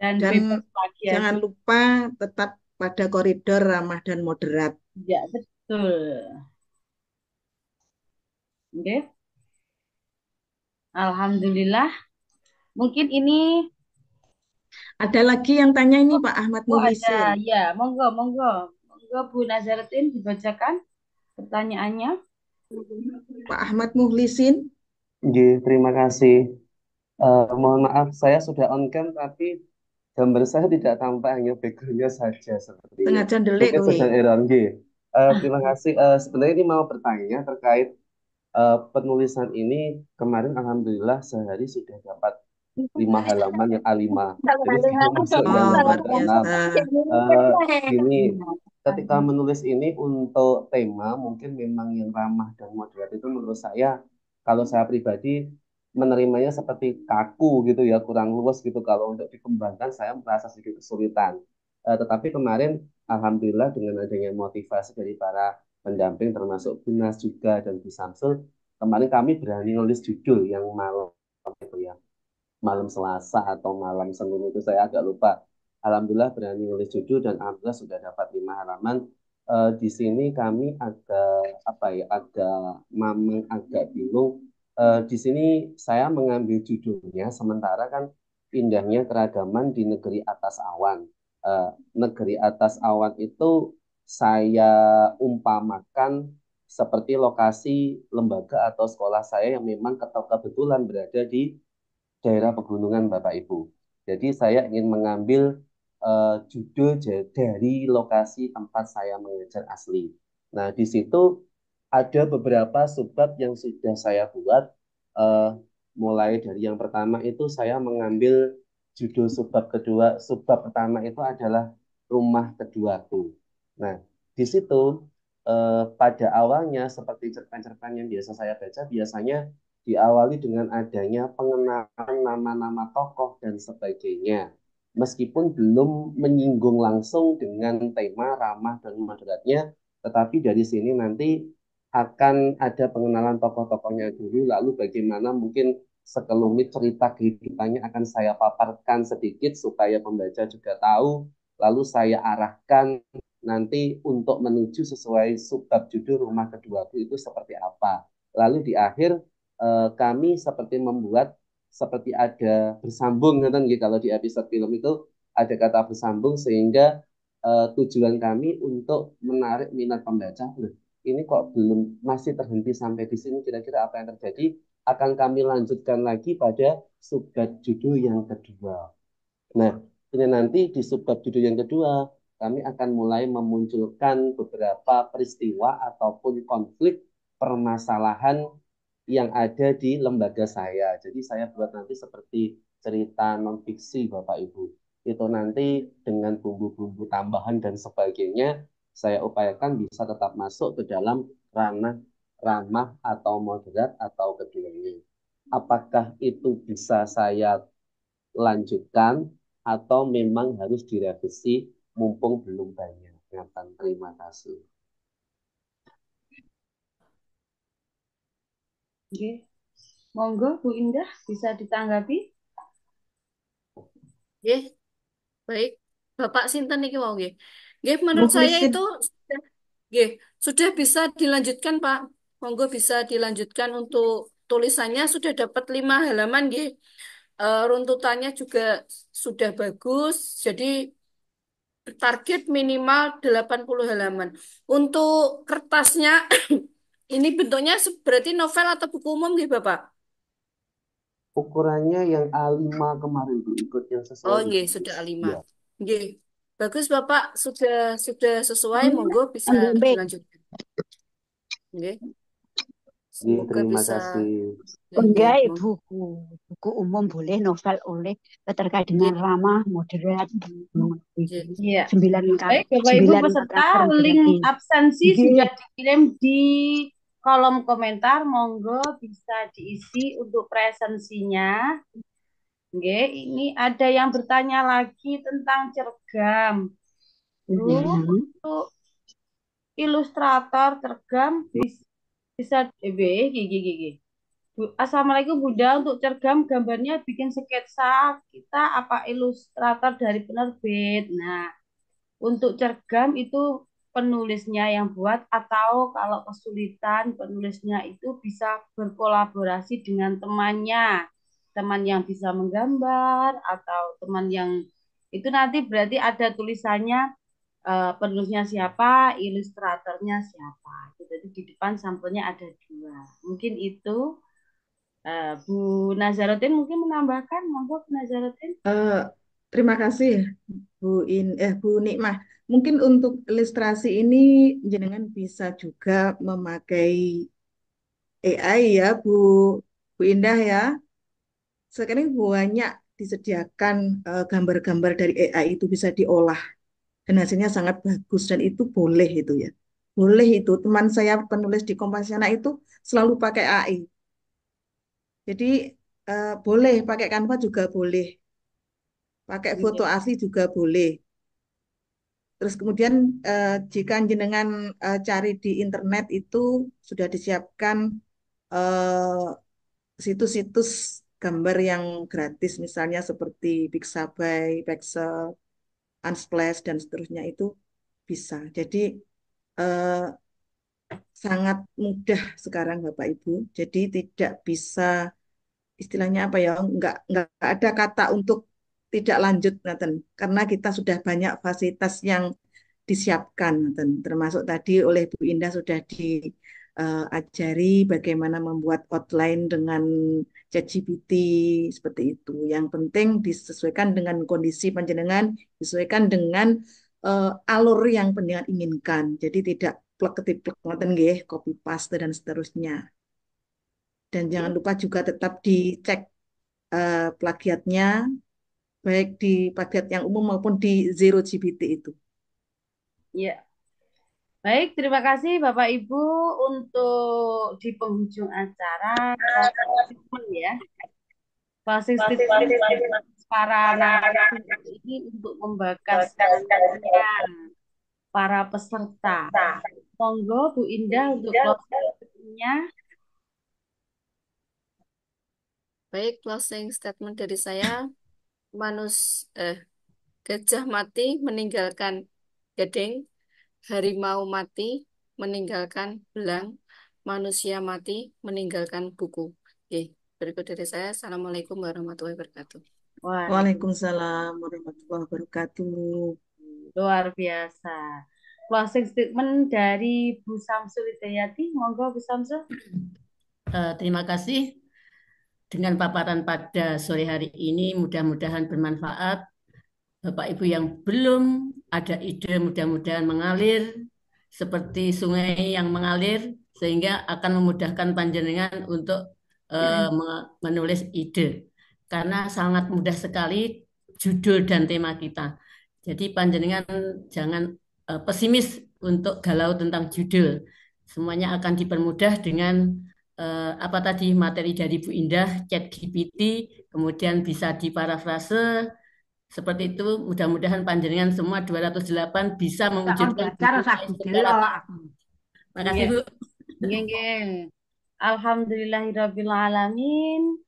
[SPEAKER 7] dan
[SPEAKER 1] Dan
[SPEAKER 7] bebas
[SPEAKER 1] jangan
[SPEAKER 7] plagiasi.
[SPEAKER 1] lupa tetap pada koridor ramah dan moderat.
[SPEAKER 7] Ya betul. Oke. Alhamdulillah. Mungkin ini
[SPEAKER 1] Ada lagi yang tanya ini Pak Ahmad
[SPEAKER 7] oh ada
[SPEAKER 1] Muhlisin.
[SPEAKER 7] ya, monggo monggo. Monggo Bu Nazaratin dibacakan pertanyaannya.
[SPEAKER 1] Pak Ahmad Muhlisin,
[SPEAKER 5] Nggih, terima kasih. Mohon maaf, saya sudah on cam tapi gambar saya tidak tampak, hanya backgroundnya saja sepertinya.
[SPEAKER 1] sengaja ndelik
[SPEAKER 5] Mungkin
[SPEAKER 1] kowe.
[SPEAKER 5] sedang error, nggih. Terima kasih. Sebenarnya ini mau bertanya terkait penulisan ini. Kemarin alhamdulillah sehari sudah dapat 5 halaman yang A5. Jadi saya masuk yang
[SPEAKER 1] Oh, luar
[SPEAKER 5] keenam.
[SPEAKER 1] biasa.
[SPEAKER 5] Gini, ketika menulis ini untuk tema mungkin memang yang ramah dan moderat itu menurut saya, kalau saya pribadi menerimanya seperti kaku gitu ya, kurang luas gitu. Kalau untuk dikembangkan saya merasa sedikit kesulitan. Tetapi kemarin alhamdulillah dengan adanya motivasi dari para pendamping termasuk Bunas juga dan Bu Samsul, kemarin kami berani nulis judul yang malam itu ya, malam Selasa atau malam Senin itu saya agak lupa. Alhamdulillah berani nulis judul dan alhamdulillah sudah dapat 5 halaman. Di sini kami agak apa ya, agak mamang, agak bingung. Di sini saya mengambil judulnya sementara kan indahnya keragaman di negeri atas awan. Negeri atas awan itu saya umpamakan seperti lokasi lembaga atau sekolah saya yang memang kebetulan berada di daerah pegunungan Bapak Ibu. Jadi saya ingin mengambil judul dari lokasi tempat saya mengajar asli. Nah, di situ ada beberapa subbab yang sudah saya buat. eh, Mulai dari yang pertama itu saya mengambil judul subbab kedua. Subbab pertama itu adalah rumah keduaku. Nah, di situ pada awalnya seperti cerpen-cerpen yang biasa saya baca, biasanya diawali dengan adanya pengenalan nama-nama tokoh dan sebagainya. Meskipun belum menyinggung langsung dengan tema ramah dan moderatnya, tetapi dari sini nanti akan ada pengenalan tokoh-tokohnya dulu, lalu bagaimana mungkin sekelumit cerita kehidupannya akan saya paparkan sedikit supaya pembaca juga tahu, lalu saya arahkan nanti untuk menuju sesuai subbab judul rumah keduaku itu seperti apa. Lalu di akhir kami seperti membuat seperti ada bersambung kan gitu. Kalau di episode film itu ada kata bersambung sehingga tujuan kami untuk menarik minat pembaca. Loh, ini kok belum, masih terhenti sampai di sini, kira-kira apa yang terjadi, akan kami lanjutkan lagi pada subbab judul yang kedua. Nah, ini nanti di subbab judul yang kedua kami akan mulai memunculkan beberapa peristiwa ataupun konflik permasalahan yang ada di lembaga saya. Jadi saya buat nanti seperti cerita non fiksi Bapak Ibu. Itu nanti dengan bumbu-bumbu tambahan dan sebagainya saya upayakan bisa tetap masuk ke dalam ranah ramah atau moderat atau keduanya. Apakah itu bisa saya lanjutkan atau memang harus direvisi mumpung belum banyak. Terima kasih.
[SPEAKER 7] Oke. Monggo Bu Indah bisa ditanggapi.
[SPEAKER 8] Nggih, baik. Bapak Sinten niki wau nggih. Nggih,
[SPEAKER 1] Bu
[SPEAKER 8] menurut saya
[SPEAKER 1] Christine,
[SPEAKER 8] itu sudah nggih, sudah bisa dilanjutkan, Pak. Monggo bisa dilanjutkan untuk tulisannya sudah dapat 5 halaman nggih. Runtutannya juga sudah bagus. Jadi target minimal 80 halaman. Untuk kertasnya ini bentuknya berarti novel atau buku umum nggih, Bapak?
[SPEAKER 5] Ukurannya yang A5 kemarin Bu, ikut yang
[SPEAKER 8] Oh,
[SPEAKER 5] sesuai
[SPEAKER 8] nggih,
[SPEAKER 5] itu.
[SPEAKER 8] sudah A5.
[SPEAKER 5] Ya,
[SPEAKER 8] Nggih. Bagus, Bapak. Sudah sesuai, monggo bisa
[SPEAKER 9] Ambil
[SPEAKER 8] dilanjutkan. Nggih.
[SPEAKER 5] ya,
[SPEAKER 8] Semoga
[SPEAKER 5] terima
[SPEAKER 8] bisa.
[SPEAKER 5] kasih.
[SPEAKER 8] Nggih,
[SPEAKER 9] enggak
[SPEAKER 8] monggo.
[SPEAKER 9] buku buku umum boleh, novel oleh, terkait dengan
[SPEAKER 8] Nggih,
[SPEAKER 9] ramah, moderat,
[SPEAKER 8] nggih.
[SPEAKER 7] Iya.
[SPEAKER 9] sembilan
[SPEAKER 7] Baik, Bapak Ibu
[SPEAKER 9] sembilan
[SPEAKER 7] peserta,
[SPEAKER 9] karakter
[SPEAKER 7] link
[SPEAKER 9] berarti.
[SPEAKER 7] absensi
[SPEAKER 9] Nggih,
[SPEAKER 7] sudah dikirim di kolom komentar. Monggo bisa diisi untuk presensinya. Oke, ini ada yang bertanya lagi tentang cergam. Bu, untuk ilustrator cergam bisa gigi. Assalamualaikum Bunda, untuk cergam gambarnya bikin sketsa, kita apa ilustrator dari penerbit. Nah, untuk cergam itu penulisnya yang buat, atau kalau kesulitan penulisnya itu bisa berkolaborasi dengan temannya, teman yang bisa menggambar atau teman yang itu nanti berarti ada tulisannya, penulisnya siapa, ilustratornya siapa. Jadi di depan sampelnya ada 2. Mungkin itu. Bu Nazaruddin mungkin menambahkan, monggo Bu Nazaruddin.
[SPEAKER 1] terima kasih Bu Nikmah. Mungkin untuk ilustrasi ini jenengan bisa juga memakai AI ya, Bu Indah ya. Sekarang banyak disediakan gambar-gambar dari AI itu bisa diolah dan hasilnya sangat bagus dan itu boleh itu ya. Boleh itu. Teman saya penulis di Kompasiana itu selalu pakai AI. Jadi boleh pakai Canva juga boleh, pakai foto
[SPEAKER 7] Iya.
[SPEAKER 1] asli juga boleh. Terus kemudian jika jenengan cari di internet itu sudah disiapkan eh, situs-situs gambar yang gratis misalnya seperti Pixabay, Pexel, Unsplash dan seterusnya itu bisa. Jadi eh, sangat mudah sekarang Bapak Ibu. Jadi tidak bisa istilahnya apa ya nggak ada kata untuk tidak lanjut Nathan, karena kita sudah banyak fasilitas yang disiapkan Nathan. Termasuk tadi oleh Bu Indah sudah diajari bagaimana membuat outline dengan ChatGPT seperti itu. Yang penting disesuaikan dengan kondisi panjenengan, disesuaikan dengan alur yang panjenengan inginkan. Jadi tidak plek ketiplek ngoten nggih, copy paste dan seterusnya. Dan jangan lupa juga tetap dicek plagiatnya, baik di plagiat yang umum maupun di Zero GPT itu.
[SPEAKER 7] Ya, baik, terima kasih Bapak Ibu untuk di penghujung acara closing statement ya. Closing statement para narasumber ini untuk membakas semangatnya para peserta. Monggo Bu Indah untuk closing statement-nya.
[SPEAKER 8] Baik, closing statement dari saya, gajah mati meninggalkan gading, harimau mati meninggalkan belang, manusia mati meninggalkan buku. Oke, berikut dari saya. Assalamualaikum warahmatullahi wabarakatuh.
[SPEAKER 1] Waalaikumsalam warahmatullahi wabarakatuh.
[SPEAKER 7] Luar biasa. Closing statement dari Bu Samsul Hidayati. Monggo Bu Samsul.
[SPEAKER 6] Terima kasih dengan paparan pada sore hari ini. Mudah-mudahan bermanfaat. Bapak Ibu yang belum ada ide mudah-mudahan mengalir seperti sungai yang mengalir sehingga akan memudahkan panjenengan untuk menulis ide. Karena sangat mudah sekali judul dan tema kita. Jadi panjenengan jangan pesimis untuk galau tentang judul. Semuanya akan dipermudah dengan apa tadi materi dari Bu Indah, ChatGPT, kemudian bisa diparafrase seperti itu. Mudah-mudahan panjenengan semua 208 bisa mewujudkan buku Pais Berkarakter. Terima kasih Bu.
[SPEAKER 7] Nggih. Alhamdulillahirrabbilalamin.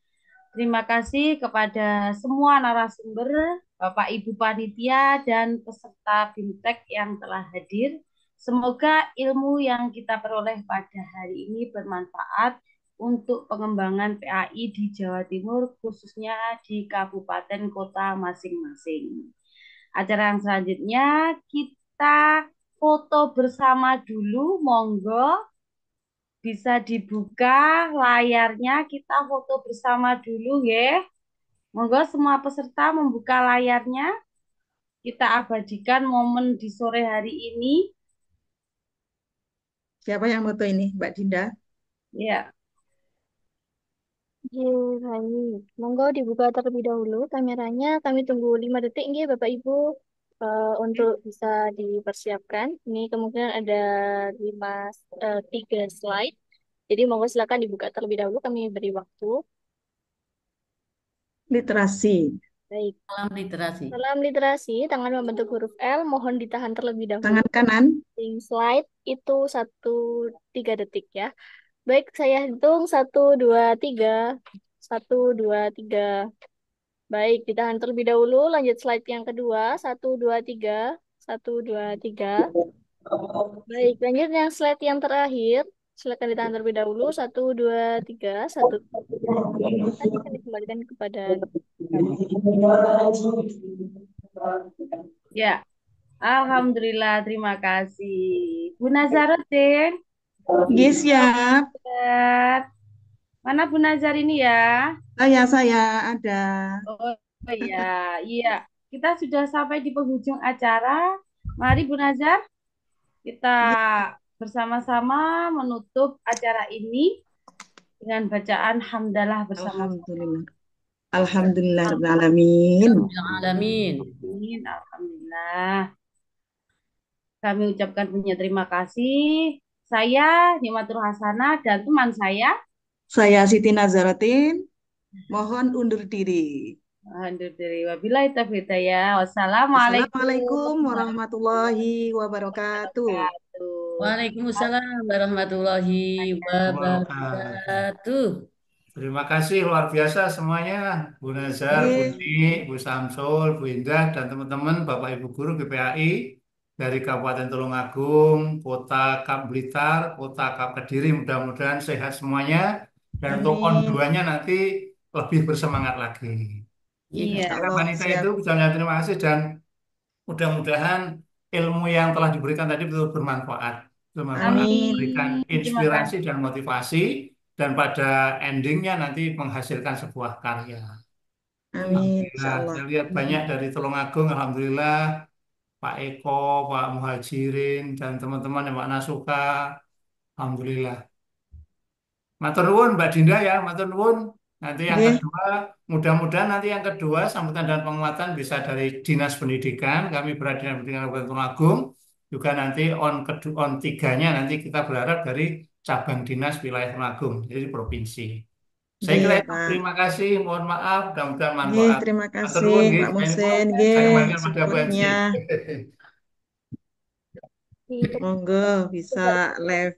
[SPEAKER 7] Terima kasih kepada semua narasumber, Bapak Ibu Panitia, dan peserta BIMTEK yang telah hadir. Semoga ilmu yang kita peroleh pada hari ini bermanfaat untuk pengembangan PAI di Jawa Timur, khususnya di kabupaten kota masing-masing. Acara yang selanjutnya kita foto bersama dulu, monggo. Bisa dibuka layarnya, kita foto bersama dulu ya. Monggo semua peserta membuka layarnya. Kita abadikan momen di sore hari ini.
[SPEAKER 1] Siapa yang foto ini, Mbak Dinda?
[SPEAKER 7] Ya.
[SPEAKER 10] Baik. Monggo dibuka terlebih dahulu kameranya. Kami tunggu 5 detik nggih Bapak Ibu untuk bisa dipersiapkan. Ini kemungkinan ada 3 slide. Jadi monggo silakan dibuka terlebih dahulu, kami beri waktu.
[SPEAKER 1] Literasi.
[SPEAKER 10] Baik.
[SPEAKER 6] Salam literasi.
[SPEAKER 10] Salam literasi, tangan membentuk huruf L, mohon ditahan terlebih dahulu.
[SPEAKER 1] Tangan kanan.
[SPEAKER 10] Slide itu 3 detik ya. Baik, saya hitung 1, 2, 3. 1, 2, 3. Baik, ditahan terlebih dahulu. Lanjut slide yang kedua. 1, 2, 3. 1, 2, 3. Baik, lanjut yang slide yang terakhir. Silakan ditahan terlebih dahulu. 1, 2, 3. 1. Nanti akan dikembalikan kepada
[SPEAKER 7] Ya. Alhamdulillah, terima kasih. Bu Nazaruddin.
[SPEAKER 1] Yes, siap.
[SPEAKER 7] Mana Bu Nazar ini ya?
[SPEAKER 1] Saya ada.
[SPEAKER 7] Oh iya, iya. Kita sudah sampai di penghujung acara. Mari Bu Nazar, kita
[SPEAKER 1] Ya,
[SPEAKER 7] bersama-sama menutup acara ini dengan bacaan hamdalah bersama-sama.
[SPEAKER 1] Alhamdulillah. Alhamdulillahirrahmanirrahim.
[SPEAKER 6] Alamin.
[SPEAKER 7] Amin. Alhamdulillah. Kami ucapkan punya terima kasih. Saya Nimatul Hasanah dan teman saya
[SPEAKER 1] Saya Siti Nazaratin, mohon undur diri.
[SPEAKER 7] undur diri. Wabillahi taufiq hidayah. Wassalamualaikum
[SPEAKER 1] Assalamualaikum
[SPEAKER 7] warahmatullahi
[SPEAKER 1] warahmatullahi wabarakatuh.
[SPEAKER 7] wabarakatuh.
[SPEAKER 6] Waalaikumsalam warahmatullahi
[SPEAKER 2] Wabarakatuh.
[SPEAKER 6] wabarakatuh.
[SPEAKER 2] Terima kasih luar biasa semuanya, Bu Nazar, Bu
[SPEAKER 1] Eh,
[SPEAKER 2] Ni, Bu Samsul, Bu Indah, dan teman-teman Bapak Ibu Guru GPAI dari Kabupaten Tulungagung, Kota Kap Blitar, Kota Kap Kediri. Mudah-mudahan sehat semuanya dan untuk on
[SPEAKER 1] amin.
[SPEAKER 2] 2-nya nanti lebih bersemangat lagi.
[SPEAKER 7] Iya.
[SPEAKER 1] Insya
[SPEAKER 2] Kakak
[SPEAKER 1] Allah
[SPEAKER 2] wanita itu
[SPEAKER 1] siap.
[SPEAKER 2] ucapkan terima kasih dan mudah-mudahan ilmu yang telah diberikan tadi betul bermanfaat. Bermanfaat,
[SPEAKER 1] Amin.
[SPEAKER 2] memberikan
[SPEAKER 7] Amin. Terima
[SPEAKER 2] inspirasi
[SPEAKER 7] kasih.
[SPEAKER 2] dan motivasi, dan pada endingnya nanti menghasilkan sebuah karya.
[SPEAKER 1] Amin. Insya
[SPEAKER 2] Alhamdulillah,
[SPEAKER 1] Allah.
[SPEAKER 2] saya lihat banyak dari Tulungagung, Alhamdulillah, Pak Eko, Pak Muhajirin, dan teman-teman yang Pak Nasuka, Alhamdulillah. Matur nuwun Mbak Dinda ya, matur nuwun. Nanti yang
[SPEAKER 1] Nggih,
[SPEAKER 2] kedua, mudah-mudahan nanti yang kedua sambutan dan penguatan bisa dari Dinas Pendidikan. Kami berada di Dinas Pendidikan Kabupaten Tulungagung. Juga nanti on tiganya nanti kita berharap dari cabang dinas wilayah Tulungagung, jadi provinsi. Saya
[SPEAKER 1] nggih
[SPEAKER 2] kira
[SPEAKER 1] ya
[SPEAKER 2] itu
[SPEAKER 1] Pak.
[SPEAKER 2] terima kasih, mohon maaf, mudah-mudahan
[SPEAKER 1] Nggih,
[SPEAKER 2] manfaat.
[SPEAKER 1] terima
[SPEAKER 2] Matur
[SPEAKER 1] kasih
[SPEAKER 2] nuwun nggih,
[SPEAKER 1] Pak
[SPEAKER 2] saya
[SPEAKER 1] Musen.
[SPEAKER 2] saya
[SPEAKER 1] Nggih,
[SPEAKER 2] kembalikan pada Bu Haji.
[SPEAKER 1] supportnya.
[SPEAKER 10] Itu
[SPEAKER 1] Monggo bisa live.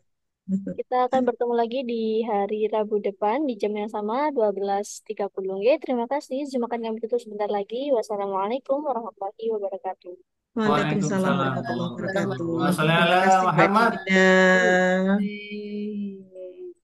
[SPEAKER 10] kita akan bertemu lagi di hari Rabu depan di jam yang sama 12.30. Oke, terima kasih. Zoom akan kami tutup sebentar lagi. Wassalamualaikum warahmatullahi wabarakatuh.
[SPEAKER 1] Waalaikumsalam
[SPEAKER 2] Waalaikumsalam
[SPEAKER 1] warahmatullahi
[SPEAKER 2] warahmatullahi
[SPEAKER 1] wabarakatuh.
[SPEAKER 2] wabarakatuh.
[SPEAKER 1] Terima kasih Mbak
[SPEAKER 2] Muhammad.
[SPEAKER 1] Dinda.